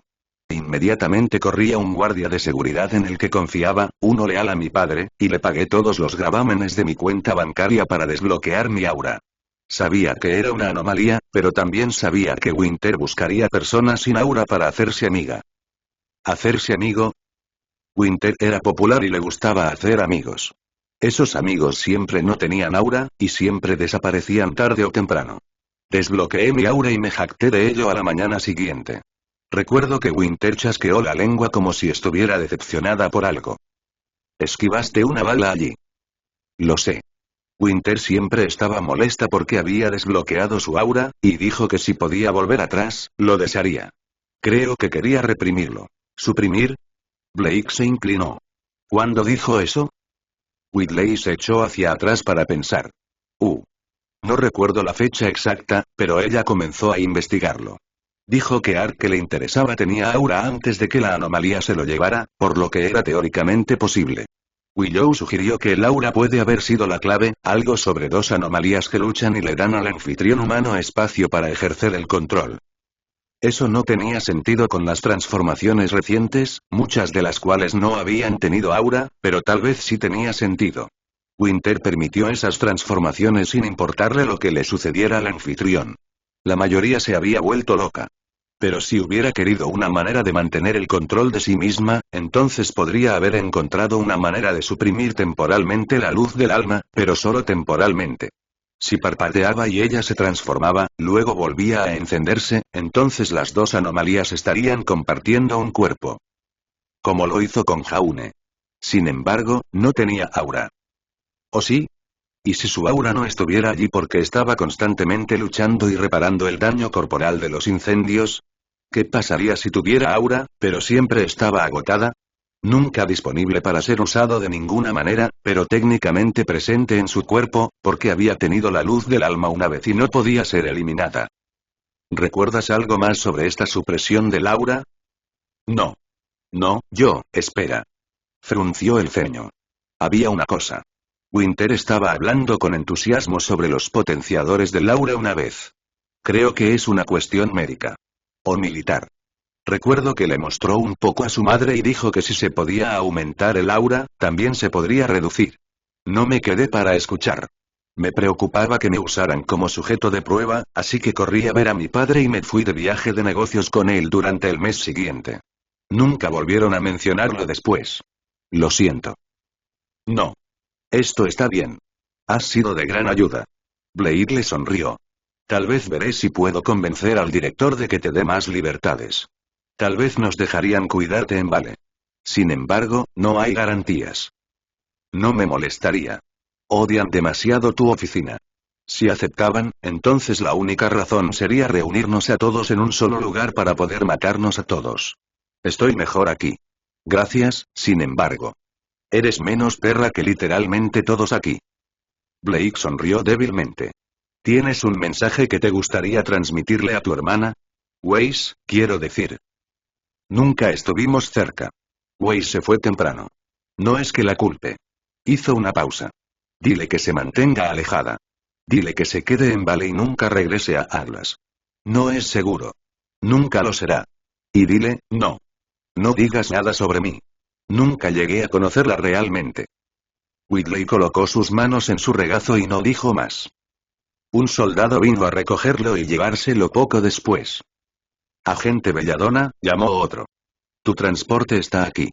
Inmediatamente corrí a un guardia de seguridad en el que confiaba, uno leal a mi padre, y le pagué todos los gravámenes de mi cuenta bancaria para desbloquear mi aura. Sabía que era una anomalía, pero también sabía que Winter buscaría personas sin aura para hacerse amiga. ¿Hacerse amigo? Winter era popular y le gustaba hacer amigos. Esos amigos siempre no tenían aura, y siempre desaparecían tarde o temprano. Desbloqueé mi aura y me jacté de ello a la mañana siguiente. Recuerdo que Winter chasqueó la lengua como si estuviera decepcionada por algo. Esquivaste una bala allí. Lo sé. Winter siempre estaba molesta porque había desbloqueado su aura, y dijo que si podía volver atrás, lo desearía. Creo que quería reprimirlo. ¿Suprimir? Blake se inclinó. ¿Cuándo dijo eso? Whitley se echó hacia atrás para pensar. No recuerdo la fecha exacta, pero ella comenzó a investigarlo. Dijo que Ark que le interesaba tenía aura antes de que la anomalía se lo llevara, por lo que era teóricamente posible. Willow sugirió que el aura puede haber sido la clave, algo sobre dos anomalías que luchan y le dan al anfitrión humano espacio para ejercer el control. Eso no tenía sentido con las transformaciones recientes, muchas de las cuales no habían tenido aura, pero tal vez sí tenía sentido. Winter permitió esas transformaciones sin importarle lo que le sucediera al anfitrión. La mayoría se había vuelto loca. Pero si hubiera querido una manera de mantener el control de sí misma, entonces podría haber encontrado una manera de suprimir temporalmente la luz del alma, pero solo temporalmente. Si parpadeaba y ella se transformaba, luego volvía a encenderse, entonces las dos anomalías estarían compartiendo un cuerpo. Como lo hizo con Jaune. Sin embargo, no tenía aura. ¿O sí? ¿Y si su aura no estuviera allí porque estaba constantemente luchando y reparando el daño corporal de los incendios? ¿Qué pasaría si tuviera aura, pero siempre estaba agotada? Nunca disponible para ser usado de ninguna manera, pero técnicamente presente en su cuerpo, porque había tenido la luz del alma una vez y no podía ser eliminada. ¿Recuerdas algo más sobre esta supresión del aura? No. No, espera. Frunció el ceño. Había una cosa. Winter estaba hablando con entusiasmo sobre los potenciadores del aura una vez. Creo que es una cuestión médica. O militar. Recuerdo que le mostró un poco a su madre y dijo que si se podía aumentar el aura, también se podría reducir. No me quedé para escuchar. Me preocupaba que me usaran como sujeto de prueba, así que corrí a ver a mi padre y me fui de viaje de negocios con él durante el mes siguiente. Nunca volvieron a mencionarlo después. Lo siento. No. Esto está bien. Has sido de gran ayuda. Blade le sonrió. Tal vez veré si puedo convencer al director de que te dé más libertades. Tal vez nos dejarían cuidarte en Vale. Sin embargo, no hay garantías. No me molestaría. Odian demasiado tu oficina. Si aceptaban, entonces la única razón sería reunirnos a todos en un solo lugar para poder matarnos a todos. Estoy mejor aquí. Gracias, sin embargo. Eres menos perra que literalmente todos aquí. Blake sonrió débilmente. ¿Tienes un mensaje que te gustaría transmitirle a tu hermana? Weiss, quiero decir. Nunca estuvimos cerca. Weiss se fue temprano. No es que la culpe. Hizo una pausa. Dile que se mantenga alejada. Dile que se quede en Vale y nunca regrese a Atlas. No es seguro. Nunca lo será. Y dile, no. No digas nada sobre mí. Nunca llegué a conocerla realmente. Whitley colocó sus manos en su regazo y no dijo más. Un soldado vino a recogerlo y llevárselo poco después. Agente Belladonna, llamó otro. Tu transporte está aquí.